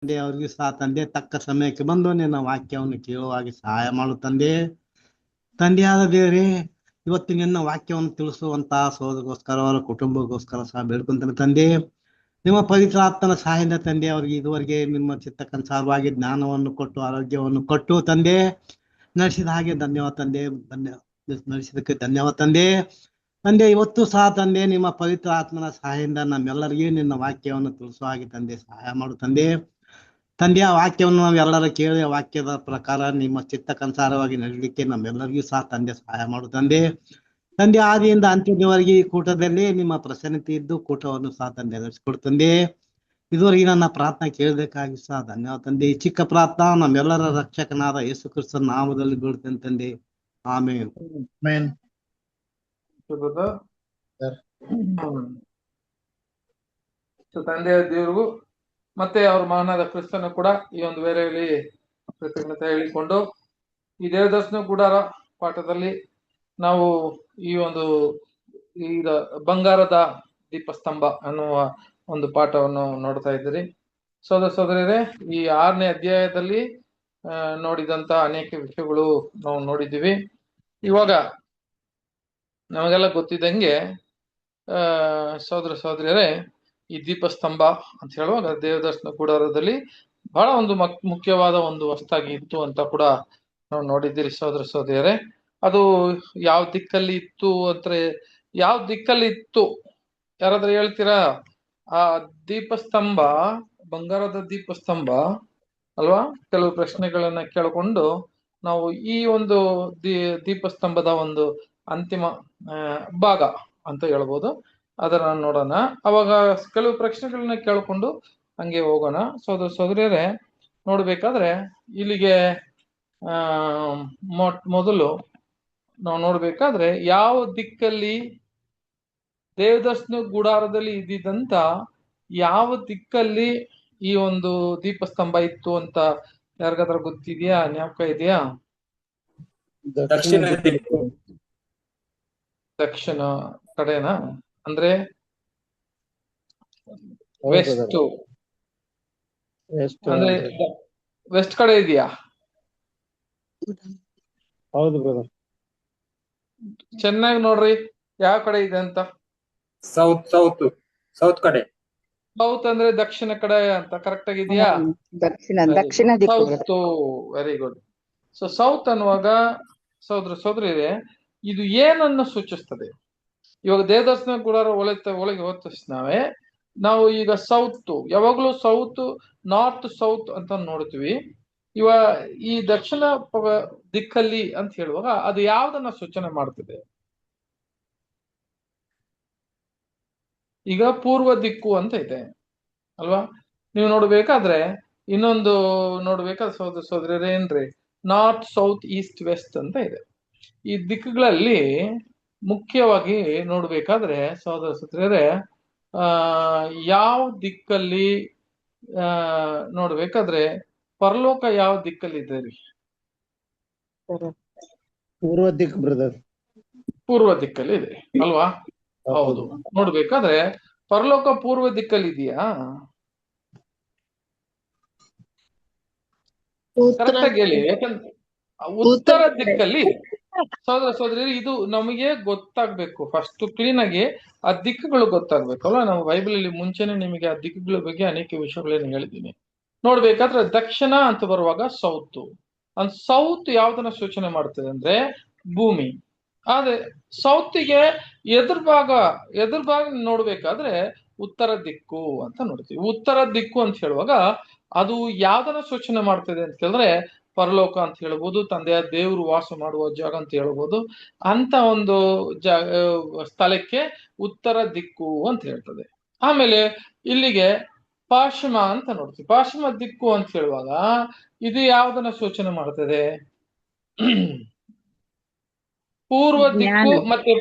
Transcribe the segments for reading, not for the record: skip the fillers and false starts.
ತಂದೆ ಅವ್ರಿಗೂ ಸಹ ತಂದೆ ತಕ್ಕ ಸಮಯಕ್ಕೆ ಬಂದು ನಿನ್ನ ವಾಕ್ಯವನ್ನು ಕೇಳುವಾಗಿ ಸಹಾಯ ಮಾಡು ತಂದೆ. ತಂದೆಯಾದ ದೇವರೇ, ಇವತ್ತು ನಿನ್ನ ವಾಕ್ಯವನ್ನು ತಿಳಿಸುವಂತಹ ಸೋದರಿಗೋಸ್ಕರ ಅವರ ಕುಟುಂಬಕ್ಕೋಸ್ಕರ ಸಹ ಬೇಡ್ಕೊಂತಾನೆ ತಂದೆ. ನಿಮ್ಮ ಪವಿತ್ರಾತ್ಮನ ಸಹಾಯದಿಂದ ತಂದೆ ಅವರಿಗೆ ಇದುವರೆಗೆ ನಿಮ್ಮ ಚಿತ್ತಕ್ಕನುಸಾರವಾಗಿ ಜ್ಞಾನವನ್ನು ಕೊಟ್ಟು ಆರೋಗ್ಯವನ್ನು ಕೊಟ್ಟು ತಂದೆ ನಡೆಸಿದ ಹಾಗೆ ಧನ್ಯವಾದ ತಂದೆ. ನಡೆಸಿದಕ್ಕೆ ಧನ್ಯವಾದ ತಂದೆ. ತಂದೆ ಇವತ್ತು ಸಹ ತಂದೆ ನಿಮ್ಮ ಪವಿತ್ರ ಆತ್ಮನ ಸಹಾಯದಿಂದ ನಮ್ಮೆಲ್ಲರಿಗೂ ನಿನ್ನ ವಾಕ್ಯವನ್ನು ತಿಳಿಸುವ ಹಾಗೆ ತಂದೆ ಸಹಾಯ ಮಾಡು ತಂದೆ. ತಂದೆಯ ವಾಕ್ಯವನ್ನು ನಾವೆಲ್ಲರೂ ಕೇಳಿ ವಾಕ್ಯದ ಪ್ರಕಾರ ನಿಮ್ಮ ಚಿತ್ತಕ್ಕನುಸಾರವಾಗಿ ನಡೀಲಿಕ್ಕೆ ನಮ್ಮೆಲ್ಲರಿಗೂ ಸಹ ತಂದೆ ಸಹಾಯ ಮಾಡು ತಂದೆ. ತಂದೆ ಆದಿಯಿಂದ ಅಂತ್ಯದವರೆಗೆ ಈ ಕೂಟದಲ್ಲಿ ನಿಮ್ಮ ಪ್ರಸನ್ನತೆ ಇದ್ದು ಕೂಟವನ್ನು ಸಹ ತಂದೆ ನಡೆಸಿಕೊಡು ತಂದೆ. ಇದುವರೆಗೆ ನನ್ನ ಪ್ರಾರ್ಥನೆ ಕೇಳಬೇಕಾಗಿ ಸಹ ಧನ್ಯವಾದ ತಂದೆ. ಈ ಚಿಕ್ಕ ಪ್ರಾರ್ಥನಾ ನಮ್ಮೆಲ್ಲರ ರಕ್ಷಕನಾದ ಯೇಸು ಕ್ರಿಸ್ತನ ನಾಮದಲ್ಲಿ ಬೀಳ್ತೇನೆ ತಂದೆ. ಆಮೇನ್. ತಂದೆಯ ದೇವರಿಗೂ ಮತ್ತೆ ಅವ್ರ ಮಗನಾದ ಕ್ರಿಸ್ತನು ಕೂಡ ಈ ಒಂದು ವೇಳೆಯಲ್ಲಿ ಕೃತಜ್ಞತೆ ಹೇಳಿಕೊಂಡು ಈ ದೇವದರ್ಶನ ಗುಡಾರ ಪಾಠದಲ್ಲಿ ನಾವು ಈ ಒಂದು ಈಗ ಬಂಗಾರದ ದೀಪಸ್ತಂಭ ಅನ್ನುವ ಒಂದು ಪಾಠವನ್ನು ನೋಡ್ತಾ ಇದ್ದೀರಿ. ಸೋದರ ಸೋದರಿಯರೇ, ಈ 6ನೇ ಅಧ್ಯಾಯದಲ್ಲಿ ನೋಡಿದಂತ ಅನೇಕ ವಿಷಯಗಳು ನಾವು ನೋಡಿದ್ದೀವಿ. ಇವಾಗ ನಮಗೆಲ್ಲ ಗೊತ್ತಿದ್ದಂಗೆ ಸೋದರ ಸೋದರಿಯರೇ, ಈ ದೀಪಸ್ತಂಭ ಅಂತ ಹೇಳುವಾಗ ದೇವದರ್ಶನ ಗುಡಾರದಲ್ಲಿ ಬಹಳ ಒಂದು ಮುಖ್ಯವಾದ ಒಂದು ವಸ್ತಾಗಿ ಇತ್ತು ಅಂತ ಕೂಡ ನಾವು ನೋಡಿದ್ದೀರಿ ಸೋದರ ಸೋದರಿಯರೇ. ಅದು ಯಾವ ದಿಕ್ಕಲ್ಲಿ ಇತ್ತು ಅಂದ್ರೆ ಯಾವ ದಿಕ್ಕಲ್ಲಿ ಇತ್ತು ಯಾರಾದ್ರೂ ಹೇಳ್ತೀರಾ? ಆ ದೀಪಸ್ತಂಭ, ಬಂಗಾರದ ದೀಪಸ್ತಂಭ ಅಲ್ವಾ? ಕೆಲವು ಪ್ರಶ್ನೆಗಳನ್ನ ಕೇಳಿಕೊಂಡು ನಾವು ಈ ಒಂದು ದೀಪಸ್ತಂಭದ ಒಂದು ಅಂತಿಮ ಭಾಗ ಅಂತ ಹೇಳ್ಬೋದು, ಅದನ್ನ ನೋಡೋಣ. ಅವಾಗ ಕೆಲವು ಪ್ರಶ್ನೆಗಳನ್ನ ಕೇಳ್ಕೊಂಡು ಹಂಗೆ ಹೋಗೋಣ. ಸೋದರ ಸೋದರಿಯರೇ, ನೋಡ್ಬೇಕಾದ್ರೆ ಇಲ್ಲಿಗೆ ಮೊದಲು ನಾವು ನೋಡ್ಬೇಕಾದ್ರೆ ಯಾವ ದಿಕ್ಕಲ್ಲಿ ದೇವದರ್ಶನ ಗುಡಾರದಲ್ಲಿ ಇದ್ದಿದ್ದಂತ ಯಾವ ದಿಕ್ಕಲ್ಲಿ ಈ ಒಂದು ದೀಪಸ್ತಂಭ ಇತ್ತು ಅಂತ ಯಾರಿಗಾದ್ರೂ ಗೊತ್ತಿದ್ಯಾ? ಜ್ಞಾಪಕ ಇದೆಯಾ? ದಕ್ಷಿಣ ಕಡೆನಾ? ಅಂದ್ರೆ ವೆಸ್ಟ್, ಅಂದ್ರೆ ವೆಸ್ಟ್ ಕಡೆ ಇದೆಯಾ? ಹೌದು ಬ್ರದರ್. ಚೆನ್ನಾಗಿ ನೋಡ್ರಿ ಯಾವ ಕಡೆ ಇದೆ ಅಂತ. ಸೌತ್ ಕಡೆ. ಸೌತ್ ಅಂದ್ರೆ ದಕ್ಷಿಣ ಕಡೆ ಅಂತ ಕರೆಕ್ಟ್ ಆಗಿದೆಯಾ? ದಕ್ಷಿಣ ದಿಕ್ಕು. South, very good. So south ಅನ್ನುವಾಗ ಸೋದರ ಸೋದರಿಯರೇ, ಇದು ಏನನ್ನು ಸೂಚಿಸ್ತದೆ? ಇವಾಗ ದೇವದರ್ಶನ ಗುಡಾರ ಒಳಗೆ ಹೋದ ತಕ್ಷಣವೇ ನಾವು ಈಗ ಸೌತ್, ಯಾವಾಗ್ಲೂ ಸೌತ್, ನಾರ್ತ್ ಸೌತ್ ಅಂತ ನೋಡ್ತೀವಿ. ಈ ದಕ್ಷಿಣ ದಿಕ್ಕಲ್ಲಿ ಅಂತ ಹೇಳುವಾಗ ಅದು ಯಾವ್ದನ್ನ ಸೂಚನೆ ಮಾಡ್ತದೆ? ಈಗ ಪೂರ್ವ ದಿಕ್ಕು ಅಂತ ಇದೆ ಅಲ್ವಾ? ನೀವು ನೋಡ್ಬೇಕಾದ್ರೆ ಇನ್ನೊಂದು ನೋಡ್ಬೇಕಾದ್ರೆ ಸೋದರ ಸೋದರಿಯರೇ ಏನ್ರಿ, ನಾರ್ತ್, ಸೌತ್, ಈಸ್ಟ್, ವೆಸ್ಟ್ ಅಂತ ಇದೆ. ಈ ದಿಕ್ಕುಗಳಲ್ಲಿ ಮುಖ್ಯವಾಗಿ ನೋಡ್ಬೇಕಾದ್ರೆ ಸೋದರ ಸೋದರಿಯರೇ, ಯಾವ ದಿಕ್ಕಲ್ಲಿ ನೋಡ್ಬೇಕಾದ್ರೆ ಪರಲೋಕ ಯಾವ ದಿಕ್ಕಲ್ಲಿ ಇದೆ ರೀ? ಪೂರ್ವ ದಿಕ್ ಬ್ರದರ್. ಪೂರ್ವ ದಿಕ್ಕಲ್ಲಿ ಇದೆ ಅಲ್ವಾ? ಹೌದು. ನೋಡ್ಬೇಕಾದ್ರೆ ಪರಲೋಕ ಪೂರ್ವ ದಿಕ್ಕಲ್ಲಿ ಇದೆಯಾ? ಕರೆಕ್ಟ್ ಆಗಿ ಹೇಳಿ. ಯಾಕಂದ್ರೆ ಉತ್ತರ ದಿಕ್ಕಲ್ಲಿ ಸೋದರ ಸೋದರಿ, ಇದು ನಮಗೆ ಗೊತ್ತಾಗ್ಬೇಕು. ಫಸ್ಟ್ ಕ್ಲೀನ್ ಆಗಿ ಆ ದಿಕ್ಕುಗಳು ಗೊತ್ತಾಗ್ಬೇಕಲ್ಲ. ನಾವು ಬೈಬಲ್ ಅಲ್ಲಿ ಮುಂಚೆನೆ ನಿಮಗೆ ಆ ದಿಕ್ಕುಗಳ ಬಗ್ಗೆ ಅನೇಕ ವಿಷಯಗಳನ್ನ ಹೇಳಿದ್ದೀನಿ. ನೋಡ್ಬೇಕಾದ್ರೆ ದಕ್ಷಿಣ ಅಂತ ಬರುವಾಗ ಸೌತ್, ಸೌತ್ ಯಾವ್ದನ್ನ ಸೂಚನೆ ಮಾಡ್ತದೆ ಅಂದ್ರೆ ಭೂಮಿ. ಆದ್ರೆ ಸೌತಿಗೆ ಎದುರು ಭಾಗ ನೋಡ್ಬೇಕಾದ್ರೆ ಉತ್ತರ ದಿಕ್ಕು ಅಂತ ನೋಡ್ತೀವಿ. ಉತ್ತರ ದಿಕ್ಕು ಅಂತ ಹೇಳುವಾಗ ಅದು ಯಾವ್ದನ್ನ ಸೂಚನೆ ಮಾಡ್ತದೆ ಅಂತ ಹೇಳಿದ್ರೆ ಪರಲೋಕ ಅಂತ ಹೇಳ್ಬೋದು, ತಂದೆಯ ದೇವರು ವಾಸ ಮಾಡುವ ಜಾಗ ಅಂತ ಹೇಳ್ಬೋದು. ಅಂತ ಒಂದು ಸ್ಥಳಕ್ಕೆ ಉತ್ತರ ದಿಕ್ಕು ಅಂತ ಹೇಳ್ತದೆ. ಆಮೇಲೆ ಇಲ್ಲಿಗೆ ಪಾಶ್ಚಿಮ ಅಂತ ನೋಡ್ತೀವಿ. ಪಾಶ್ಚಿಮ ದಿಕ್ಕು ಅಂತ ಹೇಳುವಾಗ ಇದು ಯಾವ್ದನ್ನ ಸೂಚನೆ ಮಾಡ್ತದೆ? ಪೂರ್ವ ದಿಕ್ಕು ಮತ್ತೆ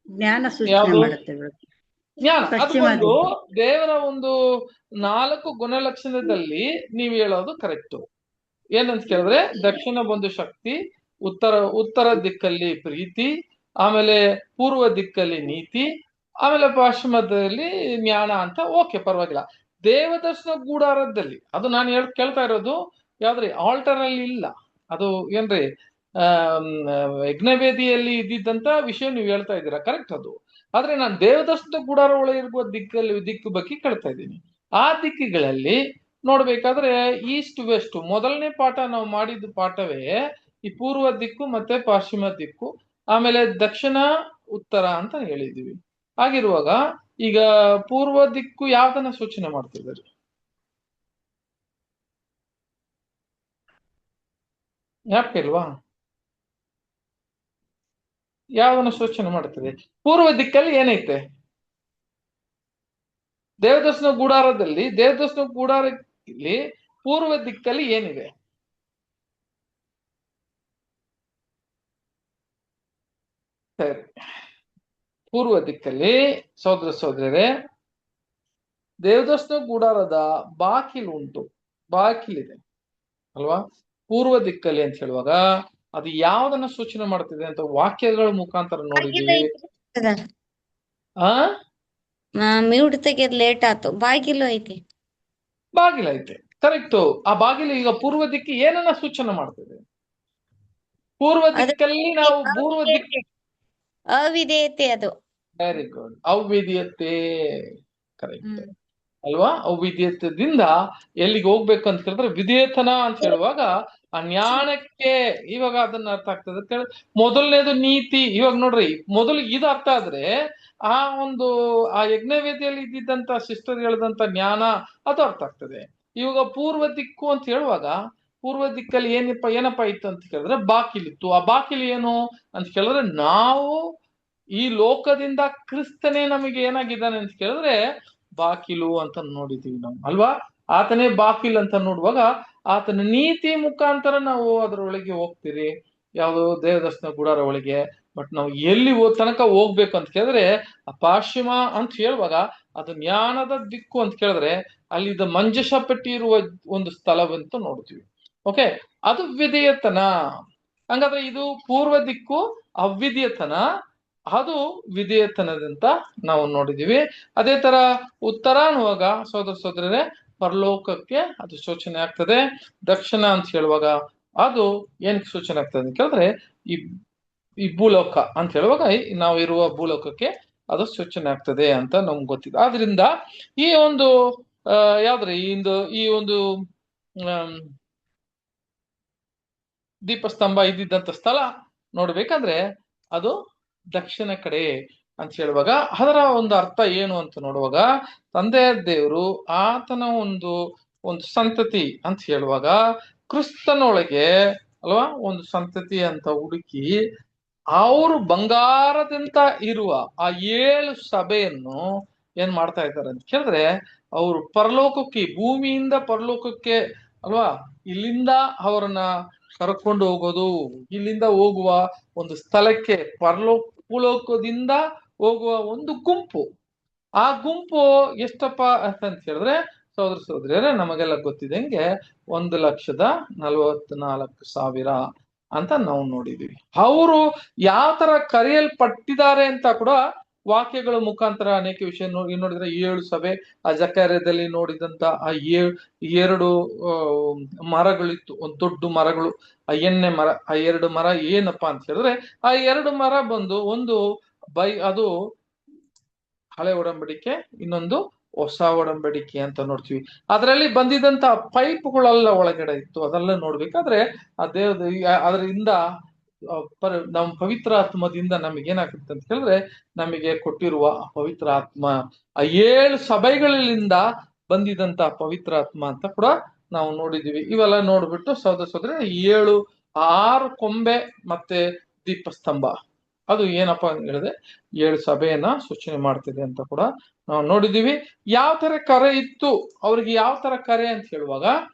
ಜ್ಞಾನ ಸೂಚನೆ ಮಾಡುತ್ತೆ. ಜ್ಞಾನ. ಅದು ಒಂದು ದೇವರ ಒಂದು 4 ಗುಣಲಕ್ಷಣದಲ್ಲಿ ನೀವು ಹೇಳೋದು ಕರೆಕ್ಟ್. ಏನಂತ ಕೇಳಿದ್ರೆ ದಕ್ಷಿಣ ಬಂದು ಶಕ್ತಿ, ಉತ್ತರ ದಿಕ್ಕಲ್ಲಿ ಪ್ರೀತಿ, ಆಮೇಲೆ ಪೂರ್ವ ದಿಕ್ಕಲ್ಲಿ ನೀತಿ, ಆಮೇಲೆ ಪಶ್ಚಿಮದಲ್ಲಿ ಜ್ಞಾನ ಅಂತ. ಓಕೆ, ಪರವಾಗಿಲ್ಲ. ದೇವದರ್ಶನ ಗುಡಾರದಲ್ಲಿ, ಅದು ನಾನು ಕೇಳ್ತಾ ಇರೋದು ಯಾವ್ದ್ರಿ ಆಲ್ಟರ್ ಅಲ್ಲಿ ಇಲ್ಲ, ಅದು ಏನ್ರಿ ಯಜ್ಞವೇದಿಯಲ್ಲಿ ಇದ್ದಿದ್ದಂತ ವಿಷಯ ನೀವು ಹೇಳ್ತಾ ಇದ್ದೀರಾ, ಕರೆಕ್ಟ್ ಅದು. ಆದ್ರೆ ನಾನು ದೇವದರ್ಶನ ಗುಡಾರ ಒಳಗೆ ಇರುವ ದಿಕ್ಕು ಬಗ್ಗೆ ಕೇಳ್ತಾ ಇದ್ದೀನಿ. ಆ ದಿಕ್ಕುಗಳಲ್ಲಿ ನೋಡ್ಬೇಕಾದ್ರೆ ಈಸ್ಟ್ ವೆಸ್ಟ್, ಮೊದಲನೇ ಪಾಠ ನಾವು ಮಾಡಿದ ಪಾಠವೇ ಈ ಪೂರ್ವ ದಿಕ್ಕು ಮತ್ತೆ ಪಶ್ಚಿಮ ದಿಕ್ಕು, ಆಮೇಲೆ ದಕ್ಷಿಣ ಉತ್ತರ ಅಂತ ಹೇಳಿದೀವಿ. ಹಾಗಿರುವಾಗ ಈಗ ಪೂರ್ವ ದಿಕ್ಕು ಯಾವ್ದನ್ನ ಸೂಚನೆ ಮಾಡ್ತಿದ್ದಾರೆ? ಯಾಕೆ ಇಲ್ವಾ? ಯಾವನ್ನ ಸೂಚನೆ ಮಾಡ್ತದೆ? ಪೂರ್ವ ದಿಕ್ಕಲ್ಲಿ ಏನೈತೆ? ದೇವದರ್ಶನ ಗುಡಾರದಲ್ಲಿ ಪೂರ್ವ ದಿಕ್ಕಲ್ಲಿ ಏನಿದೆ? ಸರಿ, ಪೂರ್ವ ದಿಕ್ಕಲ್ಲಿ ಸಹೋದರ ಸಹೋದರರೇ ದೇವದರ್ಶನ ಗುಡಾರದ ಬಾಗಿಲು ಉಂಟು, ಬಾಗಿಲಿದೆ ಅಲ್ವಾ ಪೂರ್ವ ದಿಕ್ಕಲ್ಲಿ ಅಂತ ಹೇಳುವಾಗ ಅದು ಯಾವ್ದನ್ನ ಸೂಚನೆ ಮಾಡ್ತಿದೆ ಅಂತ ವಾಕ್ಯಗಳ ಮುಖಾಂತರ ನೋಡಿದೀವಿ. ಮ್ಯೂಟ್ ತೆಗೆದ್ ಲೇಟ್ ಆಯ್ತು. ಬಾಗಿಲು ಐತಿ, ಬಾಗಿಲು ಐತೆ, ಕರೆಕ್ಟ್. ಆ ಬಾಗಿಲು ಈಗ ಪೂರ್ವ ದಿಕ್ಕಿ ಏನನ್ನ ಸೂಚನೆ ಮಾಡ್ತಿದೆ? ಪೂರ್ವ ದಿಕ್ಕಲ್ಲಿ ನಾವು ಪೂರ್ವ ದಿಕ್ಕ ಅವಿಧೇಯತೆ ಅದು. ವೆರಿ ಗುಡ್, ಅವ್ವಿದ್ಯತೆ, ಕರೆಕ್ಟ್ ಅಲ್ವಾ? ಅವ್ವಿದ್ಯತೆಯಿಂದ ಎಲ್ಲಿಗೆ ಹೋಗ್ಬೇಕು ಅಂತ ಹೇಳಿದ್ರೆ ವಿಧೇಯತನ ಅಂತ ಹೇಳುವಾಗ ಆ ಜ್ಞಾನಕ್ಕೆ ಇವಾಗ ಅದನ್ನ ಅರ್ಥ ಆಗ್ತದೆ. ಮೊದಲನೇದು ನೀತಿ. ಇವಾಗ ನೋಡ್ರಿ, ಮೊದಲು ಇದು ಅರ್ಥ ಆದ್ರೆ ಆ ಯಜ್ಞವೇದಿಯಲ್ಲಿ ಇದ್ದಿದ್ದಂತ ಸಿಸ್ಟರ್ ಹೇಳಿದಂತ ಜ್ಞಾನ ಅದು ಅರ್ಥ ಆಗ್ತದೆ. ಇವಾಗ ಪೂರ್ವ ದಿಕ್ಕು ಅಂತ ಹೇಳುವಾಗ ಪೂರ್ವ ದಿಕ್ಕಲ್ಲಿ ಏನಪ್ಪಾ ಇತ್ತು ಅಂತ ಕೇಳಿದ್ರೆ ಬಾಕಿಲಿತ್ತು. ಆ ಬಾಕಿಲು ಏನು ಅಂತ ಕೇಳಿದ್ರೆ ನಾವು ಈ ಲೋಕದಿಂದ ಕ್ರಿಸ್ತನೇ ನಮಗೆ ಏನಾಗಿದ್ದಾನೆ ಅಂತ ಕೇಳಿದ್ರೆ ಬಾಕಿಲು ಅಂತ ನೋಡಿದೀವಿ ನಾವು ಅಲ್ವಾ. ಆತನೇ ಬಾಕಿಲು ಅಂತ ನೋಡುವಾಗ ಆತನ ನೀತಿ ಮುಖಾಂತರ ನಾವು ಅದರೊಳಗೆ ಹೋಗ್ತೀರಿ, ಯಾವುದು ದೇವದರ್ಶನ ಗುಡಾರ ಒಳಗೆ. ಬಟ್ ನಾವು ಎಲ್ಲಿ ತನಕ ಹೋಗ್ಬೇಕು ಅಂತ ಕೇಳಿದ್ರೆ ಆ ಪಶ್ಚಿಮ ಅಂತ ಹೇಳುವಾಗ ಅದು ಜ್ಞಾನದ ದಿಕ್ಕು ಅಂತ ಕೇಳಿದ್ರೆ ಅಲ್ಲಿ ಮಂಜುಷ ಪೆಟ್ಟಿ ಇರುವ ಒಂದು ಸ್ಥಳವಂತ ನೋಡ್ತೀವಿ. ಓಕೆ, ಅದು ವಿಧೇಯತನ. ಹಂಗಾದ್ರೆ ಇದು ಪೂರ್ವ ದಿಕ್ಕು ಅವಿಧೇಯತನ, ಅದು ವಿಧೇಯತನದಂತ ನಾವು ನೋಡಿದೀವಿ. ಅದೇ ತರ ಉತ್ತರ ಅನ್ನುವಾಗ ಸಹೋದರ ಸಹೋದರರೇ ಪರಲೋಕಕ್ಕೆ ಅದು ಸೂಚನೆ ಆಗ್ತದೆ. ದಕ್ಷಿಣ ಅಂತ ಹೇಳುವಾಗ ಅದು ಏನಕ್ಕೆ ಸೂಚನೆ ಆಗ್ತದೆ ಅಂತ ಕೇಳಿದ್ರೆ ಈ ಭೂಲೋಕ ಅಂತ ಹೇಳುವಾಗ ನಾವು ಇರುವ ಭೂಲೋಕಕ್ಕೆ ಅದು ಸೂಚನೆ ಆಗ್ತದೆ ಅಂತ ನಮ್ಗೆ ಗೊತ್ತಿದೆ. ಆದ್ರಿಂದ ಈ ಒಂದು ಯಾವ್ದ್ರಿ ಈ ಒಂದು ದೀಪಸ್ತಂಭ ಇದ್ದಿದ್ದಂತ ಸ್ಥಳ ನೋಡ್ಬೇಕಂದ್ರೆ ಅದು ದಕ್ಷಿಣ ಕಡೆ ಅಂತ ಹೇಳುವಾಗ ಅದರ ಒಂದು ಅರ್ಥ ಏನು ಅಂತ ನೋಡುವಾಗ ತಂದೆ ದೇವರು ಆತನ ಒಂದು ಸಂತತಿ ಅಂತ ಹೇಳುವಾಗ ಕ್ರಿಸ್ತನೊಳಗೆ ಅಲ್ವಾ ಒಂದು ಸಂತತಿ ಅಂತ ಹುಡುಕಿ ಅವರು ಬಂಗಾರದಂತ ಇರುವ ಆ 7 ಸಭೆಯನ್ನು ಏನ್ ಮಾಡ್ತಾ ಇದ್ದಾರೆ ಅಂತ ಕೇಳಿದ್ರೆ ಅವರು ಪರಲೋಕಕ್ಕೆ, ಭೂಮಿಯಿಂದ ಪರಲೋಕಕ್ಕೆ ಅಲ್ವಾ, ಇಲ್ಲಿಂದ ಅವರನ್ನ ಕರ್ಕೊಂಡು ಹೋಗೋದು, ಇಲ್ಲಿಂದ ಹೋಗುವ ಒಂದು ಸ್ಥಳಕ್ಕೆ ಪರಲೋಕದಿಂದ ಹೋಗುವ ಒಂದು ಗುಂಪು. ಆ ಗುಂಪು ಎಷ್ಟಪ್ಪ ಅಂತ ಹೇಳಿದ್ರೆ ಸಹೋದರ ಸಹೋದರಿಯರೇ ನಮಗೆಲ್ಲ ಗೊತ್ತಿದಂಗೆ 1,44,000 ಅಂತ ನಾವು ನೋಡಿದೀವಿ. ಅವರು ಯಾವ ತರ ಕರೆಯಲ್ಪಟ್ಟಿದ್ದಾರೆ ಅಂತ ಕೂಡ ವಾಕ್ಯಗಳ ಮುಖಾಂತರ ಅನೇಕ ವಿಷಯ ನೋಡಿದ್ರೆ 7 ಸಭೆ, ಆ ಜಕರ್ಯದಲ್ಲಿ ನೋಡಿದಂತ ಆ 2 ಮರಗಳಿತ್ತು, ಒಂದು ದೊಡ್ಡ ಮರಗಳು, ಆ ಎಣ್ಣೆ ಮರ. ಆ 2 ಮರ ಏನಪ್ಪಾ ಅಂತ ಹೇಳಿದ್ರೆ ಆ 2 ಮರ ಬಂದು ಒಂದು ಅದು ಹಳೆ ಒಡಂಬಡಿಕೆ, ಇನ್ನೊಂದು ಹೊಸ ಒಡಂಬಡಿಕೆ ಅಂತ ನೋಡ್ತೀವಿ. ಅದರಲ್ಲಿ ಬಂದಿದ್ದಂತ ಪೈಪ್ಗಳೆಲ್ಲ ಒಳಗಡೆ ಇತ್ತು. ಅದೆಲ್ಲ ನೋಡ್ಬೇಕಾದ್ರೆ ಆ ಅದರಿಂದ ನಮ್ಮ ಪವಿತ್ರ ಆತ್ಮದಿಂದ ನಮಗೆ ಏನಾಗುತ್ತೆ ಅಂತ ಹೇಳಿದ್ರೆ ನಮಗೆ ಕೊಟ್ಟಿರುವ ಪವಿತ್ರ ಆತ್ಮ ಆ 7 ಸಭೆಗಳಿಂದ ಬಂದಿದಂತ ಪವಿತ್ರ ಆತ್ಮ ಅಂತ ಕೂಡ ನಾವು ನೋಡಿದೀವಿ. ಇವೆಲ್ಲ ನೋಡ್ಬಿಟ್ಟು ಸಹೋದರ ಸಹೋದರಿ 6 ಕೊಂಬೆ ಮತ್ತೆ ದೀಪಸ್ತಂಭ ಅದು ಏನಪ್ಪಾ ಅಂತ ಹೇಳಿದ್ರೆ 7 ಸಭೆಯನ್ನ ಸೂಚನೆ ಮಾಡ್ತಿದೆ ಅಂತ ಕೂಡ ನಾವು ನೋಡಿದೀವಿ. ಯಾವ ತರ ಕರೆ ಇತ್ತು ಅವ್ರಿಗೆ, ಯಾವ ತರ ಕರೆ ಅಂತ ಹೇಳುವಾಗ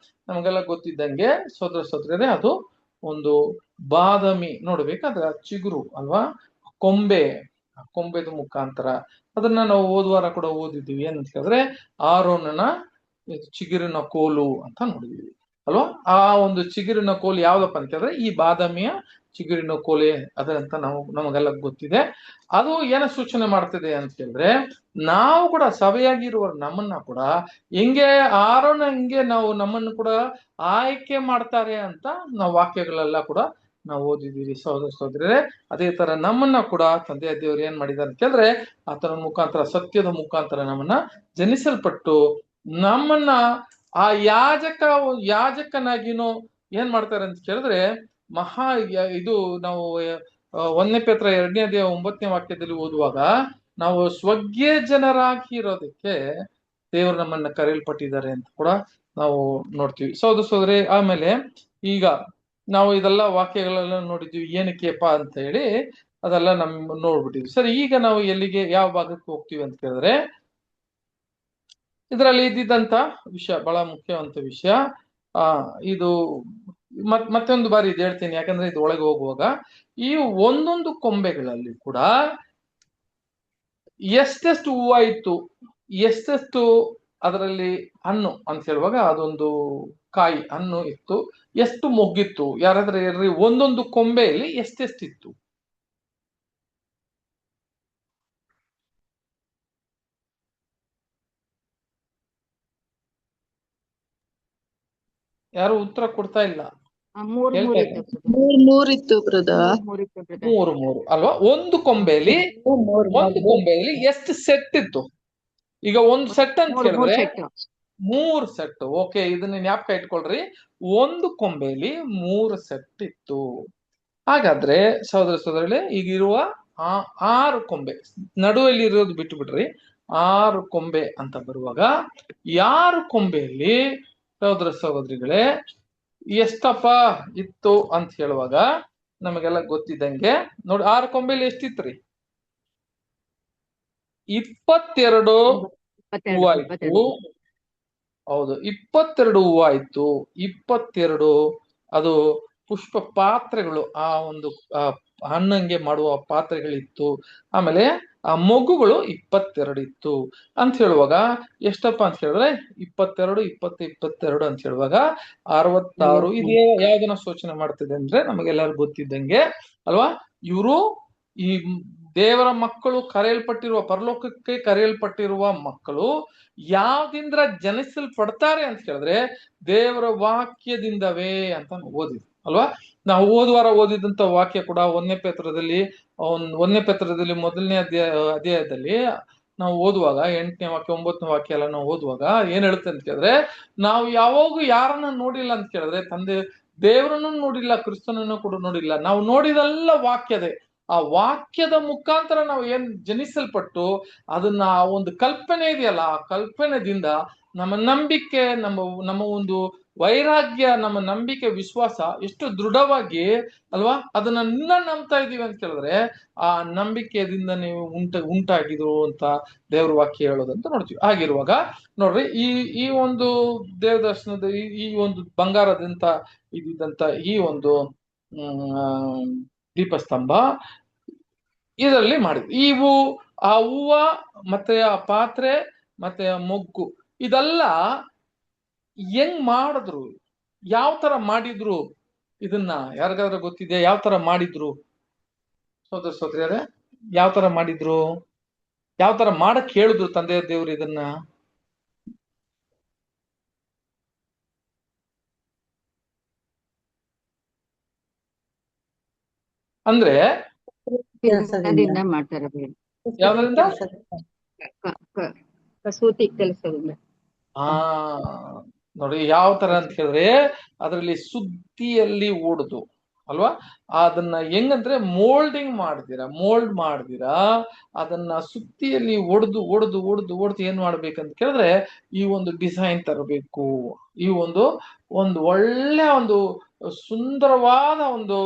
ನಮಗೆಲ್ಲ ಗೊತ್ತಿದ್ದಂಗೆ ಸಹೋದರ ಸಹೋದರರೇ ಅದು ಒಂದು ಬಾದಾಮಿ ನೋಡ್ಬೇಕಾದ್ರೆ ಚಿಗುರು ಅಲ್ವಾ, ಕೊಂಬೆದ ಮುಖಾಂತರ. ಅದನ್ನ ನಾವು ಹೋದ್ವಾರ ಕೂಡ ಓದಿದ್ದೀವಿ. ಏನಂತ ಹೇಳಿದ್ರೆ ಆರೋನನ ಚಿಗುರಿನ ಕೋಲು ಅಂತ ನೋಡಿದೀವಿ ಅಲ್ವಾ. ಆ ಒಂದು ಚಿಗುರಿನ ಕೋಲು ಯಾವ್ದಪ್ಪ ಅಂತ ಹೇಳಿದ್ರೆ ಈ ಬಾದಾಮಿಯ ಚಿಗುರಿನ ಕೋಲೆ ಅದಂತ ನಮಗೆಲ್ಲ ಗೊತ್ತಿದೆ. ಅದು ಏನ ಸೂಚನೆ ಮಾಡ್ತಿದೆ ಅಂತ ಹೇಳಿದ್ರೆ, ನಾವು ಕೂಡ ಸಭೆಯಾಗಿರುವ ನಮ್ಮನ್ನ ಕೂಡ ಹೆಂಗೆ ಆರೋನ ಹಿಂಗೆ ನಾವು ನಮ್ಮನ್ನು ಕೂಡ ಆಯ್ಕೆ ಮಾಡ್ತಾರೆ ಅಂತ ನಾವು ವಾಕ್ಯಗಳೆಲ್ಲ ಕೂಡ ನಾವು ಓದಿದೀವಿ ಸಹೋದರ ಸಹೋದರರೇ. ಅದೇ ತರ ನಮ್ಮನ್ನ ಕೂಡ ತಂದೆಯ ದೇವರು ಏನ್ ಮಾಡಿದಾರೆ ಅಂತ ಹೇಳಿದ್ರೆ, ಆತನ ಮುಖಾಂತರ ಸತ್ಯದ ಮುಖಾಂತರ ನಮ್ಮನ್ನ ಜನಿಸಲ್ಪಟ್ಟು ನಮ್ಮನ್ನ ಆ ಯಾಜಕನಾಗಿನೋ ಏನ್ ಮಾಡ್ತಾರೆ ಅಂತ ಕೇಳಿದ್ರೆ, ಇದು ನಾವು 1 ಪೇತ್ರ 2ನೇ ಅಧ್ಯಾಯ 9ನೇ ವಾಕ್ಯದಲ್ಲಿ ಓದುವಾಗ, ನಾವು ಸ್ವರ್ಗೀಯ ಜನರಾಗಿ ಇರೋದಕ್ಕೆ ದೇವರು ನಮ್ಮನ್ನ ಕರೆಯಲ್ಪಟ್ಟಿದ್ದಾರೆ ಅಂತ ಕೂಡ ನಾವು ನೋಡ್ತೀವಿ ಸಹೋದರ ಸಹೋದರಿ. ಆಮೇಲೆ ಈಗ ನಾವು ಇದೆಲ್ಲ ವಾಕ್ಯಗಳೆಲ್ಲ ನೋಡಿದ್ವಿ ಏನಕ್ಕೆಪ್ಪ ಅಂತ ಹೇಳಿ, ಅದೆಲ್ಲ ನೋಡ್ಬಿಟ್ಟಿದ್ವಿ. ಸರಿ, ಈಗ ನಾವು ಎಲ್ಲಿಗೆ ಯಾವ ಭಾಗಕ್ಕೆ ಹೋಗ್ತೀವಿ ಅಂತ ಕೇಳಿದ್ರೆ, ಇದರಲ್ಲಿ ಇದ್ದಿದ್ದಂತ ವಿಷಯ ಬಹಳ ಮುಖ್ಯವಂತ ವಿಷಯ. ಇದು ಮತ್ತೊಂದು ಬಾರಿ ಇದು ಹೇಳ್ತೀನಿ, ಯಾಕಂದ್ರೆ ಇದು ಒಳಗೆ ಹೋಗುವಾಗ ಈ ಒಂದೊಂದು ಕೊಂಬೆಗಳಲ್ಲಿ ಕೂಡ ಎಷ್ಟೆಷ್ಟು ಹೂವು ಇತ್ತು, ಎಷ್ಟೆಷ್ಟು ಅದರಲ್ಲಿ ಹಣ್ಣು ಅಂತ ಹೇಳುವಾಗ ಅದೊಂದು ಕಾಯಿ ಹಣ್ಣು ಇತ್ತು, ಎಷ್ಟು ಮೊಗ್ಗಿತ್ತು, ಯಾರಾದ್ರೆ ಒಂದೊಂದು ಕೊಂಬೆಯಲ್ಲಿ ಎಷ್ಟೆಷ್ಟಿತ್ತು. ಯಾರು ಉತ್ತರ ಕೊಡ್ತಾ ಇಲ್ಲ. ಮೂರಿತ್ತು ಬ್ರದರ್. ಮೂರು ಅಲ್ವಾ? ಒಂದು ಕೊಂಬೆಯಲ್ಲಿ ಎಷ್ಟು ಸೆಟ್ ಇತ್ತು? ಈಗ ಒಂದು ಸೆಟ್ ಅಂತ ಹೇಳಿದ್ರೆ 3 ಸೆಟ್. ಓಕೆ, ಇದನ್ನ ಜ್ಞಾಪಕ ಇಟ್ಕೊಳ್ರಿ. ಒಂದು ಕೊಂಬೆಯಲ್ಲಿ 3 ಸೆಟ್ ಇತ್ತು. ಹಾಗಾದ್ರೆ ಸಹೋದರ ಸಹೋದರರೇ, ಈಗ ಇರುವ 6 ಕೊಂಬೆ, ನಡುವಲ್ಲಿ ಇರೋದು ಬಿಟ್ಟು ಬಿಡ್ರಿ, 6 ಕೊಂಬೆ ಅಂತ ಬರುವಾಗ 6 ಕೊಂಬೆಯಲ್ಲಿ ಸಹೋದರ ಸಹೋದರಿಗಳೇ ಎಷ್ಟಪ್ಪ ಇತ್ತು ಅಂತ ಹೇಳುವಾಗ ನಮಗೆಲ್ಲ ಗೊತ್ತಿದ್ದಂಗೆ ನೋಡಿ, 6 ಕೊಂಬೆಯಲ್ಲಿ ಎಷ್ಟಿತ್ರಿ? 22 ಹೂವು ಆಯ್ತು. ಹೌದು, 22 ಹೂವು ಆಯ್ತು. 22 ಅದು ಪುಷ್ಪ ಪಾತ್ರೆಗಳು, ಆ ಒಂದು ಹಣ್ಣಂಗೆ ಮಾಡುವ ಪಾತ್ರೆಗಳಿತ್ತು. ಆಮೇಲೆ ಆ ಮಗುಗಳು 22 ಇತ್ತು ಅಂತ ಹೇಳುವಾಗ ಎಷ್ಟಪ್ಪ ಅಂತ ಹೇಳಿದ್ರೆ 22 20 22 ಅಂತ ಹೇಳುವಾಗ 66. ಇದೇ ಯಾವ್ದನ್ನ ಸೂಚನೆ ಮಾಡ್ತಿದೆ ಅಂದ್ರೆ, ನಮಗೆಲ್ಲರಿಗೂ ಗೊತ್ತಿದ್ದಂಗೆ ಅಲ್ವಾ, ಇವರು ಈ ದೇವರ ಮಕ್ಕಳು, ಕರೆಯಲ್ಪಟ್ಟಿರುವ, ಪರಲೋಕಕ್ಕೆ ಕರೆಯಲ್ಪಟ್ಟಿರುವ ಮಕ್ಕಳು ಯಾವ್ದಿಂದ ಜನಿಸಲ್ಪಡ್ತಾರೆ ಅಂತ ಹೇಳಿದ್ರೆ ದೇವರ ವಾಕ್ಯದಿಂದವೇ ಅಂತ ಓದಿದ್ವಿ ಅಲ್ವಾ. ನಾವು ಹೋದ್ವಾರ ಓದಿದಂತ ವಾಕ್ಯ ಕೂಡ 1ನೇ ಪೇತ್ರದಲ್ಲಿ 1ನೇ ಅಧ್ಯಾಯದಲ್ಲಿ ನಾವು ಓದುವಾಗ 8ನೇ ವಾಕ್ಯ 9ನೇ ವಾಕ್ಯ ಎಲ್ಲ ನಾವು ಓದುವಾಗ ಏನ್ ಹೇಳುತ್ತೆ ಅಂತ ಕೇಳಿದ್ರೆ, ನಾವು ಯಾವಾಗೂ ಯಾರನ್ನ ನೋಡಿಲ್ಲ ಅಂತ ಕೇಳಿದ್ರೆ ತಂದೆ ದೇವರನ್ನು ನೋಡಿಲ್ಲ, ಕ್ರಿಸ್ತನನ್ನು ಕೂಡ ನೋಡಿಲ್ಲ. ನಾವು ನೋಡಿದೆಲ್ಲ ವಾಕ್ಯದೇ. ಆ ವಾಕ್ಯದ ಮುಖಾಂತರ ನಾವು ಏನ್ ಜನಿಸಲ್ಪಟ್ಟು ಅದನ್ನ ಆ ಒಂದು ಕಲ್ಪನೆ ಇದೆಯಲ್ಲ, ಆ ಕಲ್ಪನೆದಿಂದ ನಮ್ಮ ನಂಬಿಕೆ, ನಮ್ಮ ಒಂದು ವೈರಾಗ್ಯ, ನಮ್ಮ ನಂಬಿಕೆ, ವಿಶ್ವಾಸ ಎಷ್ಟು ದೃಢವಾಗಿ ಅಲ್ವಾ ಅದನ್ನ ನಂಬ್ತಾ ಇದೀವಿ ಅಂತ ಕೇಳಿದ್ರೆ ಆ ನಂಬಿಕೆಯಿಂದ ನೀವು ಉಂಟಾಗಿದ್ರು ಅಂತ ದೇವ್ರ ವಾಕ್ಯ ಹೇಳೋದಂತ ನೋಡ್ತೀವಿ. ಆಗಿರುವಾಗ ನೋಡ್ರಿ, ಈ ಒಂದು ದೇವ ದರ್ಶನದ ಈ ಒಂದು ಬಂಗಾರದಂತ ಇದ್ದಂತ ಈ ಒಂದು ದೀಪಸ್ತಂಭ ಇದರಲ್ಲಿ ಮಾಡಿದ್ವಿ. ಇವು ಆ ಹೂವ ಮತ್ತೆ ಆ ಪಾತ್ರೆ ಮತ್ತೆ ಆ ಮೊಗ್ಗು ಇದೆಲ್ಲ ಹೆಂಗ್ ಮಾಡಿದ್ರು, ಯಾವ ತರ ಮಾಡಿದ್ರು, ಇದನ್ನ ಯಾರಿಗಾದ್ರೂ ಗೊತ್ತಿದೆ? ಯಾವ ತರ ಮಾಡಿದ್ರು ಸೋದರ ಸೋದರಿಯರೇ? ಯಾವ ತರ ಮಾಡಿದ್ರು? ಯಾವ ತರ ಮಾಡಕ್ ಹೇಳಿದ್ರು ತಂದೆ ದೇವ್ರು ಇದನ್ನ? ಅಂದ್ರೆ ಮಾಡ್ತಾರೆ. ಯಾವ್ದ್ರಿಂದ? ಕಸೂತಿ ಕೆಲಸದಿಂದ. ನೋಡಿ ಯಾವ ತರ ಅಂತ ಹೇಳಿದ್ರೆ, ಅದರಲ್ಲಿ ಸುದ್ದಿಯಲ್ಲಿ ಓಡುದು ಅಲ್ವಾ, ಅದನ್ನ ಹೆಂಗಂದ್ರೆ ಮೋಲ್ಡ್ ಮಾಡ್ದಿರಾ ಅದನ್ನ ಸುತ್ತಿಯಲ್ಲಿ ಒಡೆದು ಏನ್ ಮಾಡ್ಬೇಕಂತ ಕೇಳಿದ್ರೆ ಈ ಒಂದು ಡಿಸೈನ್ ತರಬೇಕು, ಈ ಒಂದು ಒಳ್ಳೆ ಒಂದು ಸುಂದರವಾದ ಒಂದು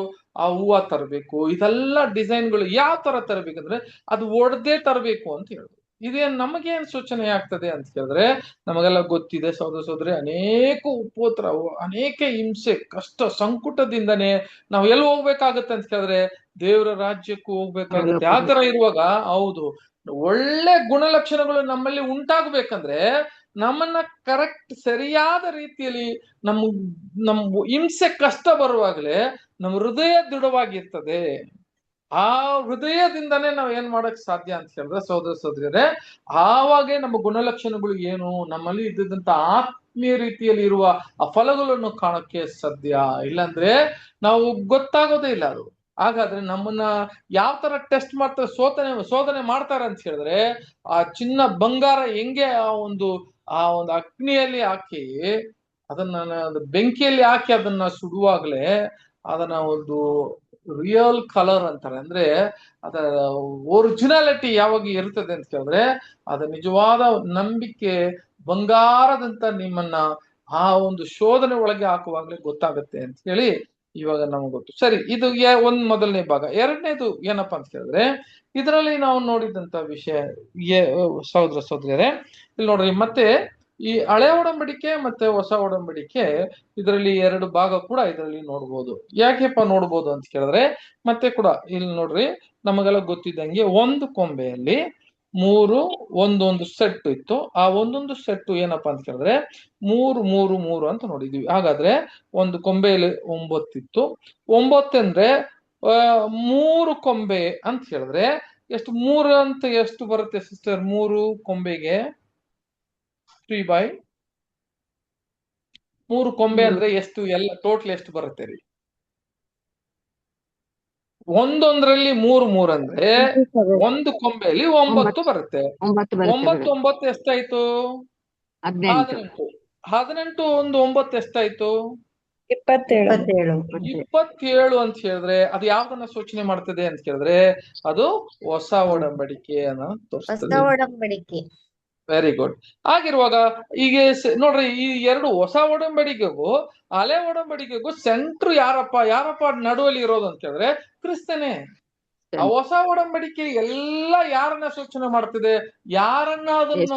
ಆ ಹೂವ ತರಬೇಕು. ಇದೆಲ್ಲ ಡಿಸೈನ್ಗಳು ಯಾವ ತರ ತರಬೇಕಂದ್ರೆ ಅದು ಒಡೆದೇ ತರಬೇಕು ಅಂತ ಹೇಳುದು. ಇದೇನ್ ನಮಗೇನ್ ಸೂಚನೆ ಆಗ್ತದೆ ಅಂತ ಕೇಳಿದ್ರೆ, ನಮಗೆಲ್ಲ ಗೊತ್ತಿದೆ ಸಹೋದರ ಸಹೋದರಿ, ಅನೇಕ ಉಪೋತ್ರವು, ಅನೇಕ ಹಿಂಸೆ, ಕಷ್ಟ, ಸಂಕಟದಿಂದನೇ ನಾವು ಎಲ್ಲಿ ಹೋಗ್ಬೇಕಾಗತ್ತೆ ಅಂತ ಕೇಳಿದ್ರೆ ದೇವರ ರಾಜ್ಯಕ್ಕೂ ಹೋಗ್ಬೇಕಾಗುತ್ತೆ. ಆ ತರ ಇರುವಾಗ ಹೌದು, ಒಳ್ಳೆ ಗುಣಲಕ್ಷಣಗಳು ನಮ್ಮಲ್ಲಿ ಉಂಟಾಗ್ಬೇಕಂದ್ರೆ ನಮ್ಮನ್ನ ಕರೆಕ್ಟ್ ಸರಿಯಾದ ರೀತಿಯಲ್ಲಿ ನಮ್ಮ ಹಿಂಸೆ ಕಷ್ಟ ಬರುವಾಗಲೇ ನಮ್ಮ ಹೃದಯ ದೃಢವಾಗಿರ್ತದೆ. ಆ ಹೃದಯದಿಂದನೇ ನಾವು ಏನ್ ಮಾಡಕ್ ಸಾಧ್ಯ ಅಂತ ಹೇಳಿದ್ರೆ ಸಹೋದರ ಸಹೋದರಿಯರೇ, ಆವಾಗೇ ನಮ್ಮ ಗುಣಲಕ್ಷಣಗಳು ಏನು, ನಮ್ಮಲ್ಲಿ ಇದ್ದಂತ ಆತ್ಮೀಯ ರೀತಿಯಲ್ಲಿ ಇರುವ ಆ ಫಲಗಳನ್ನು ಕಾಣಕ್ಕೆ ಸಾಧ್ಯ. ಇಲ್ಲಾಂದ್ರೆ ನಾವು ಗೊತ್ತಾಗೋದೇ ಇಲ್ಲ ಅದು. ಹಾಗಾದ್ರೆ ನಮ್ಮನ್ನ ಯಾವ ತರ ಟೆಸ್ಟ್ ಮಾಡ್ತಾರೆ, ಶೋಧನೆ ಮಾಡ್ತಾರೆ ಅಂತ ಹೇಳಿದ್ರೆ, ಆ ಚಿನ್ನ ಬಂಗಾರ ಹೆಂಗೆ ಆ ಒಂದು ಅಗ್ನಿಯಲ್ಲಿ ಹಾಕಿ ಅದನ್ನ ಬೆಂಕಿಯಲ್ಲಿ ಹಾಕಿ ಅದನ್ನ ಸುಡುವಾಗ್ಲೇ ಅದನ್ನ ಒಂದು ರಿಯಲ್ ಕಲರ್ ಅಂತಾರೆ. ಅಂದ್ರೆ ಅದರ ಒರಿಜಿನಾಲಿಟಿ ಯಾವಾಗ ಇರ್ತದೆ ಅಂತ ಕೇಳಿದ್ರೆ, ಅದ ನಿಜವಾದ ನಂಬಿಕೆ ಬಂಗಾರದಂತ ನಿಮ್ಮನ್ನ ಆ ಒಂದು ಶೋಧನೆ ಒಳಗೆ ಹಾಕುವಾಗ್ಲೇ ಗೊತ್ತಾಗುತ್ತೆ ಅಂತ ಹೇಳಿ ಇವಾಗ ನಮ್ಗೆ ಗೊತ್ತು. ಸರಿ, ಇದು ಒಂದ್ ಮೊದಲನೇ ಭಾಗ. ಎರಡನೇದು ಏನಪ್ಪಾ ಅಂತ ಕೇಳಿದ್ರೆ, ಇದರಲ್ಲಿ ನಾವು ನೋಡಿದಂತ ವಿಷಯ ಸಹೋದರ ಸಹೋದರಿಯರೇ, ಇಲ್ಲಿ ನೋಡ್ರಿ, ಮತ್ತೆ ಈ ಹಳೆ ಒಡಂಬಡಿಕೆ ಮತ್ತೆ ಹೊಸ ಒಡಂಬಡಿಕೆ ಇದರಲ್ಲಿ ಎರಡು ಭಾಗ ಕೂಡ ಇದರಲ್ಲಿ ನೋಡ್ಬೋದು. ಯಾಕೆಪ್ಪ ನೋಡ್ಬೋದು ಅಂತ ಕೇಳಿದ್ರೆ, ಮತ್ತೆ ಕೂಡ ಇಲ್ಲಿ ನೋಡ್ರಿ, ನಮಗೆಲ್ಲ ಗೊತ್ತಿದ್ದಂಗೆ ಒಂದು ಕೊಂಬೆಯಲ್ಲಿ ಒಂದೊಂದು ಸೆಟ್ ಇತ್ತು. ಆ ಒಂದೊಂದು ಸೆಟ್ ಏನಪ್ಪಾ ಅಂತ ಕೇಳಿದ್ರೆ 3 ಅಂತ ನೋಡಿದ್ವಿ. ಹಾಗಾದ್ರೆ ಒಂದು ಕೊಂಬೆಯಲ್ಲಿ 9 ಇತ್ತು. 9 ಅಂದ್ರೆ 3 ಕೊಂಬೆ ಅಂತ ಹೇಳಿದ್ರೆ ಎಷ್ಟು? 3 ಅಂತ ಎಷ್ಟು ಬರುತ್ತೆ ಸಿಸ್ಟರ್? 3 ಕೊಂಬೆಗೆ 3 ಕೊಂಬೆ ಅಂದ್ರೆ ಎಷ್ಟು? ಎಲ್ಲ ಟೋಟಲ್ ಎಷ್ಟು ಬರುತ್ತೆ ರೀ? ಒಂದೊಂದ್ರಲ್ಲಿ 3 ಅಂದ್ರೆ ಒಂದು ಕೊಂಬೆಯಲ್ಲಿ 9 ಬರುತ್ತೆ. 9 ಎಷ್ಟಾಯ್ತು? 18. 18 ಒಂದು 9 ಎಷ್ಟಾಯ್ತು? 27 ಅಂತ ಹೇಳಿದ್ರೆ ಅದು ಯಾವ್ದನ್ನ ಸೂಚನೆ ಮಾಡ್ತದೆ ಅಂತ ಕೇಳಿದ್ರೆ, ಅದು ಹೊಸ ಒಡಂಬಡಿಕೆಯನ್ನ ತೋರಿಸ್ತದೆ. ಹೊಸ ಒಡಂಬಡಿಕೆ. Very good. ಆಗಿರುವಾಗ ಈಗ ನೋಡ್ರಿ, ಈ ಎರಡು ಹೊಸ ಒಡಂಬಡಿಕೆಗೂ ಹಳೆ ಒಡಂಬಡಿಕೆಗೂ ಸೆಂಟ್ರ್ ಯಾರಪ್ಪ ನಡುವಲ್ಲಿ ಇರೋದು ಅಂತ ಹೇಳಿದ್ರೆ ಕ್ರಿಸ್ತನೇ. ಆ ಹೊಸ ಒಡಂಬಡಿಕೆ ಎಲ್ಲ ಯಾರನ್ನ ಸೂಚನೆ ಮಾಡ್ತಿದೆ, ಯಾರನ್ನ ಅದನ್ನ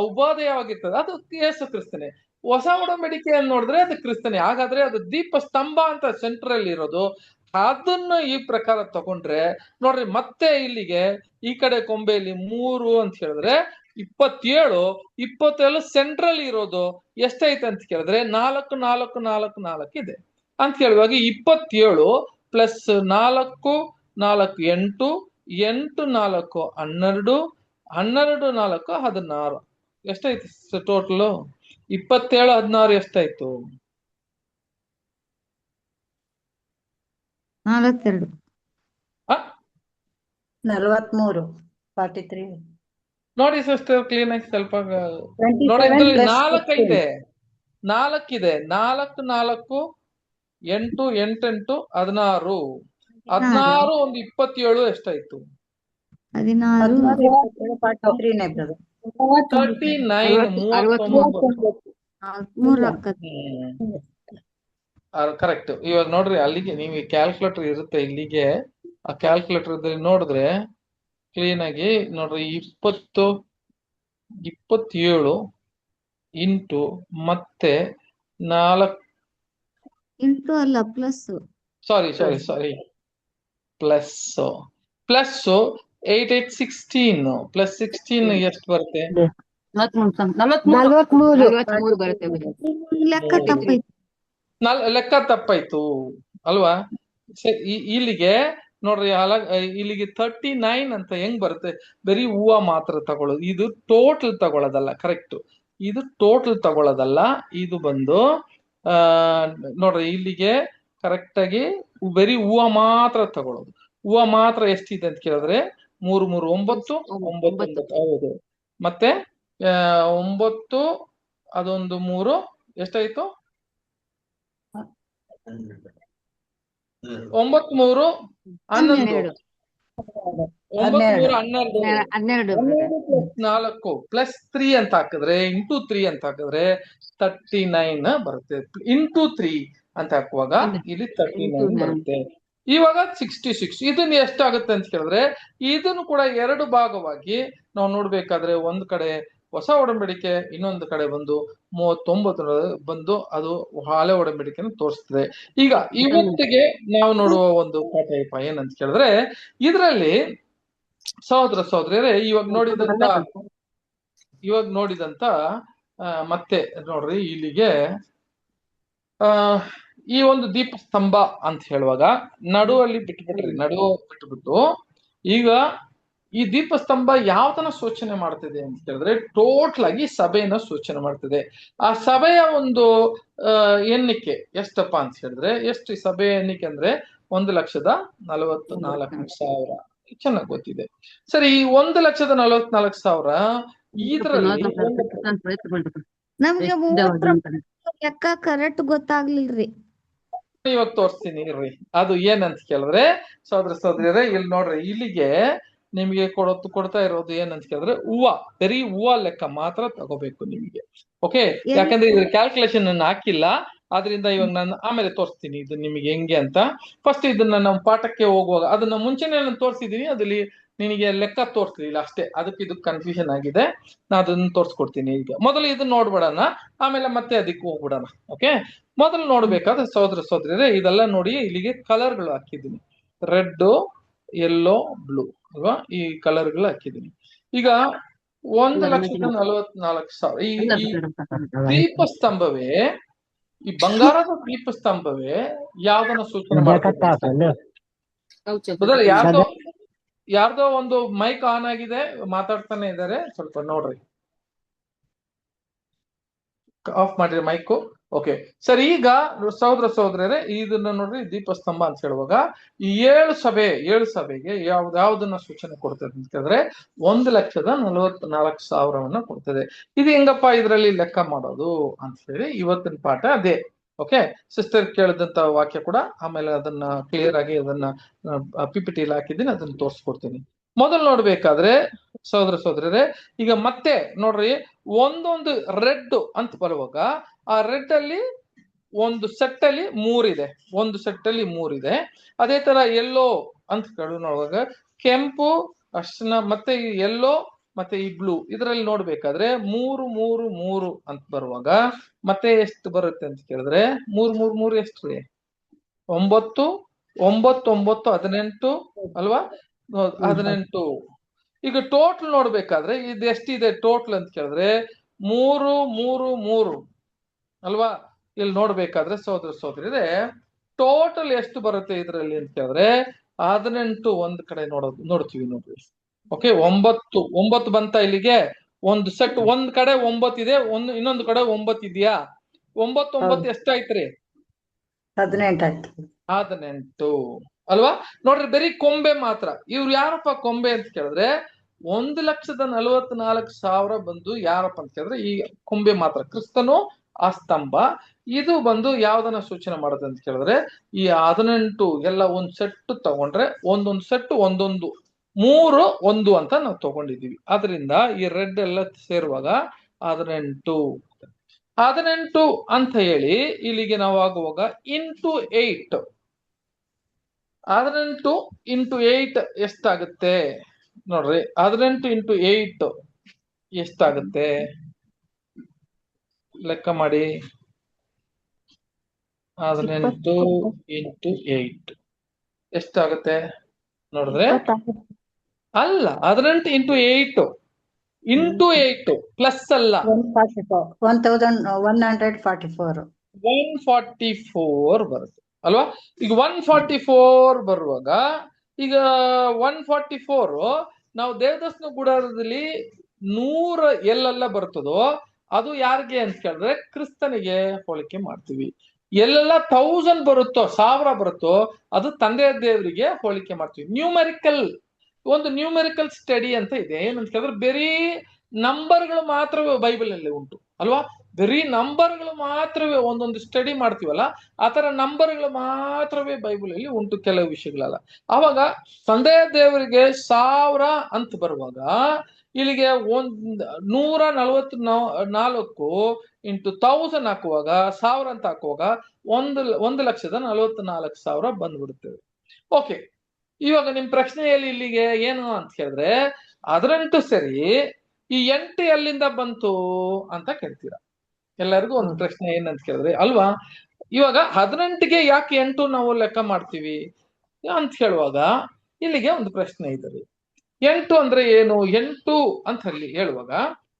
ಉಪಾದೇಯವಾಗಿರ್ತದೆ, ಅದು ಯೇಸು ಕ್ರಿಸ್ತನೇ. ಹೊಸ ಒಡಂಬಡಿಕೆಯನ್ನು ನೋಡಿದ್ರೆ ಅದು ಕ್ರಿಸ್ತನೇ. ಹಾಗಾದ್ರೆ ಅದು ದೀಪ ಸ್ತಂಭ ಅಂತ ಸೆಂಟ್ರ್ ಅಲ್ಲಿ ಇರೋದು. ಅದನ್ನ ಈ ಪ್ರಕಾರ ತಗೊಂಡ್ರೆ ನೋಡ್ರಿ, ಮತ್ತೆ ಇಲ್ಲಿಗೆ ಈ ಕಡೆ ಕೊಂಬೆಯಲ್ಲಿ 3 ಅಂತ ಹೇಳಿದ್ರೆ 27 ಸೆಂಟ್ರಲ್ ಇರೋದು ಎಷ್ಟೈತೆ ಅಂತ ಕೇಳಿದ್ರೆ 4 ಇದೆ ಅಂತ ಹೇಳುವಾಗ 27 ಪ್ಲಸ್ 4 4 8 8 4 12 12 4 16 ಎಷ್ಟೈತೆ ಟೋಟಲ್? 27 16 ಎಷ್ಟಾಯ್ತು? 42 43 43. ನೋಡಿ ಸಿಸ್ಟರ್, ಕ್ಲೀನ್ ಆಗಿ ಸ್ವಲ್ಪ ನೋಡಿ. ಇದ್ರಲ್ಲಿ 4 ಇದೆ. 4 ಇದೆ. 4 4 8 8 8 16 ಒಂದು 27 ಎಷ್ಟಾಯ್ತು? 39 ಕರೆಕ್ಟ್. ಇವಾಗ ನೋಡ್ರಿ, ಅಲ್ಲಿಗೆ ನೀವು ಕ್ಯಾಲ್ಕುಲೇಟರ್ ಇರುತ್ತೆ, ಇಲ್ಲಿಗೆ ಆ ಕ್ಯಾಲ್ಕುಲೇಟರ್ ನೋಡಿದ್ರೆ ಕ್ಲೀನ್ ಆಗಿ ನೋಡ್ರಿ, 27 ಇಂಟು ಮತ್ತೆ 4 ಇಂಟು ಅಲ್ಲ, ಪ್ಲಸ್. ಸಾರಿ ಪ್ಲಸ್ 8 8 16 ಪ್ಲಸ್ 16 ಎಷ್ಟು ಬರುತ್ತೆ? 43 ಬರುತ್ತೆ. ಲೆಕ್ಕ ತಪ್ಪಾಯ್ತು. ಲೆಕ್ಕ ತಪ್ಪಾಯ್ತು ಅಲ್ವಾ? ಇಲ್ಲಿಗೆ ನೋಡ್ರಿ, ಇಲ್ಲಿಗೆ 39 ಅಂತ ಹೆಂಗ್ ಬರುತ್ತೆ? ಬರೀ ಹೂವ ಮಾತ್ರ ತಗೊಳ್ಳೋದು. ಇದು ಟೋಟಲ್ ತಗೊಳ್ಳೋದಲ್ಲ. ಕರೆಕ್ಟ್, ಇದು ಟೋಟಲ್ ತಗೊಳ್ಳೋದಲ್ಲ. ಇದು ಬಂದು ನೋಡ್ರಿ, ಇಲ್ಲಿಗೆ ಕರೆಕ್ಟ್ ಆಗಿ ಬರೀ ಹೂವ ಮಾತ್ರ ತಗೊಳ್ಳೋದು. ಹೂವ ಮಾತ್ರ ಎಷ್ಟಿದೆ ಅಂತ ಕೇಳಿದ್ರೆ 3 3 9 9. ಹೌದು. ಮತ್ತೆ 9 ಅದೊಂದು 3 ಎಷ್ಟಾಯ್ತು? 9 3 11 4 ಪ್ಲಸ್ 3 ಅಂತ ಹಾಕಿದ್ರೆ ಇಂಟು 3 ಅಂತ ಹಾಕಿದ್ರೆ 39 ಬರುತ್ತೆ. ಇಂಟು 3 ಅಂತ ಹಾಕುವಾಗ ಇಲ್ಲಿ 39 ಬರುತ್ತೆ. ಇವಾಗ 66. ಇದನ್ನ ಎಷ್ಟಾಗುತ್ತೆ ಅಂತ ಕೇಳಿದ್ರೆ, ಇದನ್ನು ಕೂಡ 2 ಭಾಗವಾಗಿ ನಾವು ನೋಡ್ಬೇಕಾದ್ರೆ ಒಂದ್ ಕಡೆ ಹೊಸ ಒಡಂಬಡಿಕೆ, ಇನ್ನೊಂದು ಕಡೆ ಬಂದು 39 ಬಂದು ಅದು ಹಳೆ ಒಡಂಬಡಿಕೆನ ತೋರಿಸ್ತದೆ. ಈಗ ಇವತ್ತಿಗೆ ನಾವು ನೋಡುವ ಒಂದು ಪಾಠ ಏನಂತ ಕೇಳಿದ್ರೆ, ಇದರಲ್ಲಿ ಸಹೋದರ ಸಹೋದರಿಯರೇ, ಇವಾಗ ನೋಡಿದಂತ ಮತ್ತೆ ನೋಡ್ರಿ ಇಲ್ಲಿಗೆ ಆ ಈ ಒಂದು ದೀಪ ಸ್ತಂಭ ಅಂತ ಹೇಳುವಾಗ ನಡುವಲ್ಲಿ ಬಿಟ್ಬಿಟ್ಟು ಈಗ ಈ ದೀಪಸ್ತಂಭ ಯಾವ್ದನ್ನ ಸೂಚನೆ ಮಾಡ್ತಿದೆ ಅಂತ ಹೇಳಿದ್ರೆ ಟೋಟಲ್ ಆಗಿ ಸಭೆಯನ್ನ ಸೂಚನೆ ಮಾಡ್ತಿದೆ. ಆ ಸಭೆಯ ಒಂದು ಎಣ್ಣಿಕೆ ಎಷ್ಟಪ್ಪ ಅಂತ ಹೇಳಿದ್ರೆ ಎಷ್ಟು ಈ ಸಭೆಯ ಎಣ್ಣಿಕೆ ಅಂದ್ರೆ 1,44,000 ಚೆನ್ನಾಗಿ ಗೊತ್ತಿದೆ. ಸರಿ, ಈ 1,44,000 ಇದರಲ್ಲಿ ನಮ್ಗೆ ಲೆಕ್ಕ ಕರೆಕ್ಟ್ ಗೊತ್ತಾಗ್ಲಿಲ್ರಿ. ಇವಾಗ ತೋರಿಸ್ತೀನಿ ಇರ್ರಿ. ಅದು ಏನಂತ ಕೇಳಿದ್ರೆ ಸಹೋದರಿಯರೇ ಇಲ್ಲಿ ನೋಡ್ರಿ, ಇಲ್ಲಿಗೆ ನಿಮಗೆ ಕೊಡ್ತಾ ಇರೋದು ಏನಂತ ಕೇಳಿದ್ರೆ ಬರೀ ಹೂವ ಲೆಕ್ಕ ಮಾತ್ರ ತಗೋಬೇಕು ನಿಮಗೆ. ಓಕೆ, ಯಾಕಂದ್ರೆ ಇದ್ರ ಕ್ಯಾಲ್ಕುಲೇಷನ್ ಅನ್ನು ಹಾಕಿಲ್ಲ, ಆದ್ರಿಂದ ಇವಾಗ ನಾನು ಆಮೇಲೆ ತೋರಿಸ್ತೀನಿ ಇದು ನಿಮಗೆ ಹೆಂಗೆ ಅಂತ. ಫಸ್ಟ್ ಇದನ್ನ ನಾವು ಪಾಠಕ್ಕೆ ಹೋಗುವಾಗ ಅದನ್ನ ಮುಂಚೆನೆ ನಾನು ತೋರಿಸಿದೀನಿ, ಅದ್ರಲ್ಲಿ ನಿನಗೆ ಲೆಕ್ಕ ತೋರಿಸ್ಲಿಲ್ಲ ಅಷ್ಟೇ, ಅದಕ್ಕೆ ಇದು ಕನ್ಫ್ಯೂಷನ್ ಆಗಿದೆ. ನಾ ಅದನ್ನ ತೋರಿಸ್ಕೊಡ್ತೀನಿ. ಈಗ ಮೊದಲು ಇದನ್ನ ನೋಡ್ಬಿಡೋಣ, ಆಮೇಲೆ ಮತ್ತೆ ಅದಕ್ಕೆ ಹೋಗ್ಬಿಡೋಣ. ಓಕೆ, ಮೊದಲು ನೋಡ್ಬೇಕಾದ್ರೆ ಸಹೋದರಿಯರೇ ಇದೆಲ್ಲ ನೋಡಿ, ಇಲ್ಲಿಗೆ ಕಲರ್ಗಳು ಹಾಕಿದ್ದೀನಿ, ರೆಡ್, ಯೆಲ್ಲೋ, ಬ್ಲೂ ಅಲ್ವಾ, ಈ ಕಲರ್ಗಳು ಹಾಕಿದ್ದೀನಿ. ಈಗ 1,44,000 ಈ ದೀಪಸ್ತಂಭವೇ, ಈ ಬಂಗಾರದ ದೀಪಸ್ತಂಭವೇ ಯಾವ್ದನ್ನ ಸೂಚನೆ ಮಾಡ್ತದೆ? ಯಾರ್ದೋ ಒಂದು ಮೈಕ್ ಆನ್ ಆಗಿದೆ, ಮಾತಾಡ್ತಾನೆ ಇದ್ದಾರೆ, ಸ್ವಲ್ಪ ನೋಡ್ರಿ, ಆಫ್ ಮಾಡಿರಿ ಮೈಕು. ಓಕೆ ಸರಿ, ಈಗ ಸಹೋದರಿಯರೇ ಇದನ್ನ ನೋಡ್ರಿ, ದೀಪಸ್ತಂಭ ಅಂತ ಹೇಳುವಾಗ ಈ 7 ಸಭೆಗೆ ಯಾವ್ದನ್ನ ಸೂಚನೆ ಕೊಡ್ತದೆ ಅಂತ ಹೇಳಿದ್ರೆ 1,44,000 ಕೊಡ್ತದೆ. ಇದು ಹೆಂಗಪ್ಪ ಇದರಲ್ಲಿ ಲೆಕ್ಕ ಮಾಡೋದು ಅಂತ ಹೇಳಿ ಇವತ್ತಿನ ಪಾಠ ಅದೇ. ಓಕೆ, ಸಿಸ್ಟರ್ ಕೇಳಿದಂತ ವಾಕ್ಯ ಕೂಡ ಆಮೇಲೆ ಅದನ್ನ ಕ್ಲಿಯರ್ ಆಗಿ ಅದನ್ನ PPT ಹಾಕಿದ್ದೀನಿ, ಅದನ್ನ ತೋರಿಸ್ಕೊಡ್ತೀನಿ. ಮೊದಲು ನೋಡ್ಬೇಕಾದ್ರೆ ಸಹೋದರಿಯರೇ ಈಗ ಮತ್ತೆ ನೋಡ್ರಿ, ಒಂದೊಂದು ರೆಡ್ ಅಂತ ಬರುವಾಗ ಆ ರೆಡ್ ಅಲ್ಲಿ ಒಂದು ಸೆಟ್ ಅಲ್ಲಿ 3 ಇದೆ, ಒಂದು ಸೆಟ್ ಅಲ್ಲಿ 3 ಇದೆ. ಅದೇ ತರ ಯೆಲ್ಲೋ ಅಂತ ನೋಡುವಾಗ ಕೆಂಪು, ಅರ್ಶಿನ, ಮತ್ತೆ ಈ ಯೆಲ್ಲೋ ಮತ್ತೆ ಈ ಬ್ಲೂ, ಇದರಲ್ಲಿ ನೋಡ್ಬೇಕಾದ್ರೆ 3 3 3 ಅಂತ ಬರುವಾಗ ಮತ್ತೆ ಎಷ್ಟು ಬರುತ್ತೆ ಅಂತ ಕೇಳಿದ್ರೆ 3 3 3 ಎಷ್ಟು ರೀ? 9 9 9 18 ಅಲ್ವಾ, 18. ಈಗ ಟೋಟಲ್ ನೋಡ್ಬೇಕಾದ್ರೆ ಇದು ಎಷ್ಟಿದೆ ಟೋಟಲ್ ಅಂತ ಕೇಳಿದ್ರೆ 3 3 3 ಅಲ್ವಾ. ಇಲ್ಲಿ ನೋಡ್ಬೇಕಾದ್ರೆ ಸಹೋದರಿಯರೇ ಟೋಟಲ್ ಎಷ್ಟು ಬರುತ್ತೆ ಇದರಲ್ಲಿ ಅಂತ ಕೇಳಿದ್ರೆ 18 ಒಂದ್ ಕಡೆ ನೋಡ್ತೀವಿ ನೋಡ್ರಿ. ಓಕೆ, 9 ಬಂತ ಇಲ್ಲಿಗೆ. ಒಂದು ಸೆಟ್ ಒಂದ್ ಕಡೆ 9 ಇದೆ, ಇನ್ನೊಂದು ಕಡೆ 9 ಇದೆಯಾ? 9 9 ಎಷ್ಟಾಯ್ತ್ರಿ? 18 ಅಲ್ವಾ. ನೋಡ್ರಿ, ಬರೀ ಕೊಂಬೆ ಮಾತ್ರ. ಇವ್ರು ಯಾರಪ್ಪ ಕೊಂಬೆ ಅಂತ ಕೇಳಿದ್ರೆ 1,44,000 ಬಂದು ಯಾರಪ್ಪ ಅಂತ ಕೇಳಿದ್ರೆ ಈ ಕೊಂಬೆ ಮಾತ್ರ, ಕ್ರಿಸ್ತನು ಆ ಸ್ತಂಭ. ಇದು ಬಂದು ಯಾವ್ದನ್ನ ಸೂಚನೆ ಮಾಡುತ್ತೆ ಅಂತ ಕೇಳಿದ್ರೆ ಈ 18 ಎಲ್ಲ ಒಂದ್ ಸೆಟ್ ತಗೊಂಡ್ರೆ ಒಂದೊಂದು ಸೆಟ್ ಒಂದೊಂದು 3 1 ಅಂತ ನಾವು ತಗೊಂಡಿದೀವಿ. ಆದ್ರಿಂದ ಈ ರೆಡ್ ಎಲ್ಲ ಸೇರುವಾಗ 18 ಅಂತ ಹೇಳಿ ಇಲ್ಲಿಗೆ ನಾವು ಆಗುವಾಗ ಇಂಟು 8, 18 ಇಂಟು 8 ಎಷ್ಟಾಗುತ್ತೆ ನೋಡ್ರಿ? 18 ಇಂಟು 8 ಎಷ್ಟಾಗುತ್ತೆ ಲೆಕ್ಕ ಮಾಡಿ. 18 ಇಂಟು 8 ಎಷ್ಟಾಗುತ್ತೆ ನೋಡಿದ್ರೆ? ಅಲ್ಲ, 18 ಇಂಟು 8 ಇಂಟು 8 ಪ್ಲಸ್ ಅಲ್ಲ, 144 ಬರುತ್ತೆ ಅಲ್ವಾ. ಈಗ 144 ಬರುವಾಗ ಈಗ 144 ನಾವು ದೇವದರ್ಶನ ಗುಡಾರದಲ್ಲಿ 100 ಎಲ್ಲೆಲ್ಲ ಬರ್ತದೋ ಅದು ಯಾರಿಗೆ ಅಂತ ಕೇಳಿದ್ರೆ ಕ್ರಿಸ್ತನಿಗೆ ಹೋಲಿಕೆ ಮಾಡ್ತೀವಿ. ಎಲ್ಲೆಲ್ಲ 1000 ಬರುತ್ತೋ 1000 ಬರುತ್ತೋ ಅದು ತಂದೆಯ ದೇವರಿಗೆ ಹೋಲಿಕೆ ಮಾಡ್ತೀವಿ. ಒಂದು ನ್ಯೂಮೆರಿಕಲ್ ಸ್ಟಡಿ ಅಂತ ಇದೆ. ಏನಂತ ಕೇಳಿದ್ರೆ ಬರೀ ನಂಬರ್ಗಳು ಮಾತ್ರವೇ ಬೈಬಲ್ ಅಲ್ಲಿ ಉಂಟು ಅಲ್ವಾ. ಬರೀ ನಂಬರ್ಗಳು ಮಾತ್ರವೇ ಒಂದೊಂದು ಸ್ಟಡಿ ಮಾಡ್ತೀವಲ್ಲ, ಆತರ ನಂಬರ್ಗಳು ಮಾತ್ರವೇ ಬೈಬಲ್ ಅಲ್ಲಿ ಉಂಟು, ಕೆಲವು ವಿಷಯಗಳಲ್ಲ. ಅವಾಗ ತಂದೆಯ ದೇವರಿಗೆ 1000 ಅಂತ ಬರುವಾಗ ಇಲ್ಲಿಗೆ 144 ಇಂಟು 1000 ಹಾಕುವಾಗ 1000 ಅಂತ ಹಾಕುವಾಗ 1,44,000 ಬಂದ್ಬಿಡ್ತೇವೆ. ಓಕೆ, ಇವಾಗ ನಿಮ್ ಪ್ರಶ್ನೆಯಲ್ಲಿ ಇಲ್ಲಿಗೆ ಏನು ಅಂತ ಕೇಳಿದ್ರೆ 18 ಸರಿ, ಈ 8 ಎಲ್ಲಿಂದ ಬಂತು ಅಂತ ಕೇಳ್ತೀರಾ. ಎಲ್ಲರಿಗೂ ಒಂದು ಪ್ರಶ್ನೆ ಏನಂತ ಕೇಳಿದ್ರೆ ಅಲ್ವಾ, ಇವಾಗ 18ಗೆ ಯಾಕೆ 8 ನಾವು ಲೆಕ್ಕ ಮಾಡ್ತೀವಿ ಅಂತ ಹೇಳುವಾಗ ಇಲ್ಲಿಗೆ ಒಂದು ಪ್ರಶ್ನೆ ಇದೆ. 8 ಅಂದ್ರೆ ಏನು? 8 ಅಂತ ಹೇಳುವಾಗ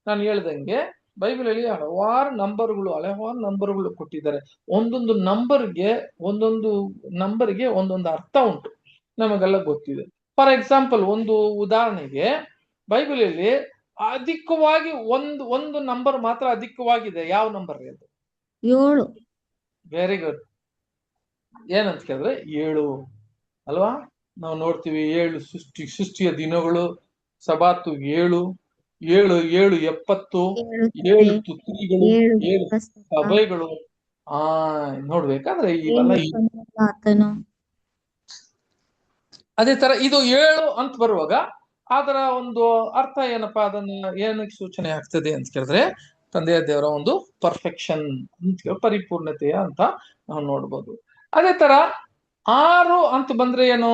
ನಾನು ಹೇಳ್ದಂಗೆ ಬೈಬಲಲ್ಲಿ ಹಲವಾರು ನಂಬರ್ಗಳು ಕೊಟ್ಟಿದ್ದಾರೆ. ಒಂದೊಂದು ನಂಬರ್ಗೆ ಒಂದೊಂದು ಅರ್ಥ ಉಂಟು, ನಮಗೆಲ್ಲ ಗೊತ್ತಿದೆ. ಫಾರ್ ಎಕ್ಸಾಂಪಲ್, ಒಂದು ಉದಾಹರಣೆಗೆ, ಬೈಬಲಲ್ಲಿ ಅಧಿಕವಾಗಿ ಒಂದು ನಂಬರ್ ಮಾತ್ರ ಅಧಿಕವಾಗಿದೆ. ಯಾವ ನಂಬರ್ ಅದು? 7. Very good. ಏನಂತ ಕೇಳಿದ್ರೆ 7 ಅಲ್ವಾ? ನಾವು ನೋಡ್ತೀವಿ 7 ಸೃಷ್ಟಿಯ ದಿನಗಳು, ಸಬಾತು 7, 7 7 70, 7 ತುತ್ತೂರಿಗಳು, 7 ಸಭೆಗಳು. ನೋಡ್ಬೇಕಾದ್ರೆ ಇವೆಲ್ಲ ಆತನು. ಅದೇ ತರ ಇದು 7 ಅಂತ ಬರುವಾಗ ಅದರ ಒಂದು ಅರ್ಥ ಏನಪ್ಪಾ, ಅದನ್ನ ಏನಕ್ಕೆ ಸೂಚನೆ ಆಗ್ತದೆ ಅಂತ ಕೇಳಿದ್ರೆ, ತಂದೆಯ ದೇವರ ಒಂದು ಪರ್ಫೆಕ್ಷನ್ ಅಂತ, ಪರಿಪೂರ್ಣತೆಯ ಅಂತ ನಾವು ನೋಡ್ಬೋದು. ಅದೇ ತರ 6 ಅಂತ ಬಂದ್ರೆ ಏನು?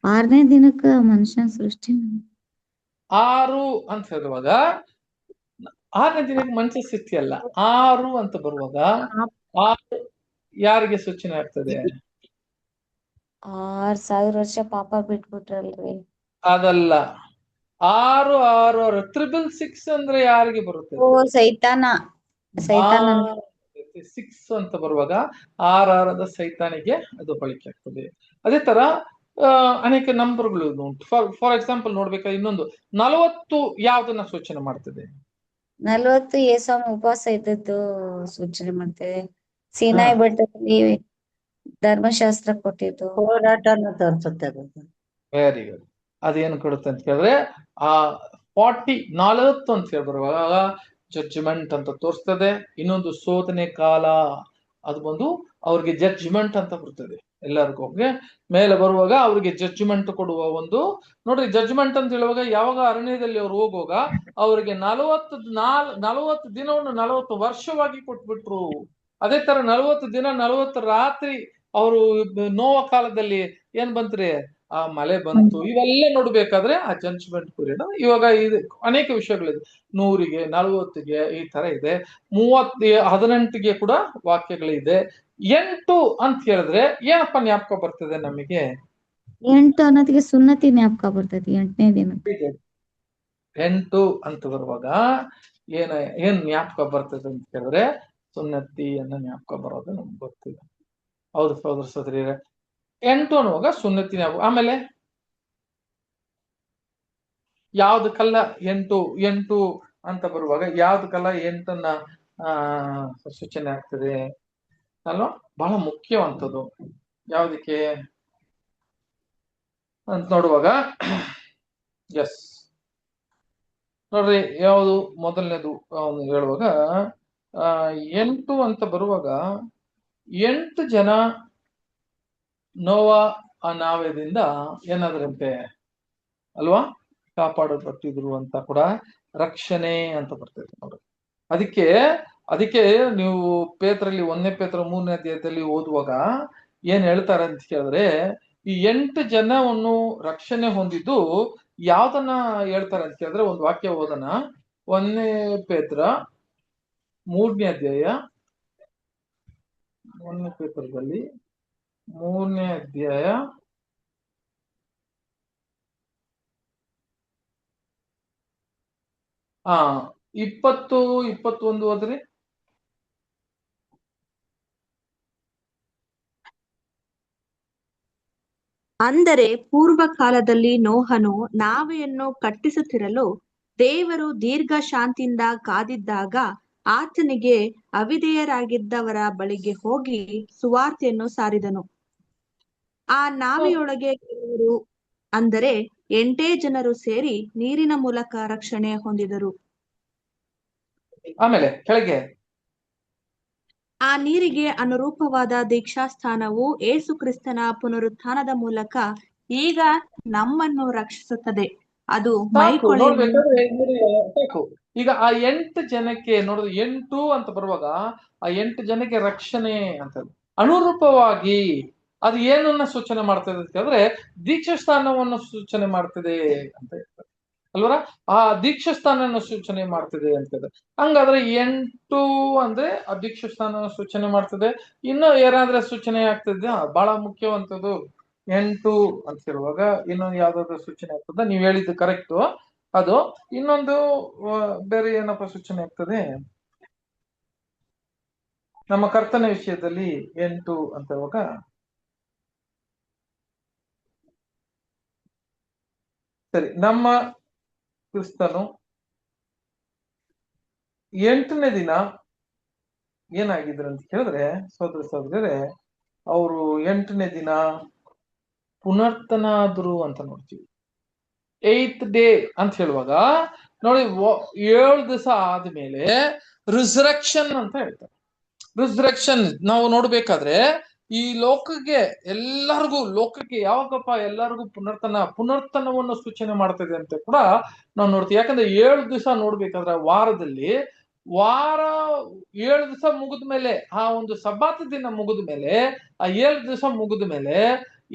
6ನೇ ದಿನಕ್ಕ ಮನುಷ್ಯನ ಸೃಷ್ಟಿ. 6 ಅಂತ ಹೇಳುವಾಗ 6ನೇ ದಿನಕ್ಕೆ ಮನುಷ್ಯ ಸೃಷ್ಟಿ ಅಲ್ಲ. 6 ಅಂತ ಬರುವಾಗ 6 ಯಾರಿಗೆ ಸೂಚನೆ ಆಗ್ತದೆ? 6000 ವರ್ಷ ಪಾಪ ಬಿಟ್ಬಿಟ್ರಲ್ರಿ. ಅದಲ್ಲ. 6 6 666 ಅಂದ್ರೆ ಯಾರಿಗೆ ಬರುತ್ತೆ? ಓ, ಸೈತಾನ. 6 ಅಂತ ಬರುವಾಗ 6 ಸೈತಾನಿಗೆ ಅದು ಬಳಕೆ ಆಗ್ತದೆ. ಅದೇ ತರ ಅನೇಕ ನಂಬರ್ಗಳು ಉಂಟು. ಫಾರ್ ಎಕ್ಸಾಂಪಲ್ ನೋಡ್ಬೇಕಾದ್ರೆ ಇನ್ನೊಂದು 40 ಯಾವ್ದನ್ನ ಸೂಚನೆ ಮಾಡ್ತದೆ? 40 ಯೇಸು ಉಪವಾಸ ಇದ್ದದ್ದು ಸೂಚನೆ ಮಾಡ್ತೇವೆ. ಸೀನಾಯಿ ಬೆಟ್ಟದಲ್ಲಿ ಧರ್ಮಶಾಸ್ತ್ರ ಕೊಟ್ಟಿದ್ದು. ಹೋರಾಟನ ತೋರಿಸುತ್ತೆ ಅದು. Very good. ಅದೇನು ಕೊಡುತ್ತೆ ಅಂತ ಕೇಳಿದ್ರೆ, ಆ 40 ಅಂತ ಹೇಳಿ ಬರುವಾಗ ಜಡ್ಜ್ಮೆಂಟ್ ಅಂತ ತೋರಿಸ್ತದೆ. ಇನ್ನೊಂದು ಶೋಧನೆ ಕಾಲ, ಅದು ಬಂದು ಅವ್ರಿಗೆ ಜಡ್ಜ್ಮೆಂಟ್ ಅಂತ ಬರ್ತದೆ. ಎಲ್ಲರಿಗೂ ಮೇಲೆ ಬರುವಾಗ ಅವ್ರಿಗೆ ಜಡ್ಜ್ಮೆಂಟ್ ಕೊಡುವ ಒಂದು, ನೋಡ್ರಿ, ಜಡ್ಜ್ಮೆಂಟ್ ಅಂತ ಹೇಳುವಾಗ ಯಾವಾಗ ಅರಣ್ಯದಲ್ಲಿ ಅವ್ರು ಹೋಗುವಾಗ ಅವ್ರಿಗೆ 40 ದಿನವನ್ನು 40 ವರ್ಷವಾಗಿ ಕೊಟ್ಬಿಟ್ರು. ಅದೇ ತರ 40 ದಿನ 40 ರಾತ್ರಿ ಅವರು ನೋವ ಕಾಲದಲ್ಲಿ ಏನ್ ಬಂತ್ರಿ? ಆ ಮಳೆ ಬಂತು. ಇವೆಲ್ಲ ನೋಡ್ಬೇಕಾದ್ರೆ ಆ ಜಡ್ಜ್ಮೆಂಟ್ ಪೀರಿಯಡ್. ಇವಾಗ ಇದು ಅನೇಕ ವಿಷಯಗಳಿದೆ. 100ಗೆ 40ಗೆ ಈ ತರ ಇದೆ. 18ಗೆ ಕೂಡ ವಾಕ್ಯಗಳಿದೆ. 8 ಅಂತ ಹೇಳಿದ್ರೆ ಏನಪ್ಪ ಜ್ಞಾಪಕ ಬರ್ತದೆ ನಮಗೆ? 8 ಅನ್ನೋದಿಗೆ ಸುನ್ನತಿ ಜ್ಞಾಪಕ ಬರ್ತೈತಿ. 8ನೇ ದಿನ 8 ಅಂತ ಬರುವಾಗ ಏನ್ ಜ್ಞಾಪಕ ಬರ್ತದೆ ಅಂತ ಹೇಳಿದ್ರೆ, ಸುನ್ನತಿಯನ್ನ ಜ್ಞಾಪಕ ಬರೋದು ನಮ್ಗೆ ಗೊತ್ತಿದೆ. ಹೌದು ಸಹೋದರ ಸಹೋದರಿಯರೇ, 8 ಅನ್ನುವಾಗ ಸುನ್ನತಿ ಜ್ಞಾಪಕ. ಆಮೇಲೆ ಯಾವ್ದಕ್ಕೆಲ್ಲ 8 ಅಂತ ಬರುವಾಗ ಯಾವ್ದಕ್ಕೆಲ್ಲ 8ನ್ನ ಸೂಚನೆ ಆಗ್ತದೆ ಅಲ್ವಾ? ಬಹಳ ಮುಖ್ಯವಂತದ್ದು. ಯಾವ್ದಕ್ಕೆ ಅಂತ ನೋಡುವಾಗ, ಎಸ್ ನೋಡ್ರಿ, ಯಾವುದು ಮೊದಲನೇದು ಹೇಳುವಾಗ 8 ಅಂತ ಬರುವಾಗ 8 ಜನ ನೋವಾ ಆ ನಾವ್ಯದಿಂದ ಏನಾದ್ರಂತೆ ಅಲ್ವಾ, ಕಾಪಾಡಲ್ಪಟ್ಟಿದ್ರು ಅಂತ ಕೂಡ ರಕ್ಷಣೆ ಅಂತ ಬರ್ತೈತೆ ನೋಡ್ರಿ. ಅದಕ್ಕೆ ನೀವು ಪೇತ್ರದಲ್ಲಿ 1ನೇ ಪೇತ್ರ 3ನೇ ಅಧ್ಯಾಯದಲ್ಲಿ ಓದುವಾಗ ಏನ್ ಹೇಳ್ತಾರೆ ಅಂತ ಕೇಳಿದ್ರೆ, ಈ 8 ಜನವನ್ನು ರಕ್ಷಣೆ ಹೊಂದಿದ್ದು ಯಾವ್ದನ್ನ ಹೇಳ್ತಾರೆ ಅಂತ ಕೇಳಿದ್ರೆ, ಒಂದು ವಾಕ್ಯ ಓದೋಣ. 1ನೇ ಪೇತ್ರ 3ನೇ ಅಧ್ಯಾಯ, 1ನೇ ಪೇತ್ರದಲ್ಲಿ 3ನೇ ಅಧ್ಯಾಯ 20-21 ಓದ್ರಿ. ಅಂದರೆ ಪೂರ್ವ ಕಾಲದಲ್ಲಿ ನೋಹನು ನಾವೆಯನ್ನು ಕಟ್ಟಿಸುತ್ತಿರಲು ದೇವರು ದೀರ್ಘ ಶಾಂತಿಯಿಂದ ಕಾದಿದ್ದಾಗ ಆತನಿಗೆ ಅವಿಧೇಯರಾಗಿದ್ದವರ ಬಳಿಗೆ ಹೋಗಿ ಸುವಾರ್ತೆಯನ್ನು ಸಾರಿದನು. ಆ ನಾವೆಯೊಳಗೆ ಕೆಲವರು, ಅಂದರೆ 8 ಜನರು ಸೇರಿ ನೀರಿನ ಮೂಲಕ ರಕ್ಷಣೆ ಹೊಂದಿದರು. ಆಮೇಲೆ ಕೆಳಗೆ, ಆ ನೀರಿಗೆ ಅನುರೂಪವಾದ ದೀಕ್ಷಾಸ್ಥಾನವು ಏಸು ಕ್ರಿಸ್ತನ ಪುನರುತ್ಥಾನದ ಮೂಲಕ ಈಗ ನಮ್ಮನ್ನು ರಕ್ಷಿಸುತ್ತದೆ. ಅದು ಸಾಕು. ಈಗ ಆ 8 ಜನಕ್ಕೆ ನೋಡಿದ್ರೆ 8 ಅಂತ ಬರುವಾಗ ಆ 8 ಜನಕ್ಕೆ ರಕ್ಷಣೆ ಅಂತ ಅನುರೂಪವಾಗಿ ಅದು ಏನನ್ನ ಸೂಚನೆ ಮಾಡ್ತದೆ ಅಂತ ಹೇಳಿದ್ರೆ, ದೀಕ್ಷಾಸ್ಥಾನವನ್ನು ಸೂಚನೆ ಮಾಡ್ತದೆ ಅಂತ ಹೇಳ್ತಾರೆ ಅಲ್ವರ. ಆ ದೀಕ್ಷಾಸ್ಥಾನವನ್ನು ಸೂಚನೆ ಮಾಡ್ತದೆ ಅಂತ ಹೇಳಿದ್ರೆ, ಹಂಗಾದ್ರೆ 8 ಅಂದ್ರೆ ಆ ದೀಕ್ಷಾಸ್ಥಾನ ಸೂಚನೆ ಮಾಡ್ತದೆ. ಇನ್ನು ಏನಾದ್ರೆ ಸೂಚನೆ ಆಗ್ತದೆ, ಬಹಳ ಮುಖ್ಯವಂತದ್ದು 8 ಅಂತ ಹೇಳುವಾಗ ಇನ್ನೊಂದು ಯಾವ್ದಾದ್ರು ಸೂಚನೆ ಆಗ್ತದ. ನೀವ್ ಹೇಳಿದ್ದು ಕರೆಕ್ಟು. ಅದು ಇನ್ನೊಂದು ಬೇರೆ ಏನಪ್ಪ ಸೂಚನೆ ಆಗ್ತದೆ, ನಮ್ಮ ಕರ್ತನ ವಿಷಯದಲ್ಲಿ 8 ಅಂತ ಇರುವಾಗ ಸರಿ, ನಮ್ಮ ಕ್ರಿಸ್ತನು 8ನೇ ದಿನ ಏನಾಗಿದ್ರು ಅಂತ ಕೇಳಿದ್ರೆ ಸಹೋದರ ಸಹೋದರರೇ, ಅವರು 8ನೇ ದಿನ ಪುನರ್ತನಾದ್ರು ಅಂತ ನೋಡ್ತೀವಿ. 8th ಡೇ ಅಂತ ಹೇಳುವಾಗ ನೋಡಿ, 7 ದಿವಸ ಆದ್ಮೇಲೆ ರಿಸರೆಕ್ಷನ್ ಅಂತ ಹೇಳ್ತಾರೆ. ರಿಸರೆಕ್ಷನ್ ನಾವು ನೋಡ್ಬೇಕಾದ್ರೆ ಈ ಲೋಕಕ್ಕೆ ಯಾವಾಗಪ್ಪ ಎಲ್ಲರಿಗೂ ಪುನರ್ತನವನ್ನು ಸೂಚನೆ ಮಾಡ್ತದೆ ಅಂತ ಕೂಡ ನಾವು ನೋಡ್ತೀವಿ. ಯಾಕಂದ್ರೆ 7 ದಿವಸ ನೋಡ್ಬೇಕಾದ್ರೆ ವಾರದಲ್ಲಿ 7 ದಿವಸ ಮುಗಿದ ಮೇಲೆ, ಆ ಒಂದು ಸಬ್ಬಾತ್ ದಿನ ಮುಗಿದ ಮೇಲೆ, ಆ 7 ದಿವಸ ಮುಗಿದ ಮೇಲೆ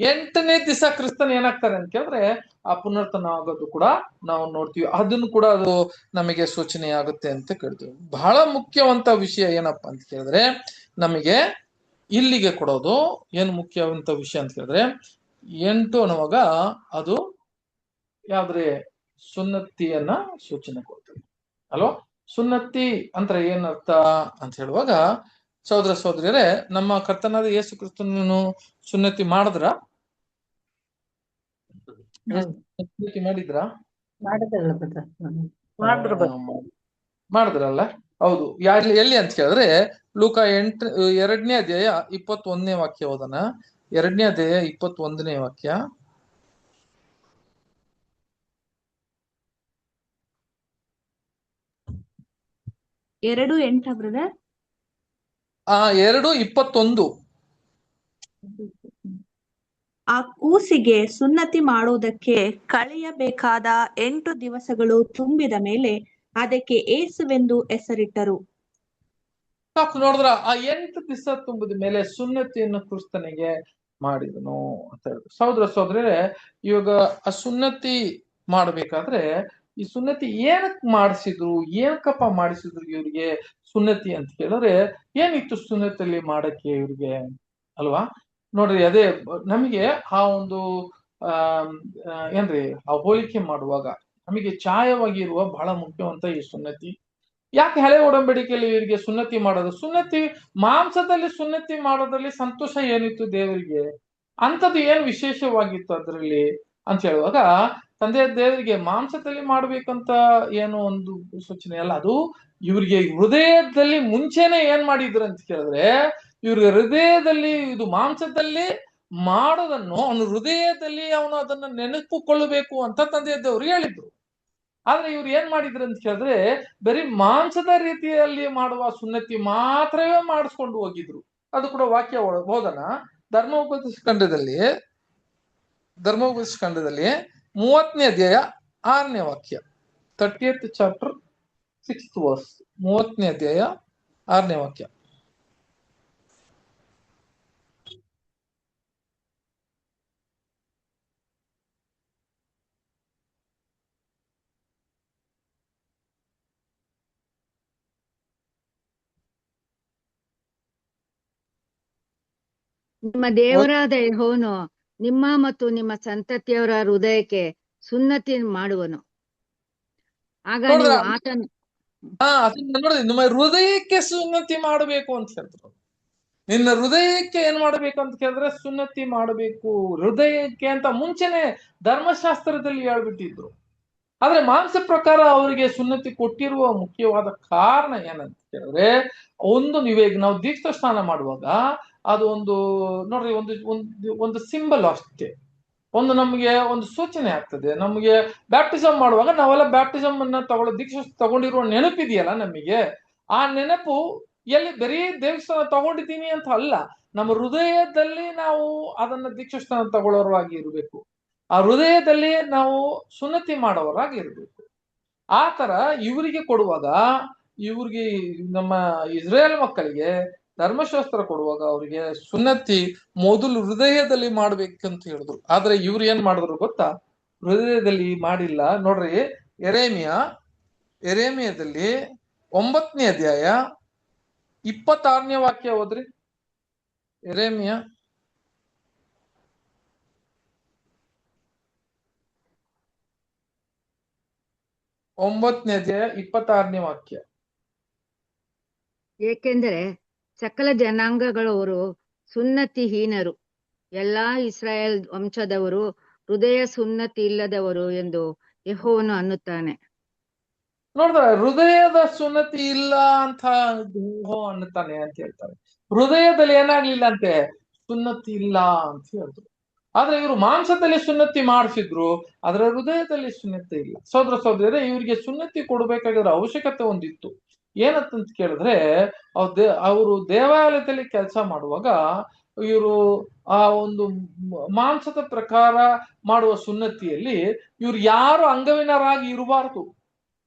8ನೇ ದಿವಸ ಕ್ರಿಸ್ತನ್ ಏನಾಗ್ತಾರೆ ಅಂತ ಕೇಳಿದ್ರೆ ಆ ಪುನರ್ತನ ಆಗೋದು ಕೂಡ ನಾವು ನೋಡ್ತೀವಿ. ಅದನ್ನು ಕೂಡ ಅದು ನಮಗೆ ಸೂಚನೆ ಆಗುತ್ತೆ ಅಂತ ಕೇಳ್ತೀವಿ. ಬಹಳ ಮುಖ್ಯವಂತ ವಿಷಯ ಏನಪ್ಪಾ ಅಂತ ಕೇಳಿದ್ರೆ, ನಮಗೆ ಇಲ್ಲಿಗೆ ಕೊಡೋದು ಏನು ಮುಖ್ಯವಂತ ವಿಷಯ ಅಂತ ಕೇಳಿದ್ರೆ 8 ಅನ್ನುವಾಗ ಅದು ಯಾವ್ದ್ರೆ ಸುನ್ನತಿಯನ್ನ ಸೂಚನೆ ಕೊಡ್ತದೆ ಅಲ್ವಾ. ಸುನ್ನತಿ ಅಂದ್ರೆ ಏನರ್ಥ ಅಂತ ಹೇಳುವಾಗ ಸಹೋದರ ಸಹೋದರಿಯರೇ, ನಮ್ಮ ಕರ್ತನಾದ ಯೇಸು ಕ್ರಿಸ್ತನನ್ನು ಸುನ್ನತಿ ಮಾಡಿದ್ರ ಮಾಡಿದ್ರ ಮಾಡಿದ್ರಲ್ಲ ಬ್ರದರ್. ಮಾಡಿದ್ರಲ್ಲ, ಹೌದು. ಎಲ್ಲಿ ಅಂತ ಕೇಳಿದ್ರೆ ಲೂಕ 2ನೇ ಅಧ್ಯಾಯ 21ನೇ ವಾಕ್ಯ ಓದನ. 2ನೇ ಅಧ್ಯಾಯ 21ನೇ ವಾಕ್ಯ. ಎರಡು 8 ಬ್ರದರ್. 2:21. ಆ ಕೂಸಿಗೆ ಸುನ್ನತಿ ಮಾಡುವುದಕ್ಕೆ ಕಳೆಯಬೇಕಾದ 8 ದಿವಸಗಳು ತುಂಬಿದ ಮೇಲೆ ಅದಕ್ಕೆ ಏಸುವೆಂದು ಹೆಸರಿಟ್ಟರು. ಸಾಕು ನೋಡಿದ್ರ, ಆ 8 ದಿವಸ ತುಂಬಿದ ಮೇಲೆ ಸುನ್ನತಿಯನ್ನು ಕ್ರಿಸ್ತನಿಗೆ ಮಾಡಿದನು ಅಂತ ಹೇಳಿದ್ರು. ಸಹೋದರ ಸಹೋದರರೇ, ಇವಾಗ ಆ ಸುನ್ನತಿ ಮಾಡ್ಬೇಕಾದ್ರೆ ಈ ಸುನ್ನತಿ ಏನಕ್ ಮಾಡಿಸಿದ್ರು, ಏನಕ್ಕಪ್ಪ ಮಾಡಿಸಿದ್ರು ಇವ್ರಿಗೆ ಸುನ್ನತಿ ಅಂತ ಕೇಳಿದ್ರೆ, ಏನಿತ್ತು ಸುನ್ನತಿಯಲ್ಲಿ ಮಾಡಕ್ಕೆ ಇವ್ರಿಗೆ ಅಲ್ವಾ. ನೋಡ್ರಿ, ಅದೇ ನಮಗೆ ಆ ಒಂದು ಏನ್ರಿ ಆ ಹೋಲಿಕೆ ಮಾಡುವಾಗ ನಮಗೆ ಛಾಯವಾಗಿರುವ ಬಹಳ ಮುಖ್ಯವಂತ ಈ ಸುನ್ನತಿ. ಯಾಕೆ ಹಳೆ ಒಡಂಬಡಿಕೆಯಲ್ಲಿ ಇವರಿಗೆ ಸುನ್ನತಿ ಮಾಡೋದು? ಸುನ್ನತಿ ಮಾಂಸದಲ್ಲಿ ಸುನ್ನತಿ ಮಾಡೋದ್ರಲ್ಲಿ ಸಂತೋಷ ಏನಿತ್ತು ದೇವರಿಗೆ? ಅಂಥದ್ದು ಏನು ವಿಶೇಷವಾಗಿತ್ತು ಅದರಲ್ಲಿ ಅಂತ ಹೇಳುವಾಗ, ತಂದೆ ದೇವರಿಗೆ ಮಾಂಸದಲ್ಲಿ ಮಾಡ್ಬೇಕಂತ ಏನು ಒಂದು ಸೂಚನೆ ಅಲ್ಲ. ಅದು ಇವ್ರಿಗೆ ಹೃದಯದಲ್ಲಿ ಮುಂಚೆನೆ ಏನ್ ಮಾಡಿದ್ರು ಅಂತ ಕೇಳಿದ್ರೆ, ಇವ್ರಿಗೆ ಹೃದಯದಲ್ಲಿ ಇದು ಮಾಂಸದಲ್ಲಿ ಮಾಡೋದನ್ನು ಅವನು ಹೃದಯದಲ್ಲಿ ಅವನು ಅದನ್ನ ನೆನಪುಕೊಳ್ಳಬೇಕು ಅಂತ ತಂದೆ ದೇವರು ಹೇಳಿದ್ರು. ಆದ್ರೆ ಇವ್ರು ಏನ್ ಮಾಡಿದ್ರು ಅಂತ ಕೇಳಿದ್ರೆ, ಬರೀ ಮಾಂಸದ ರೀತಿಯಲ್ಲಿ ಮಾಡುವ ಸುನ್ನತಿ ಮಾತ್ರವೇ ಮಾಡಿಸ್ಕೊಂಡು ಹೋಗಿದ್ರು. ಅದು ಕೂಡ ವಾಕ್ಯ ಹೋದನ ಧರ್ಮೋಪದೇಶ ಖಂಡದಲ್ಲಿ 30ನೇ ಅಧ್ಯಾಯ 6ನೇ ವಾಕ್ಯ. 30th chapter 6th verse. 30ನೇ ಅಧ್ಯಾಯ 6ನೇ ವಾಕ್ಯ. ನಿಮ್ಮ ದೇವರಾದ ಯೆಹೋವನು ನಿಮ್ಮ ಮತ್ತು ನಿಮ್ಮ ಸಂತತಿಯವರ ಹೃದಯಕ್ಕೆ ಸುನ್ನತಿ ಮಾಡುವನು. ಆಗ ನೀವು ಆತನ ನೋಡಿ, ನಿಮ್ಮ ಹೃದಯಕ್ಕೆ ಸುನ್ನತಿ ಮಾಡಬೇಕು ಅಂತ ಹೇಳ್ತಾರೆ. ನಿನ್ನ ಹೃದಯಕ್ಕೆ ಏನ್ ಮಾಡ್ಬೇಕು ಅಂತ ಕೇಳಿದ್ರೆ ಸುನ್ನತಿ ಮಾಡಬೇಕು. ಹೃದಯಕ್ಕೆ ಅಂತ ಮುಂಚೆನೆ ಧರ್ಮಶಾಸ್ತ್ರದಲ್ಲಿ ಹೇಳ್ಬಿಟ್ಟಿದ್ರು. ಆದ್ರೆ ಮಾಂಸ ಪ್ರಕಾರ ಅವರಿಗೆ ಸುನ್ನತಿ ಕೊಟ್ಟಿರುವ ಮುಖ್ಯವಾದ ಕಾರಣ ಏನಂತ ಕೇಳಿದ್ರೆ, ನೀವೀಗ ನಾವು ದೀಕ್ಷಾ ಸ್ನಾನ ಮಾಡುವಾಗ ಅದು ಒಂದು ನೋಡ್ರಿ, ಒಂದು ಸಿಂಬಲ್ ಅಷ್ಟೇ, ನಮಗೆ ಒಂದು ಸೂಚನೆ ಆಗ್ತದೆ. ನಮಗೆ ಬ್ಯಾಪ್ಟಿಸಮ್ ಮಾಡುವಾಗ ನಾವೆಲ್ಲ ಬ್ಯಾಪ್ಟಿಸಮ್ ಅನ್ನ ದೀಕ್ಷಾ ತಗೊಂಡಿರುವ ನೆನಪಿದೆಯಲ್ಲ ನಮಗೆ, ಆ ನೆನಪು ಎಲ್ಲಿ ಬರೀ ದೇವಸ್ಥಾನ ತಗೊಂಡಿದ್ದೀನಿ ಅಂತ ಅಲ್ಲ, ನಮ್ಮ ಹೃದಯದಲ್ಲಿ ನಾವು ಅದನ್ನ ದೀಕ್ಷಾಸ್ಥಾನ ತಗೊಳ್ಳೋರಾಗಿ ಇರಬೇಕು. ಆ ಹೃದಯದಲ್ಲಿ ನಾವು ಸುನ್ನತಿ ಮಾಡೋರಾಗಿ ಇರಬೇಕು. ಆ ತರ ಇವರಿಗೆ ಕೊಡುವಾಗ, ಇವ್ರಿಗೆ ನಮ್ಮ ಇಸ್ರೇಲ್ ಮಕ್ಕಳಿಗೆ ಧರ್ಮಶಾಸ್ತ್ರ ಕೊಡುವಾಗ ಅವರಿಗೆ ಸುನ್ನತಿ ಮೊದಲು ಹೃದಯದಲ್ಲಿ ಮಾಡ್ಬೇಕಂತ ಹೇಳಿದ್ರು. ಆದ್ರೆ ಇವ್ರು ಏನ್ ಮಾಡಿದ್ರು ಗೊತ್ತಾ? ಹೃದಯದಲ್ಲಿ ಮಾಡಿಲ್ಲ. ನೋಡ್ರಿ, ಎರೇಮಿಯದಲ್ಲಿ 9ನೇ ಅಧ್ಯಾಯ 26ನೇ ವಾಕ್ಯ ಓದ್ರಿ. ಎರೇಮಿಯ 9ನೇ ಅಧ್ಯಾಯ 26ನೇ ವಾಕ್ಯ. ಏಕೆಂದರೆ ಸಕಲ ಜನಾಂಗಗಳವರು ಸುನ್ನತಿಹೀನರು, ಎಲ್ಲಾ ಇಸ್ರಾಯೇಲ್ ವಂಶದವರು ಹೃದಯ ಸುನ್ನತಿ ಇಲ್ಲದವರು ಎಂದು ಯೆಹೋವನು ಅನ್ನುತ್ತಾನೆ. ನೋಡಿದ್ರ, ಹೃದಯದ ಸುನ್ನತಿ ಇಲ್ಲ ಅಂತ ಅನ್ನುತ್ತಾನೆ ಅಂತ ಹೇಳ್ತಾರೆ. ಹೃದಯದಲ್ಲಿ ಏನಾಗ್ಲಿಲ್ಲ ಅಂತೆ, ಸುನ್ನತಿ ಇಲ್ಲ ಅಂತ ಹೇಳಿದ್ರು. ಆದ್ರೆ ಇವರು ಮಾಂಸದಲ್ಲಿ ಸುನ್ನತಿ ಮಾಡಿಸಿದ್ರು, ಆದ್ರೆ ಹೃದಯದಲ್ಲಿ ಸುನ್ನತಿ ಇಲ್ಲ. ಸೋದರರೇ, ಇವರಿಗೆ ಸುನ್ನತಿ ಕೊಡ್ಬೇಕಾಗಿರೋ ಅವಶ್ಯಕತೆ ಒಂದಿತ್ತು. ಏನಂತ ಕೇಳಿದ್ರೆ, ಅವರು ದೇವಾಲಯದಲ್ಲಿ ಕೆಲಸ ಮಾಡುವಾಗ ಇವರು ಆ ಒಂದು ಮಾಂಸದ ಪ್ರಕಾರ ಮಾಡುವ ಸುನ್ನತಿಯಲ್ಲಿ ಇವ್ರು ಯಾರು ಅಂಗವಿನರಾಗಿ ಇರಬಾರ್ದು.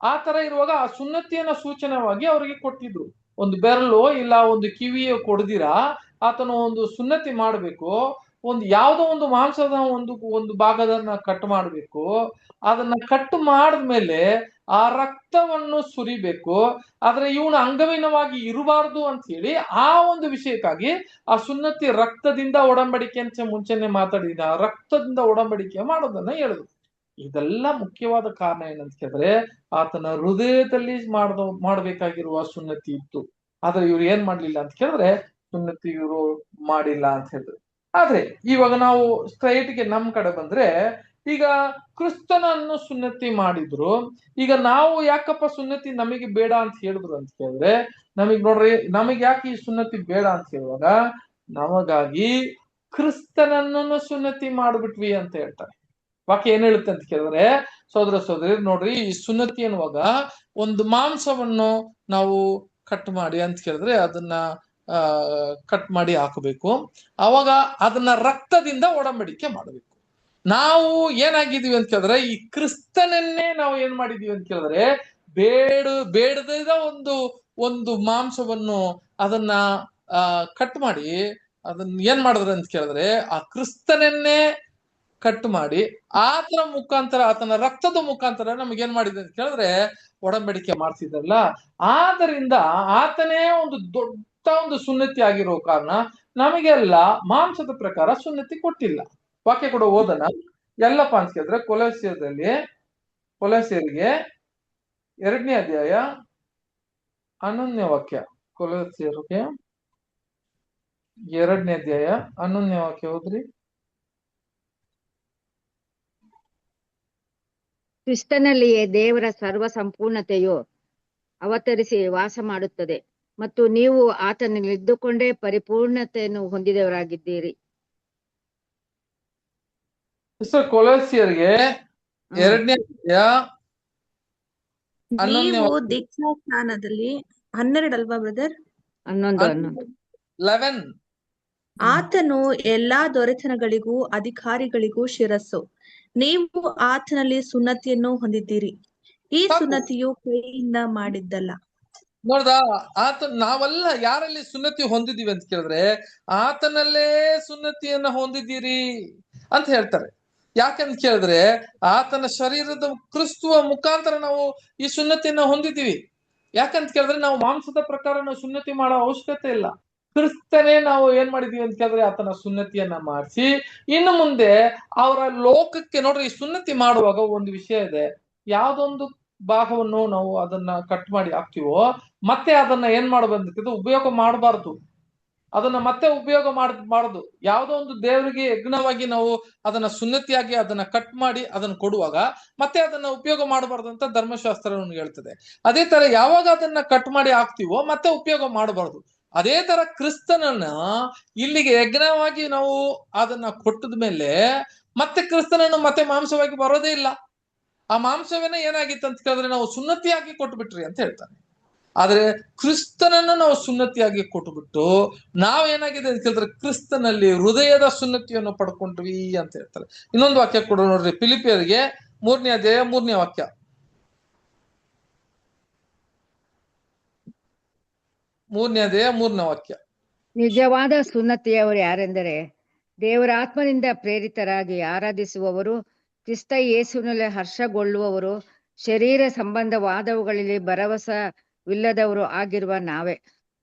ಆ ತರ ಇರುವಾಗ ಆ ಸುನ್ನತಿಯನ್ನ ಸೂಚನವಾಗಿ ಅವರಿಗೆ ಕೊಟ್ಟಿದ್ರು. ಒಂದು ಬೆರಳು ಇಲ್ಲ ಒಂದು ಕಿವಿಯ ಕೊಡ್ದಿರ ಆತನ ಒಂದು ಸುನ್ನತಿ ಮಾಡ್ಬೇಕು. ಒಂದು ಯಾವುದೋ ಒಂದು ಮಾಂಸದ ಒಂದು ಭಾಗದನ್ನ ಕಟ್ ಮಾಡ್ಬೇಕು. ಅದನ್ನ ಕಟ್ ಮಾಡಿದ್ಮೇಲೆ ಆ ರಕ್ತವನ್ನು ಸುರಿಬೇಕು. ಆದ್ರೆ ಇವನು ಅಂಗವಿನವಾಗಿ ಇರಬಾರ್ದು ಅಂತ ಹೇಳಿ ಆ ಒಂದು ವಿಷಯಕ್ಕಾಗಿ ಆ ಸುನ್ನತಿ ರಕ್ತದಿಂದ ಒಡಂಬಡಿಕೆ ಅಂತ ಮುಂಚೆನೆ ಮಾತಾಡಿದ ರಕ್ತದಿಂದ ಒಡಂಬಡಿಕೆ ಮಾಡೋದನ್ನ ಹೇಳಿದ್ರು. ಇದೆಲ್ಲ ಮುಖ್ಯವಾದ ಕಾರಣ ಏನಂತ ಕೇಳಿದ್ರೆ, ಆತನ ಹೃದಯದಲ್ಲಿ ಮಾಡ್ಬೇಕಾಗಿರುವ ಸುನ್ನತಿ ಇತ್ತು. ಆದ್ರೆ ಇವ್ರು ಏನ್ ಮಾಡ್ಲಿಲ್ಲ ಅಂತ ಕೇಳಿದ್ರೆ, ಸುನ್ನತಿ ಇವರು ಮಾಡಿಲ್ಲ ಅಂತ ಹೇಳಿದ್ರು. ಆದ್ರೆ ಇವಾಗ ನಾವು ಸ್ಟ್ರೈಟ್ಗೆ ನಮ್ ಕಡೆ ಬಂದ್ರೆ, ಈಗ ಕ್ರಿಸ್ತನನ್ನು ಸುನ್ನತಿ ಮಾಡಿದ್ರು. ಈಗ ನಾವು ಯಾಕಪ್ಪ ಸುನ್ನತಿ ನಮಗೆ ಬೇಡ ಅಂತ ಹೇಳಿದ್ರು ಅಂತ ಕೇಳಿದ್ರೆ, ನಮಗ್ ಯಾಕೆ ಈ ಸುನ್ನತಿ ಬೇಡ ಅಂತ ಹೇಳುವಾಗ, ನಮಗಾಗಿ ಕ್ರಿಸ್ತನನ್ನು ಸುನ್ನತಿ ಮಾಡ್ಬಿಟ್ವಿ ಅಂತ ಹೇಳ್ತಾರೆ. ವಾಕ್ಯ ಏನ್ ಹೇಳುತ್ತೆ ಅಂತ ಕೇಳಿದ್ರೆ, ಸೋದರಿ ನೋಡ್ರಿ, ಈ ಸುನ್ನತಿ ಅನ್ನುವಾಗ ಒಂದು ಮಾಂಸವನ್ನು ನಾವು ಕಟ್ ಮಾಡಿ ಅಂತ ಕೇಳಿದ್ರೆ ಅದನ್ನ ಕಟ್ ಮಾಡಿ ಹಾಕಬೇಕು. ಅವಾಗ ಅದನ್ನ ರಕ್ತದಿಂದ ಒಡಂಬಡಿಕೆ ಮಾಡಬೇಕು. ನಾವು ಏನಾಗಿದೀವಿ ಅಂತ ಕೇಳಿದ್ರೆ, ಈ ಕ್ರಿಸ್ತನನ್ನೇ ನಾವು ಏನ್ ಮಾಡಿದೀವಿ ಅಂತ ಕೇಳಿದ್ರೆ, ಬೇಡದ ಒಂದು ಮಾಂಸವನ್ನು ಅದನ್ನ ಕಟ್ ಮಾಡಿ ಅದನ್ನ ಏನ್ ಮಾಡಿದ್ರೆ ಅಂತ ಕೇಳಿದ್ರೆ, ಆ ಕ್ರಿಸ್ತನನ್ನೇ ಕಟ್ ಮಾಡಿ ಆತನ ಮುಖಾಂತರ, ಆತನ ರಕ್ತದ ಮುಖಾಂತರ ನಮ್ಗೆ ಏನ್ ಮಾಡಿದೆ ಅಂತ ಕೇಳಿದ್ರೆ ಒಡಂಬಡಿಕೆ ಮಾಡ್ತಿದ್ದಲ್ಲ. ಆದ್ದರಿಂದ ಆತನೇ ಒಂದು ದೊಡ್ಡ ಒಂದು ಸುನ್ನತಿ ಆಗಿರೋ ಕಾರಣ ನಮಗೆಲ್ಲ ಮಾಂಸದ ಪ್ರಕಾರ ಸುನ್ನತಿ ಕೊಟ್ಟಿಲ್ಲ. ವಾಕ್ಯ ಕೂಡ ಓದನ ಎಲ್ಲಪ್ಪ ಅಂತ ಕೇಳಿದ್ರೆ, ಕೊಲೋಸ್ಯರಿಗೆ 2ನೇ ಅಧ್ಯಾಯ 11ನೇ ವಾಕ್ಯ. ಕೊಲೋಸ್ಯರಿಗೆ 2ನೇ ಅಧ್ಯಾಯ 11ನೇ ವಾಕ್ಯ ಓದ್ರಿ. ಕ್ರಿಸ್ತನಲ್ಲಿಯೇ ದೇವರ ಸರ್ವ ಸಂಪೂರ್ಣತೆಯು ಅವತರಿಸಿ ವಾಸ ಮಾಡುತ್ತದೆ ಮತ್ತು ನೀವು ಆತನಲ್ಲಿ ಇದ್ದುಕೊಂಡೇ ಪರಿಪೂರ್ಣತೆಯನ್ನು ಹೊಂದಿದವರಾಗಿದ್ದೀರಿ. ಕೊಲೋಸ್ಯರಿಗೆ 2ನೇ ಅಧ್ಯಾಯ 11ನೇ ನೀವು ದೀಕ್ಷಾ ಸ್ನಾನದಲ್ಲಿ 12 ಅಲ್ವಾ ಬ್ರದರ್? 11 ಆತನು ಎಲ್ಲಾ ದೊರೆತನಗಳಿಗೂ ಅಧಿಕಾರಿಗಳಿಗೂ ಶಿರಸ್ಸು. ನೀವು ಆತನಲ್ಲಿ ಸುನ್ನತಿಯನ್ನು ಹೊಂದಿದ್ದೀರಿ. ಈ ಸುನ್ನತಿಯು ಕೈಯಿಂದ ಮಾಡಿದ್ದಲ್ಲ. ನೋಡ್ದ, ನಾವೆಲ್ಲ ಯಾರಲ್ಲಿ ಸುನ್ನತಿ ಹೊಂದಿದೀವಿ ಅಂತ ಕೇಳಿದ್ರೆ, ಆತನಲ್ಲೇ ಸುನ್ನತಿಯನ್ನ ಹೊಂದಿದ್ದೀರಿ ಅಂತ ಹೇಳ್ತಾರೆ. ಯಾಕಂತ ಕೇಳಿದ್ರೆ, ಆತನ ಶರೀರದ ಕ್ರಿಸ್ತುವ ಮುಖಾಂತರ ನಾವು ಈ ಸುನ್ನತಿಯನ್ನ ಹೊಂದಿದ್ದೀವಿ. ಯಾಕಂತ ಕೇಳಿದ್ರೆ, ನಾವು ಮಾಂಸದ ಪ್ರಕಾರ ನಾವು ಸುನ್ನತಿ ಮಾಡೋ ಅವಶ್ಯಕತೆ ಇಲ್ಲ. ಕ್ರಿಸ್ತನೇ ನಾವು ಏನ್ ಮಾಡಿದೀವಿ ಅಂತ ಕೇಳಿದ್ರೆ ಆತನ ಸುನ್ನತಿಯನ್ನ ಮಾಡಿಸಿ, ಇನ್ನು ಮುಂದೆ ಅವರ ಲೋಕಕ್ಕೆ ನೋಡ್ರಿ, ಈ ಸುನ್ನತಿ ಮಾಡುವಾಗ ಒಂದು ವಿಷಯ ಇದೆ. ಯಾವ್ದೊಂದು ಭಾಗವನ್ನು ನಾವು ಅದನ್ನ ಕಟ್ ಮಾಡಿ ಹಾಕ್ತಿವೋ ಮತ್ತೆ ಅದನ್ನ ಏನ್ ಮಾಡಬಾರ್ದು, ಉಪಯೋಗ ಮಾಡಬಾರ್ದು. ಅದನ್ನ ಮತ್ತೆ ಉಪಯೋಗ ಮಾಡುದು. ಯಾವುದೋ ಒಂದು ದೇವರಿಗೆ ಯಜ್ಞವಾಗಿ ನಾವು ಅದನ್ನ ಸುನ್ನತಿಯಾಗಿ ಅದನ್ನ ಕಟ್ ಮಾಡಿ ಅದನ್ನ ಕೊಡುವಾಗ ಮತ್ತೆ ಅದನ್ನ ಉಪಯೋಗ ಮಾಡಬಾರ್ದು ಅಂತ ಧರ್ಮಶಾಸ್ತ್ರ ಹೇಳ್ತದೆ. ಅದೇ ತರ ಯಾವಾಗ ಅದನ್ನ ಕಟ್ ಮಾಡಿ ಹಾಕ್ತಿವೋ ಮತ್ತೆ ಉಪಯೋಗ ಮಾಡಬಾರ್ದು. ಅದೇ ತರ ಕ್ರಿಸ್ತನನ್ನ ಇಲ್ಲಿಗೆ ಯಜ್ಞವಾಗಿ ನಾವು ಅದನ್ನ ಕೊಟ್ಟದ ಮೇಲೆ ಮತ್ತೆ ಕ್ರಿಸ್ತನನ್ನು ಮತ್ತೆ ಮಾಂಸವಾಗಿ ಬರೋದೇ ಇಲ್ಲ. ಆ ಮಾಂಸವೇನ ಏನಾಗಿತ್ತು ಅಂತ ಕೇಳಿದ್ರೆ ನಾವು ಸುನ್ನತಿಯಾಗಿ ಕೊಟ್ಬಿಟ್ರಿ ಅಂತ ಹೇಳ್ತಾನೆ. ಆದ್ರೆ ಕ್ರಿಸ್ತನನ್ನು ನಾವು ಸುನ್ನತಿಯಾಗಿ ಕೊಟ್ಬಿಟ್ಟು ನಾವೇನಾಗಿದೆ ಅಂತ ಕೇಳಿದ್ರೆ ಕ್ರಿಸ್ತನಲ್ಲಿ ಹೃದಯದ ಸುನ್ನತಿಯನ್ನು ಪಡ್ಕೊಂಡ್ವಿ ಅಂತ ಹೇಳ್ತಾರೆ. ಇನ್ನೊಂದು ವಾಕ್ಯ ಕೊಡು ನೋಡ್ರಿ, ಫಿಲಿಪಿಯರಿಗೆ 3ನೇ ಅಧ್ಯಾಯ 3ನೇ ವಾಕ್ಯ. 3ನೇ ಅಧ್ಯಾಯ 3ನೇ ವಾಕ್ಯ. ನಿಜವಾದ ಸುನ್ನತಿಯವರು ಯಾರೆಂದರೆ ದೇವರ ಆತ್ಮನಿಂದ ಪ್ರೇರಿತರಾಗಿ ಆರಾಧಿಸುವವರು, ಕ್ರಿಸ್ತ ಯೇಸುವಿನಲ್ಲಿ ಹರ್ಷಗೊಳ್ಳುವವರು, ಶರೀರ ಸಂಬಂಧವಾದವುಗಳಲ್ಲಿ ಭರವಸವಿಲ್ಲದವರು ಆಗಿರುವ ನಾವೇ.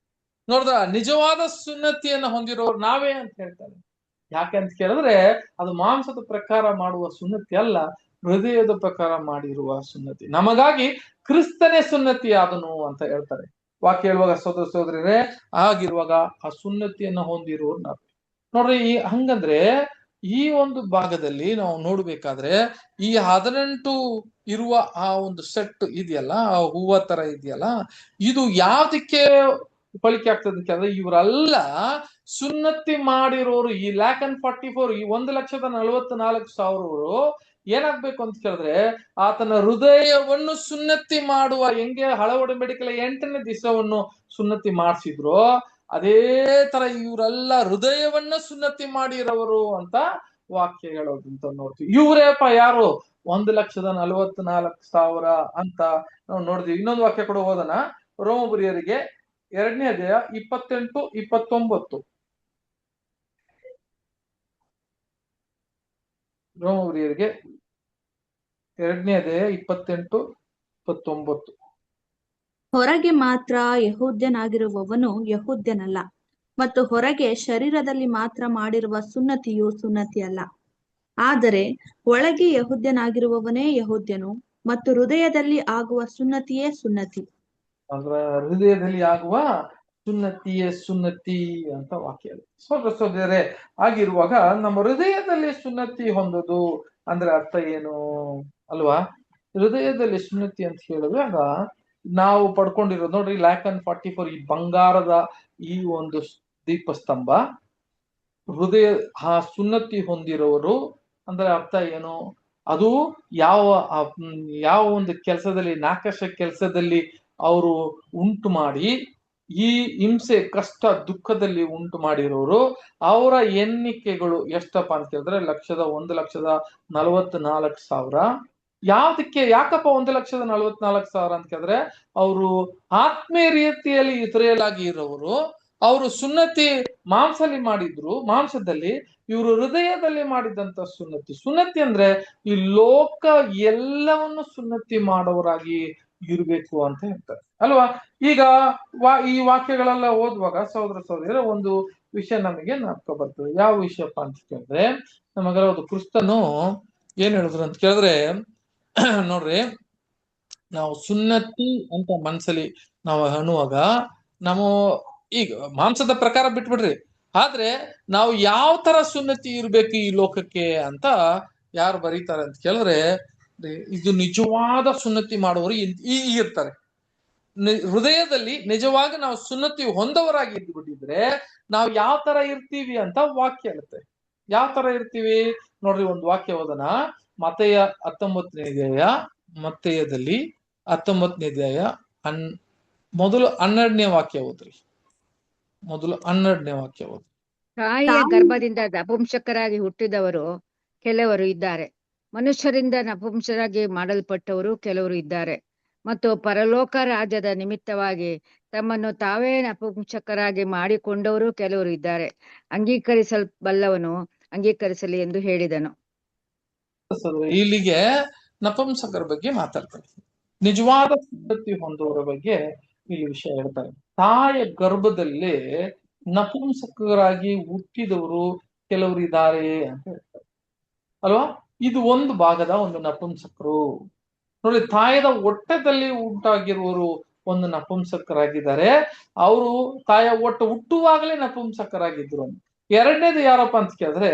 ನೋಡ್ದ, ನಿಜವಾದ ಸುನ್ನತಿಯನ್ನ ಹೊಂದಿರೋರು ನಾವೇ ಅಂತ ಹೇಳ್ತಾರೆ. ಯಾಕೆ ಅಂತ ಕೇಳಿದ್ರೆ ಅದು ಮಾಂಸದ ಪ್ರಕಾರ ಮಾಡುವ ಸುನ್ನತಿ ಅಲ್ಲ, ಹೃದಯದ ಪ್ರಕಾರ ಮಾಡಿರುವ ಸುನ್ನತಿ. ನಮಗಾಗಿ ಕ್ರಿಸ್ತನೇ ಸುನ್ನತಿ ಆದನು ಅಂತ ಹೇಳ್ತಾರೆ ವಾಕ್ಯ ಹೇಳುವಾಗ. ಸೋದರ ಸೋದರರೇ, ಆಗಿರುವಾಗ ಆ ಸುನ್ನತಿಯನ್ನ ಹೊಂದಿರುವರು ನಾವು. ನೋಡ್ರಿ, ಹಂಗಂದ್ರೆ ಈ ಒಂದು ಭಾಗದಲ್ಲಿ ನಾವು ನೋಡ್ಬೇಕಾದ್ರೆ ಈ 18 ಇರುವ ಆ ಒಂದು ಸೆಟ್ ಇದೆಯಲ್ಲ, ಆ ಹೂವ ತರ ಇದೆಯಲ್ಲ, ಇದು ಯಾವ್ದಕ್ಕೆ ಹೋಲಿಕೆ ಆಗ್ತದೆ ಅಂತಂದ್ರೆ, ಇವರೆಲ್ಲ ಸುನ್ನತಿ ಮಾಡಿರೋರು. ಈ 1,44,000 ಈ 1,44,000 ಏನಾಗ್ಬೇಕು ಅಂತ ಕೇಳಿದ್ರೆ, ಆತನ ಹೃದಯವನ್ನು ಸುನ್ನತಿ ಮಾಡುವ, ಹೆಂಗೆ ಹಳೆ ಒಡಂಬಡಿಕೆಯ 8ನೇ ದಿವಸವನ್ನು ಸುನ್ನತಿ ಮಾಡಿಸಿದ್ರು, ಅದೇ ತರ ಇವರೆಲ್ಲ ಹೃದಯವನ್ನ ಸುನ್ನತಿ ಮಾಡಿರೋರು ಅಂತ ವಾಕ್ಯ ಹೇಳೋದಂತ ನೋಡ್ತೀವಿ. ಇವರೇಪ ಯಾರು? 1,44,000 ಅಂತ ನಾವು ನೋಡ್ತೀವಿ. ಇನ್ನೊಂದು ವಾಕ್ಯ ಕೂಡ ಓದೋಣ. ರೋಮಪುರಿಯರಿಗೆ 2ನೇ ಅಧ್ಯಾಯ 28-29. ರೋಮಪುರಿಯರಿಗೆ 2ನೇ ಅಧ್ಯಾಯ 28-29. ಹೊರಗೆ ಮಾತ್ರ ಯಹೂದ್ಯನಾಗಿರುವವನು ಯಹೂದ್ಯನಲ್ಲ, ಮತ್ತು ಹೊರಗೆ ಶರೀರದಲ್ಲಿ ಮಾತ್ರ ಮಾಡಿರುವ ಸುನ್ನತಿಯು ಸುನ್ನತಿಯಲ್ಲ. ಆದರೆ ಒಳಗೆ ಯಹೂದ್ಯನಾಗಿರುವವನೇ ಯಹೂದ್ಯನು, ಮತ್ತು ಹೃದಯದಲ್ಲಿ ಆಗುವ ಸುನ್ನತಿಯೇ ಸುನ್ನತಿ. ಅಂದ್ರೆ ಹೃದಯದಲ್ಲಿ ಆಗುವ ಸುನ್ನತಿಯೇ ಸುನ್ನತಿ ಅಂತ ವಾಕ್ಯ. ಸೋದರ ಸೋದರರೇ, ಆಗಿರುವಾಗ ನಮ್ಮ ಹೃದಯದಲ್ಲಿ ಸುನ್ನತಿ ಹೊಂದೋದು ಅಂದ್ರೆ ಅರ್ಥ ಏನು ಅಲ್ವಾ? ಹೃದಯದಲ್ಲಿ ಸುನ್ನತಿ ಅಂತ ಹೇಳಿದಾಗ ನಾವು ಪಡ್ಕೊಂಡಿರೋದು ನೋಡ್ರಿ, 1,44,000 ಈ ಬಂಗಾರದ ಈ ಒಂದು ದೀಪಸ್ತಂಭ, ಹೃದಯ ಆ ಸುನ್ನತಿ ಹೊಂದಿರೋರು ಅಂದ್ರೆ ಅರ್ಥ ಏನು? ಅದು ಯಾವ ಒಂದು ಕೆಲಸದಲ್ಲಿ, ನಾಕಶ ಕೆಲಸದಲ್ಲಿ ಅವರು ಉಂಟು ಮಾಡಿ, ಈ ಹಿಂಸೆ ಕಷ್ಟ ದುಃಖದಲ್ಲಿ ಉಂಟು ಮಾಡಿರೋರು, ಅವರ ಎಣ್ಣಿಕೆಗಳು ಎಷ್ಟಪ್ಪ ಅಂತ ಹೇಳಿದ್ರೆ 1,44,000. ಯಾಕಪ್ಪ 1,44,000 ಅಂತ ಕೇಳಿದ್ರೆ, ಅವರು ಆತ್ಮೀಯ ರೀತಿಯಲ್ಲಿ ಇಸ್ರೇಲ್ ಆಗಿ ಇರೋರು. ಅವರು ಸುನ್ನತಿ ಮಾಂಸದಲ್ಲಿ, ಇವರು ಹೃದಯದಲ್ಲಿ ಮಾಡಿದಂತ ಸುನ್ನತಿ ಅಂದ್ರೆ ಈ ಲೋಕ ಎಲ್ಲವನ್ನು ಸುನ್ನತಿ ಮಾಡೋರಾಗಿ ಇರ್ಬೇಕು ಅಂತ ಹೇಳ್ತಾರೆ ಅಲ್ವಾ? ಈಗ ಈ ವಾಕ್ಯಗಳೆಲ್ಲ ಓದುವಾಗ ಸಹೋದರ ಸಹೋದರಿಯರ ಒಂದು ವಿಷಯ ನಮಗೆ ಜ್ಞಾಪಕ ಬರ್ತದೆ. ಯಾವ ವಿಷಯಪ್ಪ ಅಂತ ಕೇಳಿದ್ರೆ, ನಮಗೆಲ್ಲ ಒಂದು ಕ್ರಿಸ್ತನು ಏನ್ ಹೇಳಿದ್ರು ಅಂತ ಕೇಳಿದ್ರೆ, ನೋಡ್ರಿ, ನಾವು ಸುನ್ನತಿ ಅಂತ ಮನ್ಸಲ್ಲಿ ನಾವು ಅನ್ನುವಾಗ, ನಾವು ಈಗ ಮಾಂಸದ ಪ್ರಕಾರ ಬಿಟ್ಬಿಡ್ರಿ, ಆದ್ರೆ ನಾವು ಯಾವ ತರ ಸುನ್ನತಿ ಇರ್ಬೇಕು ಈ ಲೋಕಕ್ಕೆ ಅಂತ ಯಾರು ಬರೀತಾರೆ ಅಂತ ಕೇಳಿದ್ರೆ, ಇದು ನಿಜವಾದ ಸುನ್ನತಿ ಮಾಡುವವರು ಇರ್ತಾರೆ. ಹೃದಯದಲ್ಲಿ ನಿಜವಾಗಿ ನಾವು ಸುನ್ನತಿ ಹೊಂದವರಾಗಿ ಇದ್ಬಿಟ್ಟಿದ್ರೆ ನಾವು ಯಾವ ತರ ಇರ್ತೀವಿ ಅಂತ ವಾಕ್ಯ ಹೇಳುತ್ತೆ. ಯಾವ ತರ ಇರ್ತೀವಿ ನೋಡ್ರಿ, ಒಂದು ವಾಕ್ಯ ಓದೋಣ. ಮತ್ತೆಯ 19ನೇ ಅಧ್ಯಾಯ, ಮತ್ತೆಯದಲ್ಲಿ 19ನೇ ಅಧ್ಯಾಯ ಮೊದಲು 12ನೇ ವಾಕ್ಯ ಓದ್ರಿ. ಮೊದಲು 12ನೇ ವಾಕ್ಯ ಓದ್ರಿ. ತಾಯಿಯ ಗರ್ಭದಿಂದ ನಪುಂಸಕರಾಗಿ ಹುಟ್ಟಿದವರು ಕೆಲವರು ಇದ್ದಾರೆ, ಮನುಷ್ಯರಿಂದ ನಪುಂಸಕರಾಗಿ ಮಾಡಲ್ಪಟ್ಟವರು ಕೆಲವರು ಇದ್ದಾರೆ, ಮತ್ತು ಪರಲೋಕ ರಾಜ್ಯದ ನಿಮಿತ್ತವಾಗಿ ತಮ್ಮನ್ನು ತಾವೇ ನಪುಂಸಕರಾಗಿ ಮಾಡಿಕೊಂಡವರು ಕೆಲವರು ಇದ್ದಾರೆ. ಅಂಗೀಕರಿಸಬಲ್ಲವನು ಅಂಗೀಕರಿಸಲಿ ಎಂದು ಹೇಳಿದನು. ಇಲ್ಲಿಗೆ ನಪುಂಸಕರ ಬಗ್ಗೆ ಮಾತಾಡ್ತಾರೆ. ನಿಜವಾದ ಸುನ್ನತಿ ಹೊಂದುವರ ಬಗ್ಗೆ ಇಲ್ಲಿ ವಿಷಯ ಹೇಳ್ತಾರೆ. ತಾಯಿಯ ಗರ್ಭದಲ್ಲಿ ನಪುಂಸಕರಾಗಿ ಹುಟ್ಟಿದವರು ಕೆಲವರು ಇದ್ದಾರೆ ಅಂತ ಹೇಳ್ತಾರೆ ಅಲ್ವಾ? ಇದು ಒಂದು ಭಾಗದ ಒಂದು ನಪುಂಸಕರು. ನೋಡಿ, ತಾಯದ ಹೊಟ್ಟೆದಲ್ಲಿ ಉಂಟಾಗಿರುವವರು ಒಂದು ನಪುಂಸಕರಾಗಿದ್ದಾರೆ. ಅವರು ತಾಯ ಹುಟ್ಟುವಾಗಲೇ ನಪುಂಸಕರಾಗಿದ್ರು. ಎರಡನೇದು ಯಾರಪ್ಪ ಅಂತ ಕೇಳಿದ್ರೆ,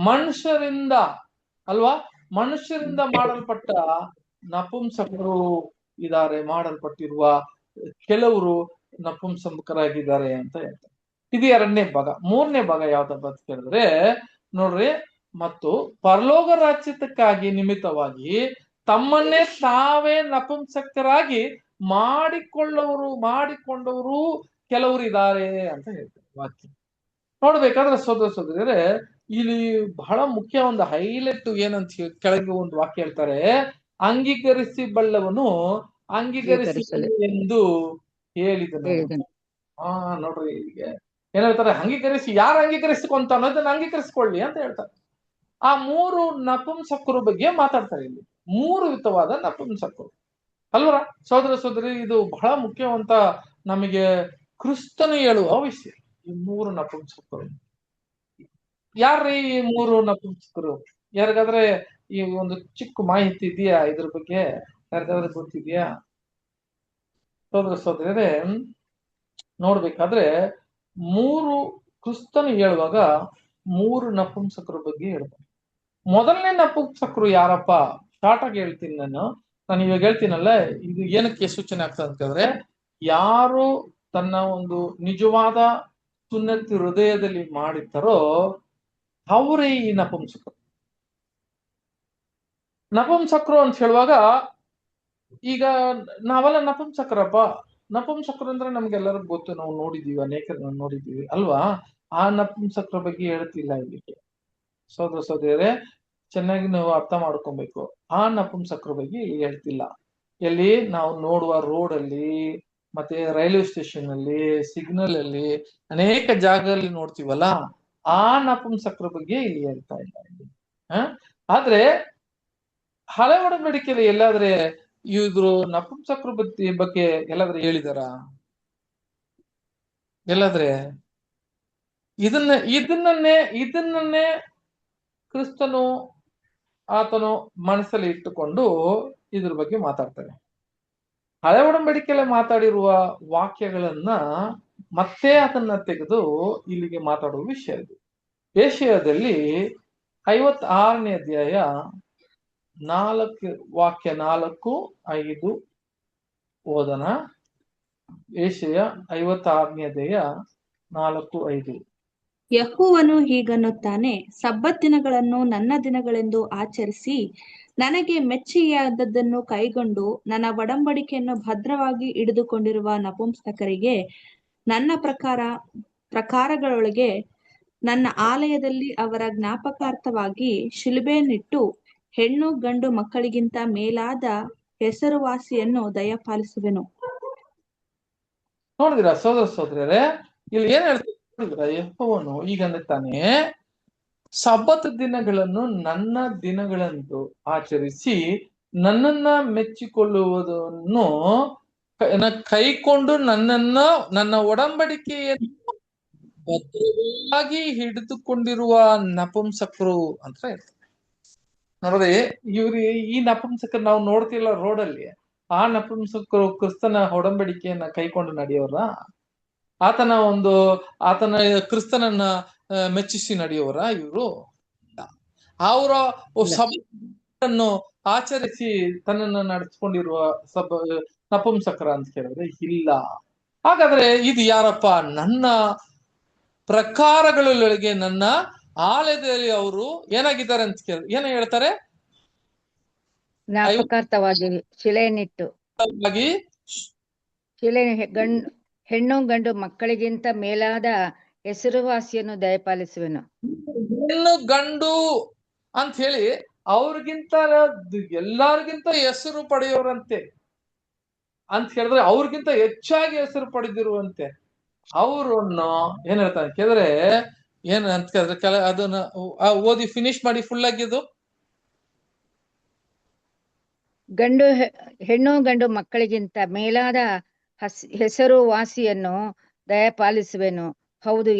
ಮನುಷ್ಯರಿಂದ ಮಾಡಲ್ಪಟ್ಟ ನಪುಂಸಕರು ಇದ್ದಾರೆ, ಮಾಡಲ್ಪಟ್ಟಿರುವ ಕೆಲವರು ನಪುಂಸಕರಾಗಿದ್ದಾರೆ ಅಂತ ಹೇಳ್ತಾರೆ. ಇದು ಎರಡನೇ ಭಾಗ. ಮೂರನೇ ಭಾಗ ಯಾವ್ದಪ್ಪ ಅಂತ ಕೇಳಿದ್ರೆ, ನೋಡ್ರಿ, ಮತ್ತು ಪರಲೋಕ ರಾಜ್ಯಕ್ಕಾಗಿ ನಿಮಿತ್ತವಾಗಿ ತಮ್ಮನ್ನೇ ತಾವೇ ನಪುಂಸಕರಾಗಿ ಮಾಡಿಕೊಂಡವರು ಕೆಲವರು ಇದ್ದಾರೆ ಅಂತ ಹೇಳ್ತಾರೆ ವಾಕ್ಯ. ನೋಡ್ಬೇಕಾದ್ರೆ ಸೋದರ ಸೋದರಿಯರೇ, ಇಲ್ಲಿ ಬಹಳ ಮುಖ್ಯ ಒಂದು ಹೈಲೈಟ್ ಏನಂತ ಕೆಳಗೆ ಒಂದು ವಾಕ್ಯ ಹೇಳ್ತಾರೆ, ಅಂಗೀಕರಿಸಬಲ್ಲವನು ಅಂಗೀಕರಿಸಲಿ ಎಂದು ಹೇಳಿದನು. ನೋಡ್ರಿ, ಈಗ ಏನ್ ಹೇಳ್ತಾರೆ, ಯಾರು ಅಂಗೀಕರಿಸಿಕೊಂತ ಅನ್ನೋದನ್ನ ಅಂಗೀಕರಿಸಿಕೊಳ್ಳಿ ಅಂತ ಹೇಳ್ತಾರೆ. ಆ ಮೂರು ನಪುಂಸಕರು ಬಗ್ಗೆ ಮಾತಾಡ್ತಾರೆ ಇಲ್ಲಿ. ಮೂರು ವಿಧವಾದ ನಪುಂಸಕರು ಅಲ್ವರ ಸಹೋದರ ಸಹೋದರಿ, ಇದು ಬಹಳ ಮುಖ್ಯವಂತ ನಮಗೆ ಕ್ರಿಸ್ತನು ಹೇಳುವ ವಿಷಯ. ಈ ಮೂರು ನಪುಂಸಕರು ಯಾರ್ರೀ? ಈ ಮೂರು ನಪುಂಸಕರು ಯಾರಿಗಾದ್ರೆ ಈ ಒಂದು ಚಿಕ್ಕ ಮಾಹಿತಿ ಇದೆಯಾ ಇದ್ರ ಬಗ್ಗೆ? ಯಾರಿಗಾದ್ರೆ ಗೊತ್ತಿದ್ಯಾ? ಸೋದರರೇ, ನೋಡ್ಬೇಕಾದ್ರೆ ಕ್ರಿಸ್ತನು ಹೇಳುವಾಗ 3 ನಪುಂಸಕರ ಬಗ್ಗೆ ಹೇಳ್ತಾರೆ. ಮೊದಲನೇ ನಪುಂಸಕರು ಯಾರಪ್ಪ? ಶಾರ್ಟ್ ಆಗಿ ಹೇಳ್ತೀನಿ ನಾನು ಇವಾಗ ಹೇಳ್ತೀನಲ್ಲ, ಇದು ಏನಕ್ಕೆ ಸೂಚನೆ ಆಗ್ತದೆ ಅಂತಂದ್ರೆ, ಯಾರು ತನ್ನ ಒಂದು ನಿಜವಾದ ಸುನ್ನತಿ ಹೃದಯದಲ್ಲಿ ಮಾಡಿರ್ತಾರೋ ಅವರೇ ಈ ನಪುಂಸಕರು. ನಪುಂಸಕರು ಅಂತ ಹೇಳುವಾಗ ಈಗ ನಾವೆಲ್ಲ ನಪುಂಸಕರಪ್ಪ. ನಪುಂಸಕರು ಅಂದ್ರೆ ನಮ್ಗೆಲ್ಲರಿಗೂ ಗೊತ್ತು, ನಾವು ನೋಡಿದೀವಿ, ಅನೇಕರನ್ನ ನೋಡಿದೀವಿ ಅಲ್ವಾ? ಆ ನಪುಂಸಕರ ಬಗ್ಗೆ ಹೇಳ್ತಿಲ್ಲ ಇಲ್ಲಿಗೆ. ಸೋದರರೇ, ಚೆನ್ನಾಗಿ ನಾವು ಅರ್ಥ ಮಾಡ್ಕೊಬೇಕು. ಆ ನಪುಂಸಕರ ಬಗ್ಗೆ ಇಲ್ಲಿ ಹೇಳ್ತಿಲ್ಲ. ಎಲ್ಲಿ ನಾವು ನೋಡುವ ರೋಡ್ ಅಲ್ಲಿ, ಮತ್ತೆ ರೈಲ್ವೆ ಸ್ಟೇಷನ್ ಅಲ್ಲಿ, ಸಿಗ್ನಲ್ ಅಲ್ಲಿ, ಅನೇಕ ಜಾಗದಲ್ಲಿ ನೋಡ್ತೀವಲ್ಲ, ಆ ನಪುಂಸಕರ ಬಗ್ಗೆ ಇಲ್ಲಿ ಹೇಳ್ತಾ ಇಲ್ಲ. ಆದ್ರೆ ಹಳೆ ಒಡಂಬಡಿಕೆಯಲ್ಲಿ ಎಲ್ಲಾದ್ರೆ ಇವ್ರು ನಪುಂಸಕರ ಬಗ್ಗೆ ಎಲ್ಲಾದ್ರೆ ಹೇಳಿದಾರ? ಎಲ್ಲಾದ್ರೆ ಇದನ್ನೇ ಕ್ರಿಸ್ತನು ಆತನು ಮನಸ್ಸಲ್ಲಿ ಇಟ್ಟುಕೊಂಡು ಇದ್ರ ಬಗ್ಗೆ ಮಾತಾಡ್ತಾರೆ. ಹಳೆ ಒಡಂಬಡಿಕೆಯಲ್ಲಿ ಮಾತಾಡಿರುವ ವಾಕ್ಯಗಳನ್ನ ಮತ್ತೆ ಅದನ್ನ ತೆಗೆದು ಇಲ್ಲಿಗೆ ಮಾತಾಡುವ ವಿಷಯ ಇದು. ಏಷಯದಲ್ಲಿ 56ನೇ ಅಧ್ಯಾಯ 4 ವಾಕ್ಯ 4, 5 ಓದನ. ಏಷಯ 56ನೇ ಅಧ್ಯಾಯ 4, 5. ಯೆಹೋವನು ಹೀಗನ್ನುತ್ತಾನೆ, ಸಬ್ಬತ್ ದಿನಗಳನ್ನು ನನ್ನ ದಿನಗಳೆಂದು ಆಚರಿಸಿ ನನಗೆ ಮೆಚ್ಚಿಗೆಯಾದದ್ದನ್ನು ಕೈಗೊಂಡು ನನ್ನ ಒಡಂಬಡಿಕೆಯನ್ನು ಭದ್ರವಾಗಿ ಹಿಡಿದುಕೊಂಡಿರುವ ನಪುಂಸಕರಿಗೆ ನನ್ನ ಪ್ರಕಾರಗಳೊಳಗೆ ನನ್ನ ಆಲಯದಲ್ಲಿ ಅವರ ಜ್ಞಾಪಕಾರ್ಥವಾಗಿ ಶಿಲುಬೆಯನ್ನಿಟ್ಟು ಹೆಣ್ಣು ಗಂಡು ಮಕ್ಕಳಿಗಿಂತ ಮೇಲಾದ ಹೆಸರುವಾಸಿಯನ್ನು ದಯಪಾಲಿಸುವೆನು. ನೋಡಿದಿರಾ ಸೋದರರೇ, ಇಲ್ಲಿ ಏನ್ ಹೇಳ್ತಾರೆ ನೋಡಿದ್ರ? ಯೆಹೋವನು ಈಗ ಅನ್ನುತ್ತಾನೆ, ಸಬ್ಬತ್ ದಿನಗಳನ್ನು ನನ್ನ ದಿನಗಳೆಂದು ಆಚರಿಸಿ ನನ್ನನ್ನ ಮೆಚ್ಚಿಕೊಳ್ಳುವುದನ್ನು ಕೈಕೊಂಡು ನನ್ನ ಒಡಂಬಡಿಕೆಯನ್ನು ಭದ್ರವಾಗಿ ಹಿಡಿದುಕೊಂಡಿರುವ ನಪುಂಸಕರು ಅಂತ ಹೇಳ್ತಾರೆ. ನೋಡ್ರಿ, ಈ ನಪುಂಸಕರು ನಾವು ನೋಡ್ತಿಲ್ಲ ರೋಡಲ್ಲಿ. ಆ ನಪುಂಸಕರು ಕ್ರಿಸ್ತನ ಒಡಂಬಡಿಕೆಯನ್ನ ಕೈಕೊಂಡು ನಡೆಯೋರ? ಆತನ ಕ್ರಿಸ್ತನನ್ನ ಮೆಚ್ಚಿಸಿ ನಡೆಯೋರ ಇವರು? ಅವರ ಸಭೆಯನ್ನು ಆಚರಿಸಿ ತನ್ನನ್ನು ನಡೆಸ್ಕೊಂಡಿರುವ ನಪುಂಸಕರ ಅಂತ ಕೇಳಿದ್ರೆ ಇಲ್ಲ. ಹಾಗಾದ್ರೆ ಇದು ಯಾರಪ್ಪ? ನನ್ನ ಪ್ರಕಾರಗಳೊಳಗೆ ನನ್ನ ಆಲಯದಲ್ಲಿ ಅವರು ಏನಾಗಿದ್ದಾರೆ ಅಂತ ಕೇಳಿದ್ರೆ ಏನ ಹೇಳ್ತಾರೆ? ಜ್ಞಾಪಕಾರ್ಥವಾಗಿ ಶಿಲೆಯನ್ನಿಟ್ಟು ಹೆಣ್ಣು ಗಂಡು ಮಕ್ಕಳಿಗಿಂತ ಮೇಲಾದ ಹೆಸರುವಾಸಿಯನ್ನು ದಯಪಾಲಿಸುವೆನು. ಹೆಣ್ಣು ಗಂಡು ಅಂತ ಹೇಳಿ ಅವ್ರಿಗಿಂತ ಎಲ್ಲರಿಗಿಂತ ಹೆಸರು ಪಡೆಯೋರಂತೆ ಅಂತ ಹೇಳಿದ್ರೆ, ಅವ್ರಿಗಿಂತ ಹೆಚ್ಚಾಗಿ ಹೆಸರು ಪಡೆದಿರುವಂತೆ ಅವ್ರನ್ನು ಏನ್ ಹೇಳ್ತಾರೆ ಕೇಳಿದ್ರೆ, ಏನ್ ಅಂತ ಕೇಳಿದ್ರೆ ಅದನ್ನ ಓದಿ ಫಿನಿಶ್ ಮಾಡಿ ಫುಲ್ ಆಗಿದ್ದು. ಹೆಣ್ಣು ಗಂಡು ಮಕ್ಕಳಿಗಿಂತ ಮೇಲಾದ ಹೆಸರುವಾಸಿಯನ್ನು ದಯಪಾಲಿಸುವೆನು. ಹೌದು,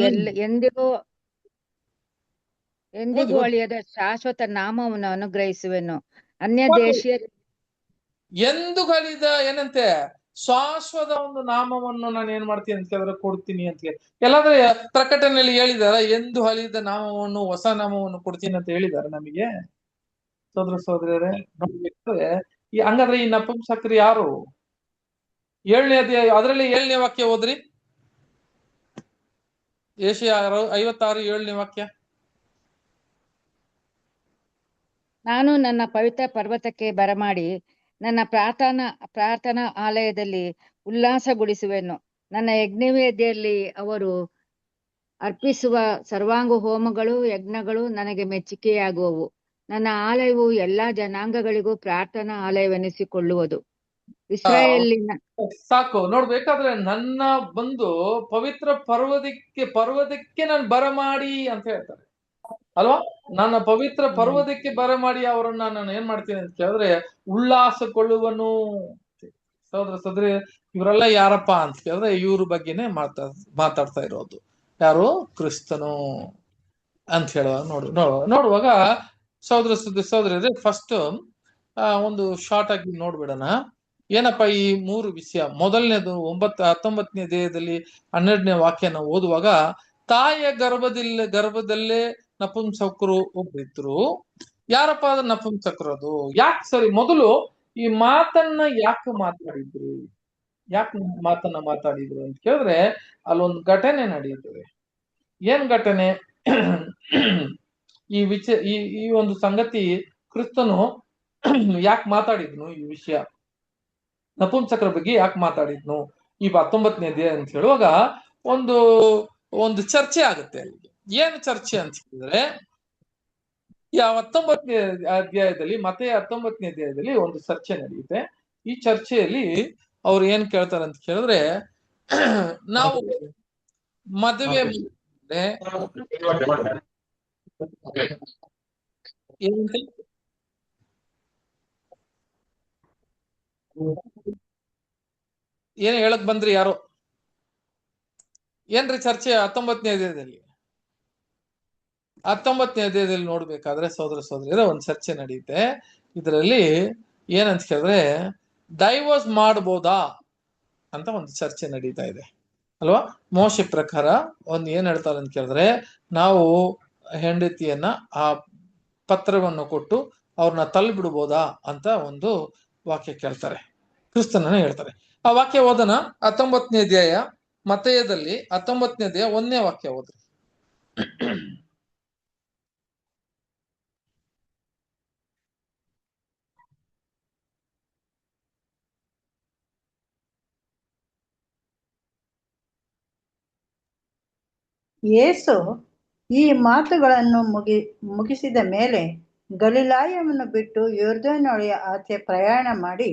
ಎಂದಿಗೂ ಅಳಿಯದ ಶಾಶ್ವತ ನಾಮವನ್ನು ಅನುಗ್ರಹಿಸುವೆನು. ಅನ್ಯ ದೇಶೀಯ ಎಂದು ಕಲಿದ ಏನಂತೆ ಶಾಶ್ವತ ಒಂದು ನಾಮವನ್ನು ನಾನು ಏನ್ ಮಾಡ್ತೀನಿ ಅಂತ ಕೇಳಿದ್ರೆ ಕೊಡ್ತೀನಿ ಅಂತ ಹೇಳಿ ಎಲ್ಲಾದ್ರೆ ಪ್ರಕಟಣೆಯಲ್ಲಿ ಹೇಳಿದಾರ? ಎಂದು ಹಲಿದ ನಾಮವನ್ನು, ಹೊಸ ನಾಮವನ್ನು ಕೊಡ್ತೀನಿ ಅಂತ ಹೇಳಿದಾರ ನಮಗೆ? ಸೋದರರೇ, ನೋಡ್ಬೇಕಾದ್ರೆ ಹಂಗಾದ್ರೆ ಈ ನಪುಂಸಕರು ಯಾರು? 7ನೇ ಅಧ್ಯಾಯ ಅದರಲ್ಲಿ 7ನೇ ವಾಕ್ಯ ಓದ್ರಿ. ಏಷಯ 56 7ನೇ ವಾಕ್ಯ. ನಾನು ನನ್ನ ಪವಿತ್ರ ಪರ್ವತಕ್ಕೆ ಬರಮಾಡಿ ನನ್ನ ಪ್ರಾರ್ಥನಾ ಆಲಯದಲ್ಲಿ ಉಲ್ಲಾಸಗೊಳಿಸುವೆನು. ನನ್ನ ಯಜ್ಞವೇದಿಯಲ್ಲಿ ಅವರು ಅರ್ಪಿಸುವ ಸರ್ವಾಂಗ ಹೋಮಗಳು, ಯಜ್ಞಗಳು ನನಗೆ ಮೆಚ್ಚುಗೆಯಾಗುವವು. ನನ್ನ ಆಲಯವು ಎಲ್ಲಾ ಜನಾಂಗಗಳಿಗೂ ಪ್ರಾರ್ಥನಾ ಆಲಯವೆನಿಸಿಕೊಳ್ಳುವುದು. ಇಸ್ರಾಯೇಲಿನ ಸಾಕು ನೋಡ್ಬೇಕಾದ್ರೆ ನನ್ನ ಬಂದು ಪವಿತ್ರ ಪರ್ವತಕ್ಕೆ ನಾನು ಬರಮಾಡಿ ಅಂತ ಹೇಳ್ತಾರೆ ಅಲ್ವಾ? ನನ್ನ ಪವಿತ್ರ ಪರ್ವತಕ್ಕೆ ಬರಮಾಡಿ ಅವರನ್ನ ನಾನು ಏನ್ ಮಾಡ್ತೀನಿ ಅಂತ ಕೇಳಿದ್ರೆ ಉಲ್ಲಾಸಗೊಳ್ಳುವನು. ಸೋದರೇ, ಇವರೆಲ್ಲ ಯಾರಪ್ಪ ಅಂತ ಕೇಳಿದ್ರೆ ಇವ್ರ ಬಗ್ಗೆನೆ ಮಾತಾಡ್ತಾ ಇರೋದು. ಯಾರು? ಕ್ರಿಸ್ತನು ಅಂತ ಹೇಳುವಾಗ ನೋಡುವಾಗ ಸಹೋದರರೇ ಫಸ್ಟ್ ಒಂದು ಶಾರ್ಟ್ ಆಗಿ ನೋಡ್ಬಿಡೋಣ. ಏನಪ್ಪಾ ಈ 3 ವಿಷಯ. ಮೊದಲನೇದು 19ನೇ ಅಧ್ಯಾಯದಲ್ಲಿ 12ನೇ ವಾಕ್ಯನ ಓದುವಾಗ, ತಾಯಿಯ ಗರ್ಭದಲ್ಲೇ ನಪುಂಸಕರು ಒಬ್ಬರಿದ್ರು. ಯಾರಪ್ಪ ಅದು ನಪುಂಸಕರು? ಅದು ಯಾಕೆ? ಸರಿ, ಮೊದಲು ಈ ಮಾತನ್ನ ಯಾಕೆ ಮಾತಾಡಿದ್ರು ಅಂತ ಕೇಳಿದ್ರೆ ಅಲ್ಲೊಂದು ಘಟನೆ ನಡೆಯುತ್ತದೆ. ಏನ್ ಘಟನೆ? ಈ ಒಂದು ಸಂಗತಿ ಕ್ರಿಸ್ತನು ಯಾಕೆ ಮಾತಾಡಿದ್ನು? ಈ ವಿಷಯ ನಪುಂಸಕರ ಬಗ್ಗೆ ಯಾಕೆ ಮಾತಾಡಿದ್ನು ಈ 19ನೇ ಅಧ್ಯಾಯ ಅಂತ ಹೇಳುವಾಗ ಒಂದು ಚರ್ಚೆ ಆಗುತ್ತೆ. ಅಲ್ಲಿಗೆ ಏನು ಚರ್ಚೆ ಅಂತ ಹೇಳಿದ್ರೆ, ಈ 19ನೇ ಅಧ್ಯಾಯದಲ್ಲಿ ಮತ್ತೆಯ 19ನೇ ಅಧ್ಯಾಯದಲ್ಲಿ ಒಂದು ಚರ್ಚೆ ನಡೆಯುತ್ತೆ. ಈ ಚರ್ಚೆಯಲ್ಲಿ ಅವ್ರು ಏನ್ ಕೇಳ್ತಾರೆ ಅಂತ ಕೇಳಿದ್ರೆ, ನಾವು ಮದುವೆ ಏನಂತ ಏನ್ ಹೇಳಕ್ ಬಂದ್ರಿ ಯಾರೋ? ಏನ್ರಿ ಚರ್ಚೆ 19ನೇ ಅಧ್ಯಾಯದಲ್ಲಿ? 19ನೇ ಅಧ್ಯಾಯದಲ್ಲಿ ನೋಡ್ಬೇಕಾದ್ರೆ ಸಹೋದರ ಒಂದ್ ಚರ್ಚೆ ನಡೆಯುತ್ತೆ. ಇದರಲ್ಲಿ ಏನಂತ ಕೇಳಿದ್ರೆ, ಡೈವೋರ್ಸ್ ಮಾಡ್ಬೋದಾ ಅಂತ ಒಂದು ಚರ್ಚೆ ನಡೀತಾ ಇದೆ ಅಲ್ವಾ? ಮೋಶೆ ಪ್ರಕಾರ ಏನ್ ಹೇಳ್ತಾರೆ ಅಂತ ಕೇಳಿದ್ರೆ, ನಾವು ಹೆಂಡತಿಯನ್ನ ಆ ಪತ್ರವನ್ನು ಕೊಟ್ಟು ಅವ್ರನ್ನ ತಳ್ಳಿಬಿಡ್ಬೋದಾ ಅಂತ ಒಂದು ವಾಕ್ಯ ಕೇಳ್ತಾರೆ. ಕ್ರಿಸ್ತನನ್ನ ಹೇಳ್ತಾರೆ. ಆ ವಾಕ್ಯ ಓದೋಣ. 19ನೇ ಅಧ್ಯಾಯ ಮತ್ತೇಯದಲ್ಲಿ 19ನೇ ಅಧ್ಯಾಯ 1ನೇ ವಾಕ್ಯ ಓದ್ರಿ. ಯೇಸು ಈ ಮಾತುಗಳನ್ನು ಮುಗಿಸಿದ ಮೇಲೆ ಗಲಿಲಾಯವನ್ನು ಬಿಟ್ಟು ಯೊರ್ದಾನೊಳೆಯ ಆಚೆ ಪ್ರಯಾಣ ಮಾಡಿ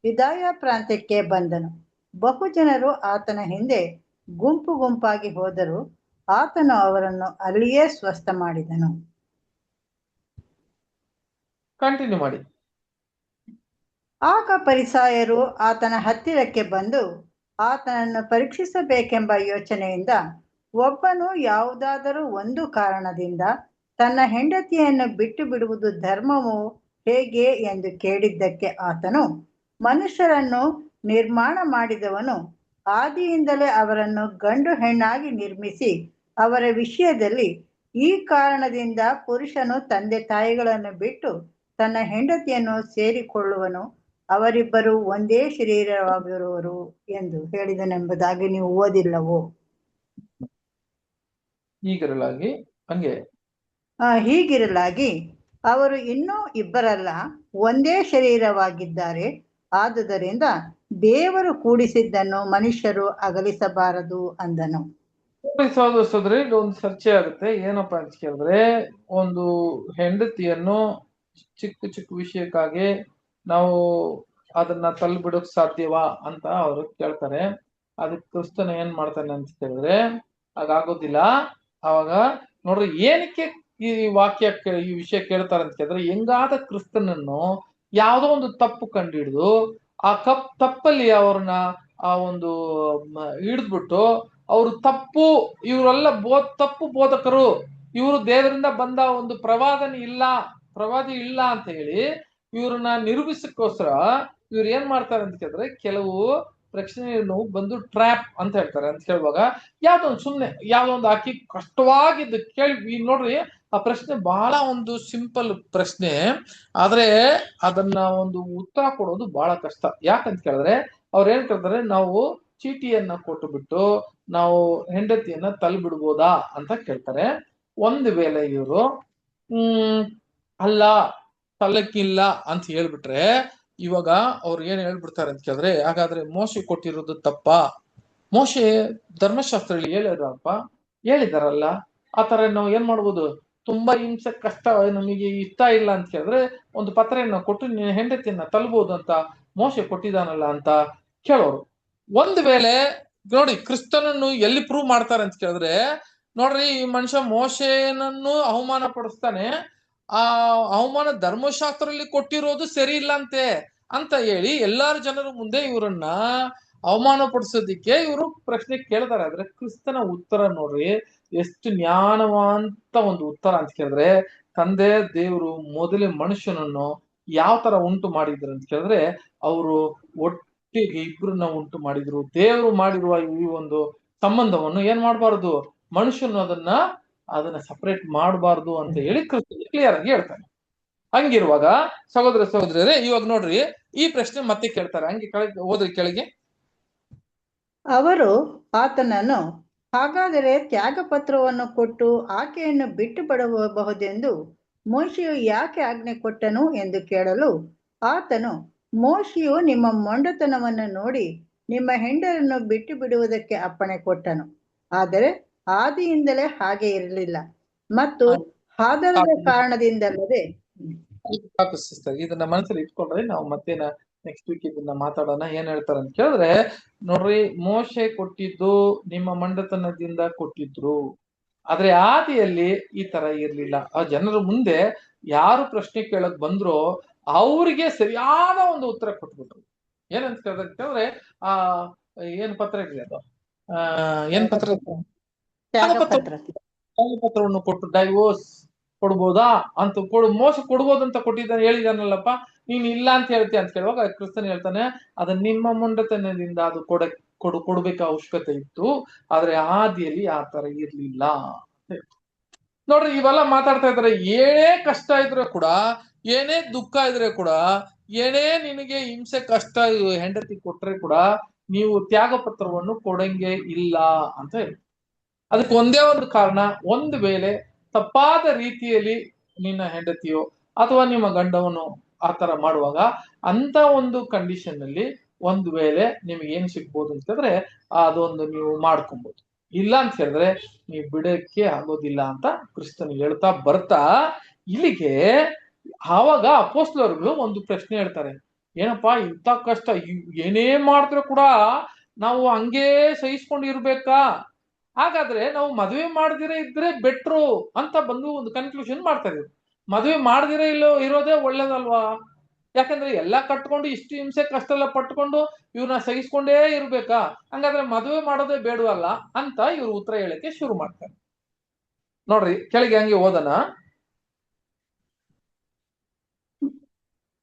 ಯೂದಾಯ ಪ್ರಾಂತ್ಯಕ್ಕೆ ಬಂದನು. ಬಹು ಜನರು ಆತನ ಹಿಂದೆ ಗುಂಪು ಗುಂಪಾಗಿ ಹೋದರು. ಆತನು ಅವರನ್ನು ಅಲ್ಲಿಯೇ ಸ್ವಸ್ಥ ಮಾಡಿದನು. ಕಂಟಿನ್ಯೂ ಮಾಡಿ. ಆಗ ಫರಿಸಾಯರು ಆತನ ಹತ್ತಿರಕ್ಕೆ ಬಂದು ಆತನನ್ನು ಪರೀಕ್ಷಿಸಬೇಕೆಂಬ ಯೋಚನೆಯಿಂದ, ಒಬ್ಬನು ಯಾವುದಾದರೂ ಒಂದು ಕಾರಣದಿಂದ ತನ್ನ ಹೆಂಡತಿಯನ್ನು ಬಿಟ್ಟು ಬಿಡುವುದು ಧರ್ಮವು ಹೇಗೆ ಎಂದು ಕೇಳಿದ್ದಕ್ಕೆ ಆತನು, ಮನುಷ್ಯರನ್ನು ನಿರ್ಮಾಣ ಮಾಡಿದವನು ಆದಿಯಿಂದಲೇ ಅವರನ್ನು ಗಂಡು ಹೆಣ್ಣಾಗಿ ನಿರ್ಮಿಸಿ, ಅವರ ವಿಷಯದಲ್ಲಿ ಈ ಕಾರಣದಿಂದ ಪುರುಷನು ತಂದೆ ತಾಯಿಗಳನ್ನು ಬಿಟ್ಟು ತನ್ನ ಹೆಂಡತಿಯನ್ನು ಸೇರಿಕೊಳ್ಳುವನು, ಅವರಿಬ್ಬರು ಒಂದೇ ಶರೀರವಾಗಿರುವರು ಎಂದು ಹೇಳಿದನೆಂಬುದಾಗಿ ನೀವು ಓದಿಲ್ಲವೋ? ಹೀಗಿರಲಾಗಿ ಅವರು ಇನ್ನೂ ಇಬ್ಬರಲ್ಲ, ಒಂದೇ ಶರೀರವಾಗಿದ್ದಾರೆ. ಆದುದರಿಂದ ದೇವರು ಕೂಡಿಸಿದ್ದನ್ನು ಮನುಷ್ಯರು ಅಗಲಿಸಬಾರದು ಅಂದನು. ಸಹೋದರ ಒಂದು ಚರ್ಚೆ ಆಗುತ್ತೆ. ಏನಪ್ಪಾ ಅಂತ ಕೇಳಿದ್ರೆ, ಒಂದು ಹೆಂಡತಿಯನ್ನು ಚಿಕ್ಕ ವಿಷಯಕ್ಕಾಗಿ ನಾವು ಅದನ್ನ ತಳ್ಳಿಬಿಡೋಕ್ ಸಾಧ್ಯವಾ ಅಂತ ಅವರು ಕೇಳ್ತಾರೆ. ಅದಕ್ಕೆ ಕ್ರಿಸ್ತನ ಏನ್ ಮಾಡ್ತಾನೆ ಅಂತ ಕೇಳಿದ್ರೆ, ಹಾಗಾಗೋದಿಲ್ಲ. ಅವಾಗ ನೋಡ್ರಿ, ಏನಕ್ಕೆ ಈ ಈ ವಿಷಯ ಕೇಳ್ತಾರೆ ಅಂತ ಕೇಳಿದ್ರೆ, ಹೆಂಗಾದ ಕ್ರಿಸ್ತನನ್ನು ಯಾವ್ದೋ ಒಂದು ತಪ್ಪು ಕಂಡು ಹಿಡಿದು ಆ ತಪ್ಪಲ್ಲಿ ಅವ್ರನ್ನ ಆ ಒಂದು ಹಿಡಿದ್ಬಿಟ್ಟು ಅವರು ತಪ್ಪು, ಇವರೆಲ್ಲ ತಪ್ಪು ಬೋಧಕರು, ಇವರು ದೇವರಿಂದ ಬಂದ ಒಂದು ಪ್ರವಾದಿ ಇಲ್ಲ ಅಂತ ಹೇಳಿ ಇವ್ರನ್ನ ನಿರೂಪಿಸಕ್ಕೋಸ್ಕರ ಇವ್ರು ಏನ್ ಮಾಡ್ತಾರೆ ಅಂತ ಕೇಳಿದ್ರೆ, ಕೆಲವು ಪ್ರಶ್ನೆಯನ್ನು ಬಂದು ಟ್ರ್ಯಾಪ್ ಅಂತ ಹೇಳ್ತಾರೆ. ಅಂತ ಕೇಳುವಾಗ ಯಾವ್ದೋ ಒಂದು ಹಾಕಿ ಕಷ್ಟವಾಗಿದ್ದು ಕೇಳಿ ನೋಡ್ರಿ, ಆ ಪ್ರಶ್ನೆ ಬಹಳ ಒಂದು ಸಿಂಪಲ್ ಪ್ರಶ್ನೆ, ಆದ್ರೆ ಅದನ್ನ ಒಂದು ಉತ್ತರ ಕೊಡೋದು ಬಹಳ ಕಷ್ಟ. ಯಾಕಂತ ಕೇಳಿದ್ರೆ ಅವ್ರು ಏನ್ ಕೇಳ್ತಾರೆ, ನಾವು ಚೀಟಿಯನ್ನ ಕೊಟ್ಟು ಬಿಟ್ಟು ನಾವು ಹೆಂಡತಿಯನ್ನ ತಳ್ಳಿಬಿಡ್ಬೋದಾ ಅಂತ ಕೇಳ್ತಾರೆ. ಒಂದು ವೇಳೆ ಇವರು ಅಲ್ಲ ತಳ್ಳಕ್ಕಿಲ್ಲ ಅಂತ ಹೇಳ್ಬಿಟ್ರೆ, ಇವಾಗ ಅವ್ರು ಏನ್ ಹೇಳ್ಬಿಡ್ತಾರೆ ಅಂತ ಕೇಳಿದ್ರೆ, ಹಾಗಾದ್ರೆ ಮೋಶೆ ಕೊಟ್ಟಿರೋದು ತಪ್ಪಾ? ಮೋಶೆ ಧರ್ಮಶಾಸ್ತ್ರದಲ್ಲಿ ಹೇಳಿದಾರಲ್ಲ, ಆತರ ನಾವು ಏನ್ ಮಾಡ್ಬೋದು? ತುಂಬಾ ಹಿಂಸೆ ಕಷ್ಟ, ನಮಗೆ ಇಷ್ಟ ಇಲ್ಲ ಅಂತ ಕೇಳಿದ್ರೆ ಒಂದು ಪತ್ರೆಯನ್ನ ಕೊಟ್ಟು ಹೆಂಡತಿಯನ್ನ ತಳ್ಬೋದು ಅಂತ ಮೋಶೆ ಕೊಟ್ಟಿದಾನಲ್ಲ ಅಂತ ಕೇಳೋರು. ಒಂದು ವೇಳೆ ನೋಡಿ, ಕ್ರಿಸ್ತನನ್ನು ಎಲ್ಲಿ ಪ್ರೂವ್ ಮಾಡ್ತಾರೆ ಅಂತ ಕೇಳಿದ್ರೆ, ನೋಡ್ರಿ, ಈ ಮನುಷ್ಯ ಮೋಶೆನನ್ನು ಅವಮಾನ ಪಡಿಸ್ತಾನೆ, ಆ ಅವಮಾನ ಧರ್ಮಶಾಸ್ತ್ರದಲ್ಲಿ ಕೊಟ್ಟಿರೋದು ಸರಿ ಇಲ್ಲ ಅಂತ ಹೇಳಿ ಎಲ್ಲಾರ ಜನರ ಮುಂದೆ ಇವರನ್ನ ಅವಮಾನ ಪಡಿಸೋದಿಕ್ಕೆ ಇವರು ಪ್ರಶ್ನೆ ಕೇಳ್ತಾರೆ. ಆದ್ರೆ ಕ್ರಿಸ್ತನ ಉತ್ತರ ನೋಡ್ರಿ ಎಷ್ಟು ಜ್ಞಾನವಂತ ಒಂದು ಉತ್ತರ ಅಂತ ಕೇಳಿದ್ರೆ, ತಂದೆ ದೇವರು ಮೊದಲೇ ಮನುಷ್ಯನನ್ನು ಯಾವ ತರ ಉಂಟು ಮಾಡಿದ್ರು ಅಂತ ಕೇಳಿದ್ರೆ ಅವರು ಒಟ್ಟಿಗೆ ಇಬ್ರನ್ನ ಉಂಟು ಮಾಡಿದ್ರು. ದೇವರು ಮಾಡಿರುವ ಈ ಒಂದು ಸಂಬಂಧವನ್ನು ಏನ್ ಮಾಡಬಾರದು, ಮನುಷ್ಯನು ಅದನ್ನ ಸಪರೇಟ್ ಮಾಡಬಾರ್ದು ಅಂತ ಹೇಳಿ ಕ್ಲಿಯರ್ ಆಗಿ ಹೇಳ್ತಾನೆ. ಹಂಗಿರುವಾಗ ಸಹೋದರ ಸಹೋದರರೇ, ಇವಾಗ ನೋಡ್ರಿ ಈ ಪ್ರಶ್ನೆ ಮತ್ತೆ ಕೇಳ್ತಾರೆ. ಹಂಗೆ ಕೆಳಗೆ ಓದ್ರಿ ಕೆಳಗೆ. ಅವರು ಆತನನ್ನು, ಹಾಗಾದರೆ ತ್ಯಾಗ ಪತ್ರವನ್ನು ಕೊಟ್ಟು ಆಕೆಯನ್ನು ಬಿಟ್ಟು ಬಿಡಬಹುದೆಂದು ಮೋಶೆಯು ಯಾಕೆ ಆಜ್ಞೆ ಕೊಟ್ಟನು ಎಂದು ಕೇಳಲು ಆತನು, ಮೋಶೆಯು ನಿಮ್ಮ ಮೊಂಡತನವನ್ನು ನೋಡಿ ನಿಮ್ಮ ಹೆಂಡರನ್ನು ಬಿಟ್ಟು ಬಿಡುವುದಕ್ಕೆ ಅಪ್ಪಣೆ ಕೊಟ್ಟನು. ಆದರೆ ಆದಿಯಿಂದಲೇ ಹಾಗೆ ಇರಲಿಲ್ಲ ಮತ್ತು ಆಧಾರದ ಕಾರಣದಿಂದಲ್ಲದೆ. ಇದನ್ನ ಮನಸ್ಸಲ್ಲಿ ಇಟ್ಕೊಂಡ್ರೆ ನಾವು ಮತ್ತೆ ನೆಕ್ಸ್ಟ್ ವೀಕ್ ಇದನ್ನ ಮಾತಾಡೋಣ. ಏನ್ ಹೇಳ್ತಾರೆ ಅಂತ ಕೇಳಿದ್ರೆ, ನೋಡ್ರಿ, ಮೋಶೆ ಕೊಟ್ಟಿದ್ದು ನಿಮ್ಮ ಮಂಡತನದಿಂದ ಕೊಟ್ಟಿದ್ರು, ಆದ್ರೆ ಆದಿಯಲ್ಲಿ ಈ ತರ ಇರ್ಲಿಲ್ಲ. ಆ ಜನರ ಮುಂದೆ ಯಾರು ಪ್ರಶ್ನೆ ಕೇಳಕ್ ಬಂದ್ರೋ ಅವ್ರಿಗೆ ಸರಿಯಾದ ಒಂದು ಉತ್ತರ ಕೊಟ್ಬಿಟ್ರು. ಏನಂತ ಕೇಳಿದ್ರೆ ಆ ಏನ್ ಪತ್ರ ಇದೆ ಅದು, ಏನ್ ಪತ್ರ, ಪತ್ರವನ್ನು ಕೊಟ್ಟು ಡೈವೋರ್ಸ್ ಕೊಡ್ಬೋದಾ ಅಂತ ಮೋಸ ಕೊಡ್ಬೋದಂತ ಕೊಟ್ಟಿದ್ದಾನೆ, ಹೇಳಿದಾನಲ್ಲಪ್ಪ, ನೀನ್ ಇಲ್ಲ ಅಂತ ಹೇಳ್ತೀಯ ಅಂತ ಕೇಳುವಾಗ ಕ್ರಿಸ್ತನ್ ಹೇಳ್ತಾನೆ, ಅದ ನಿಮ್ಮ ಮೊಂಡತನದಿಂದ ಅದು ಕೊಡ್ಬೇಕ ಅವಶ್ಯಕತೆ ಇತ್ತು, ಆದ್ರೆ ಆದಿಯಲ್ಲಿ ಆ ತರ ಇರ್ಲಿಲ್ಲ. ನೋಡ್ರಿ, ಇವೆಲ್ಲ ಮಾತಾಡ್ತಾ ಇದಾರೆ. ಏನೇ ಕಷ್ಟ ಇದ್ರೆ ಕೂಡ, ಏನೇ ದುಃಖ ಇದ್ರೆ ಕೂಡ, ಏನೇ ನಿನಗೆ ಹಿಂಸೆ ಕಷ್ಟ ಹೆಂಡತಿ ಕೊಟ್ರೆ ಕೂಡ ನೀವು ತ್ಯಾಗ ಪತ್ರವನ್ನು ಕೊಡಂಗೆ ಇಲ್ಲ ಅಂತ ಹೇಳಿ. ಅದಕ್ಕೆ ಒಂದೇ ಒಂದು ಕಾರಣ, ಒಂದು ವೇಳೆ ತಪ್ಪಾದ ರೀತಿಯಲ್ಲಿ ನಿನ್ನ ಹೆಂಡತಿಯೋ ಅಥವಾ ನಿಮ್ಮ ಗಂಡವನ್ನು ಆತರ ಮಾಡುವಾಗ ಅಂತ ಒಂದು ಕಂಡೀಷನ್ ಅಲ್ಲಿ ಒಂದು ವೇಳೆ ನಿಮ್ಗೆ ಏನ್ ಸಿಗ್ಬೋದು ಅಂತಂದ್ರೆ ಅದೊಂದು ನೀವು ಮಾಡ್ಕೊಬಹುದು. ಇಲ್ಲ ಅಂತ ಹೇಳಿದ್ರೆ ನೀವು ಬಿಡಕ್ಕೆ ಆಗೋದಿಲ್ಲ ಅಂತ ಕ್ರಿಸ್ತನ್ ಹೇಳ್ತಾ ಬರ್ತಾ ಇಲ್ಲಿಗೆ ಆವಾಗ ಅಪೊಸ್ತಲರು ಒಂದು ಪ್ರಶ್ನೆ ಹೇಳ್ತಾರೆ. ಏನಪ್ಪಾ ಇಂಥ ಕಷ್ಟ ಏನೇ ಮಾಡಿದ್ರು ಕೂಡ ನಾವು ಹಂಗೇ ಸಹಿಸ್ಕೊಂಡು ಇರ್ಬೇಕಾ? ಹಾಗಾದ್ರೆ ನಾವು ಮದುವೆ ಮಾಡದಿರೇ ಇದ್ರೆ ಬೆಟ್ರು ಅಂತ ಬಂದು ಒಂದು ಕನ್ಕ್ಲೂಷನ್ ಮಾಡ್ತಾ ಇದ್ರು. ಮದುವೆ ಮಾಡದಿರೇ ಇರೋದೇ ಒಳ್ಳೇದಲ್ವಾ? ಯಾಕಂದ್ರೆ ಎಲ್ಲಾ ಕಟ್ಕೊಂಡು ಇಷ್ಟು ಹಿಂಸೆ ಕಷ್ಟ ಎಲ್ಲ ಪಟ್ಕೊಂಡು ಇವ್ರನ್ನ ಸಹಿಸ್ಕೊಂಡೇ ಇರ್ಬೇಕಾ? ಹಂಗಾದ್ರೆ ಮದುವೆ ಮಾಡೋದೇ ಬೇಡವಲ್ಲ ಅಂತ ಇವ್ರು ಉತ್ತರ ಹೇಳಕ್ಕೆ ಶುರು ಮಾಡ್ತಾರೆ. ನೋಡ್ರಿ ಕೆಳಗೆ ಹಂಗೆ ಓದೋಣ.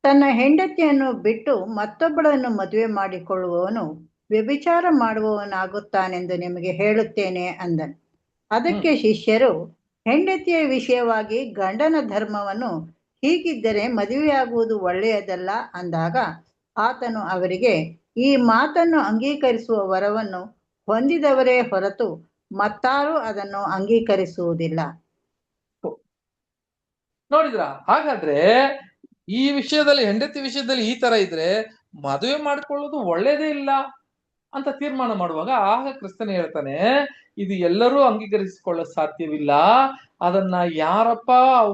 ತನ್ನ ಹೆಂಡತಿಯನ್ನು ಬಿಟ್ಟು ಮತ್ತೊಬ್ಬಳನ್ನು ಮದುವೆ ಮಾಡಿಕೊಳ್ಳುವವನು ವ್ಯಭಿಚಾರ ಮಾಡುವವನಾಗುತ್ತಾನೆಂದು ನಿಮಗೆ ಹೇಳುತ್ತೇನೆ ಅಂದನು. ಅದಕ್ಕೆ ಶಿಷ್ಯರು, ಹೆಂಡತಿಯ ವಿಷಯವಾಗಿ ಗಂಡನ ಧರ್ಮವನ್ನು ಹೀಗಿದ್ದರೆ ಮದುವೆಯಾಗುವುದು ಒಳ್ಳೆಯದಲ್ಲ ಅಂದಾಗ ಆತನು ಅವರಿಗೆ, ಈ ಮಾತನ್ನು ಅಂಗೀಕರಿಸುವ ವರವನ್ನು ಹೊಂದಿದವರೇ ಹೊರತು ಮತ್ತಾರು ಅದನ್ನು ಅಂಗೀಕರಿಸುವುದಿಲ್ಲ. ನೋಡಿದ್ರ? ಹಾಗಾದ್ರೆ ಈ ವಿಷಯದಲ್ಲಿ, ಹೆಂಡತಿ ವಿಷಯದಲ್ಲಿ ಈ ತರ ಇದ್ರೆ ಮದುವೆ ಮಾಡ್ಕೊಳ್ಳೋದು ಒಳ್ಳೇದೇ ಇಲ್ಲ ಅಂತ ತೀರ್ಮಾನ ಮಾಡುವಾಗ ಆಗ ಕ್ರಿಸ್ತನ ಹೇಳ್ತಾನೆ, ಇದು ಎಲ್ಲರೂ ಅಂಗೀಕರಿಸಿಕೊಳ್ಳ ಸಾಧ್ಯವಿಲ್ಲ. ಅದನ್ನ ಯಾರಪ್ಪ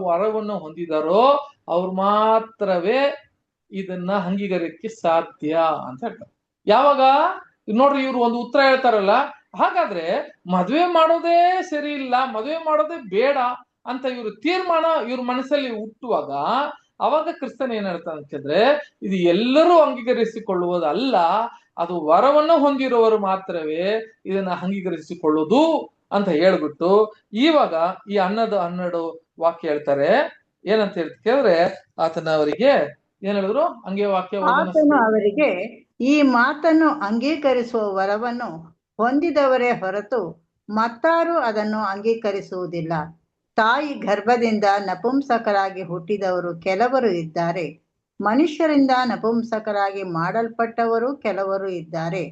ವರವನ್ನು ಹೊಂದಿದಾರೋ ಅವ್ರು ಮಾತ್ರವೇ ಇದನ್ನ ಅಂಗೀಕರಿಸಕ್ಕೆ ಸಾಧ್ಯ ಅಂತ ಹೇಳ್ತಾರೆ. ಯಾವಾಗ ನೋಡ್ರಿ, ಇವ್ರು ಒಂದು ಉತ್ತರ ಹೇಳ್ತಾರಲ್ಲ, ಹಾಗಾದ್ರೆ ಮದುವೆ ಮಾಡೋದೇ ಸರಿ ಇಲ್ಲ, ಮದುವೆ ಮಾಡೋದೇ ಬೇಡ ಅಂತ ಇವ್ರ ತೀರ್ಮಾನ ಇವ್ರ ಮನಸ್ಸಲ್ಲಿ ಹುಟ್ಟುವಾಗ ಅವಾಗ ಕ್ರಿಸ್ತನ್ ಏನ್ ಹೇಳ್ತಾನೆ ಅಂತಂದ್ರೆ, ಇದು ಎಲ್ಲರೂ ಅಂಗೀಕರಿಸಿಕೊಳ್ಳುವುದಲ್ಲ, ಅದು ವರವನ್ನು ಹೊಂದಿರುವವರು ಮಾತ್ರವೇ ಇದನ್ನ ಅಂಗೀಕರಿಸಿಕೊಳ್ಳುವುದು ಅಂತ ಹೇಳ್ಬಿಟ್ಟು ಇವಾಗ ಈ 12 ವಾಕ್ಯ ಹೇಳ್ತಾರೆ. ಏನಂತ ಕೇಳಿದ್ರೆ ಆತನ ಅವರಿಗೆ ಏನ್ ಹೇಳಿದ್ರು, ಹಂಗೆ ವಾಕ್ಯ ಆತನು ಅವರಿಗೆ, ಈ ಮಾತನ್ನು ಅಂಗೀಕರಿಸುವ ವರವನ್ನು ಹೊಂದಿದವರೇ ಹೊರತು ಮತ್ತಾರು ಅದನ್ನು ಅಂಗೀಕರಿಸುವುದಿಲ್ಲ. ತಾಯಿ ಗರ್ಭದಿಂದ ನಪುಂಸಕರಾಗಿ ಹುಟ್ಟಿದವರು ಕೆಲವರು ಇದ್ದಾರೆ, ಮನುಷ್ಯರಿಂದ ನಪುಂಸಕರಾಗಿ ಮಾಡಲ್ಪಟ್ಟವರು ಕೆಲವರು ಇದ್ದಾರೆ,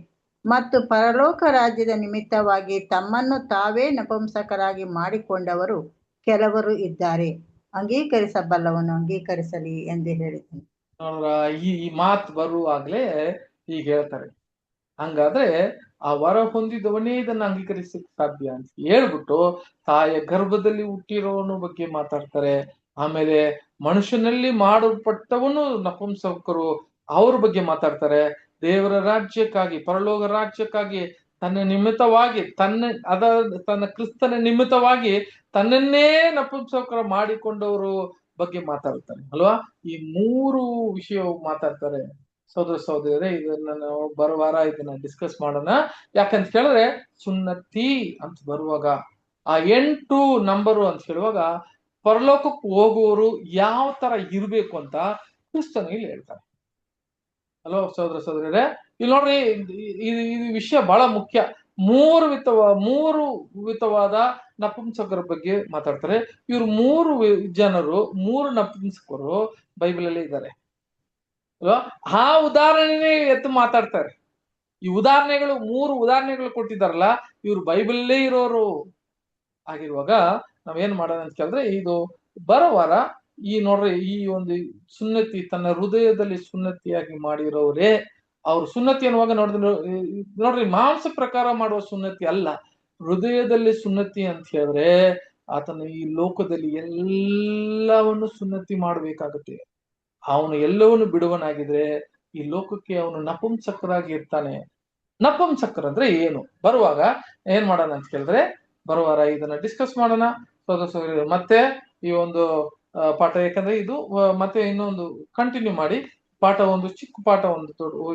ಮತ್ತು ಪರಲೋಕ ರಾಜ್ಯದ ನಿಮಿತ್ತವಾಗಿ ತಮ್ಮನ್ನು ತಾವೇ ನಪುಂಸಕರಾಗಿ ಮಾಡಿಕೊಂಡವರು ಕೆಲವರು ಇದ್ದಾರೆ. ಅಂಗೀಕರಿಸಬಲ್ಲವನು ಅಂಗೀಕರಿಸಲಿ ಎಂದು ಹೇಳಿದನು. ಈ ಮಾತು ಬರುವಾಗ್ಲೇ ಹೀಗೆ ಹೇಳ್ತಾರೆ. ಹಂಗಾದ್ರೆ ಆ ವರ ಹೊಂದಿದವನೇ ಇದನ್ನ ಅಂಗೀಕರಿಸಕ್ಕೆ ಸಾಧ್ಯ ಅಂತ ಹೇಳ್ಬಿಟ್ಟು ತಾಯಿಯ ಗರ್ಭದಲ್ಲಿ ಹುಟ್ಟಿರೋವನ ಬಗ್ಗೆ ಮಾತಾಡ್ತಾರೆ. ಆಮೇಲೆ ಮನುಷ್ಯನಲ್ಲಿ ಮಾಡಲ್ಪಟ್ಟವನು ನಪುಂಸಕರು ಅವ್ರ ಬಗ್ಗೆ ಮಾತಾಡ್ತಾರೆ. ದೇವರ ರಾಜ್ಯಕ್ಕಾಗಿ, ಪರಲೋಕ ರಾಜ್ಯಕ್ಕಾಗಿ ತನ್ನ ನಿಮಿತ್ತವಾಗಿ ತನ್ನ ಕ್ರಿಸ್ತನ ನಿಮಿತ್ತವಾಗಿ ತನ್ನನ್ನೇ ನಪುಂಸಕರ ಮಾಡಿಕೊಂಡವರು ಬಗ್ಗೆ ಮಾತಾಡ್ತಾರೆ ಅಲ್ವಾ? ಈ 3 ವಿಷಯ ಮಾತಾಡ್ತಾರೆ. ಸಹೋದರ ಸಹೋದರರೇ, ಇದನ್ನ ನಾವು ಬರುವಾರ ಇದನ್ನ ಡಿಸ್ಕಸ್ ಮಾಡೋಣ. ಯಾಕಂತ ಕೇಳಿದ್ರೆ ಸುನ್ನತಿ ಅಂತ ಬರುವಾಗ ಆ 8 ನಂಬರು ಅಂತ ಹೇಳುವಾಗ ಪರಲೋಕಕ್ಕೆ ಹೋಗುವವರು ಯಾವ ತರ ಇರ್ಬೇಕು ಅಂತ ಕ್ರಿಸ್ತನು ಇಲ್ಲಿ ಹೇಳ್ತಾರೆ. ಹಲೋ ಸಹೋದರ ಸಹೋದರರೇ, ಇಲ್ಲಿ ನೋಡ್ರಿ, ಇದು ವಿಷಯ ಬಹಳ ಮುಖ್ಯ. ಮೂರು ವಿಧವಾದ ನಪುಂಸಕರ ಬಗ್ಗೆ ಮಾತಾಡ್ತಾರೆ. ಇವ್ರು ಜನರು, ಮೂರು ನಪುಂಸಕರು ಬೈಬಲ್ ಅಲ್ಲಿ ಇದ್ದಾರೆ. ಆ ಉದಾಹರಣೆನೇ ಎತ್ತು ಮಾತಾಡ್ತಾರೆ. ಈ ಉದಾಹರಣೆಗಳು, 3 ಉದಾಹರಣೆಗಳು ಕೊಟ್ಟಿದ್ದಾರಲ್ಲ, ಇವ್ರು ಬೈಬಲ್ಲೇ ಇರೋರು ಆಗಿರುವಾಗ ನಾವೇನ್ ಮಾಡೋಣ ಅಂತ ಕೇಳಿದ್ರೆ, ಇದು ಬರೋವಾರ ನೋಡ್ರಿ, ಈ ಒಂದು ಸುನ್ನತಿ ತನ್ನ ಹೃದಯದಲ್ಲಿ ಸುನ್ನತಿಯಾಗಿ ಮಾಡಿರೋರೇ ಅವ್ರು ಸುನ್ನತಿ ಅನ್ನುವಾಗ ನೋಡ್ರಿ, ಮಾಂಸ ಪ್ರಕಾರ ಮಾಡುವ ಸುನ್ನತಿ ಅಲ್ಲ, ಹೃದಯದಲ್ಲಿ ಸುನ್ನತಿ ಅಂತ ಹೇಳಿದ್ರೆ ಆತನ ಈ ಲೋಕದಲ್ಲಿ ಎಲ್ಲವನ್ನು ಸುನ್ನತಿ ಮಾಡ್ಬೇಕಾಗತ್ತೆ. ಅವನು ಎಲ್ಲವನ್ನು ಬಿಡುವನಾಗಿದ್ರೆ ಈ ಲೋಕಕ್ಕೆ ಅವನು ನಪುಂಸಕರಾಗಿ ಇರ್ತಾನೆ. ನಪುಂಸಕರ ಅಂದ್ರೆ ಏನು, ಬರುವಾಗ ಏನ್ ಮಾಡೋಣ ಅಂತ ಕೇಳಿದ್ರೆ, ಬರುವಾರ ಇದನ್ನ ಡಿಸ್ಕಸ್ ಮಾಡೋಣ ಸಹೋದರ. ಮತ್ತೆ ಈ ಒಂದು ಪಾಠ, ಯಾಕಂದ್ರೆ ಇದು ಮತ್ತೆ ಇನ್ನೊಂದು ಕಂಟಿನ್ಯೂ ಮಾಡಿ ಪಾಠ, ಒಂದು ಚಿಕ್ಕ ಪಾಠ ಒಂದು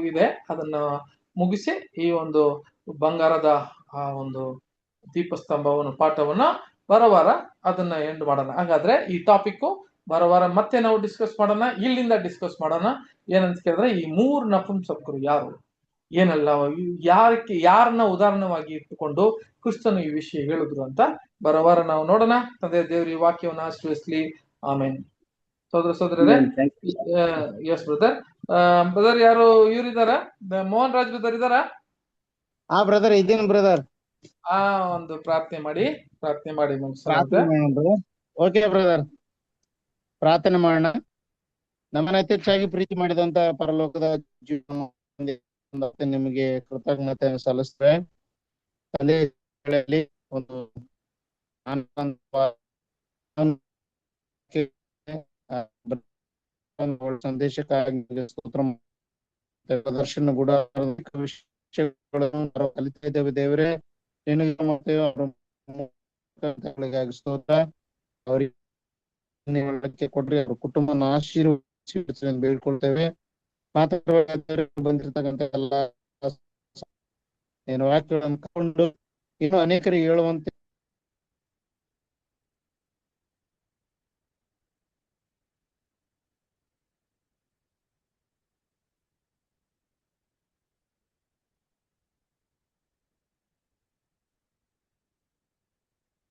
ಇದೆ, ಅದನ್ನ ಮುಗಿಸಿ ಈ ಒಂದು ಬಂಗಾರದ ಆ ಒಂದು ದೀಪಸ್ತಂಭವನ್ನು ಪಾಠವನ್ನ ಬರವಾರ ಅದನ್ನ ಎಂಡ್ ಮಾಡೋಣ. ಹಾಗಾದ್ರೆ ಈ ಟಾಪಿಕ್ ಬರವಾರ ಮತ್ತೆ ನಾವು ಡಿಸ್ಕಸ್ ಮಾಡೋಣ. ಇಲ್ಲಿಂದ ಡಿಸ್ಕಸ್ ಮಾಡೋಣ ಏನಂತ ಕೇಳಿದ್ರೆ, ಈ 3 ನಪುಂಸಕರು ಯಾರು, ಏನಲ್ಲ, ಯಾರನ್ನ ಉದಾಹರಣವಾಗಿ ಇಟ್ಟುಕೊಂಡು ಕ್ರಿಸ್ತನು ಈ ವಿಷಯ ಹೇಳಿದ್ರು ಅಂತ ಬರವಾರ ನಾವು ನೋಡೋಣ. ತಂದೆ ದೇವ್ರ ಈ ವಾಕ್ಯವನ್ನು ಆಶ್ರಯಿಸ್ಲಿ. ಆಮೇನ್. ಸಹೋದರ ಸಹೋದರರೇ, ಎಸ್ ಬ್ರದರ್. ಬ್ರದರ್ ಯಾರು ಇವ್ರಿದಾರ? ಮೋಹನ್ ರಾಜ್ ಬ್ರದರ್ ಇದಾರ? ಬ್ರದರ್ ಇದ್ದೀನಿ ಬ್ರದರ್. ಒಂದು ಪ್ರಾರ್ಥನೆ ಮಾಡಿ ಓಕೆ ಬ್ರದರ್, ಪ್ರಾರ್ಥನೆ ಮಾಡೋಣ. ನಮ್ಮನ್ನ ಹೆಚ್ಚಾಗಿ ಪ್ರೀತಿ ಮಾಡಿದಂತ ಪರಲೋಕದ ಜೀವನ ನಿಮಗೆ ಕೃತಜ್ಞತೆ ಸಲ್ಲಿಸ್ತೇವೆ. ತಂದೆ ಒಂದು ಸಂದೇಶಕ್ಕಾಗಿ ಸ್ತೋತ್ರ, ದರ್ಶನ ಕೂಡ ವಿಷಯಗಳನ್ನು ಕಲಿತಾ ಇದ್ದೇವೆ ದೇವರೇ. ನಿನಗಾಗಿ ಸ್ತೋತ್ರ. ಅವರಿಗೆ ಕೊಡ್ರಿ, ಅವ್ರ ಕುಟುಂಬನ ಆಶೀರ್ವದಿಸಿ ಬೇಡ್ಕೊಳ್ತೇವೆ. ಬಂದಿರ್ತಕ್ಕಂಥ ಎಲ್ಲ ವಾಕ್ಯಗಳನ್ನು ಕೊಂಡು ಇನ್ನು ಅನೇಕರಿಗೆ ಹೇಳುವಂತೆ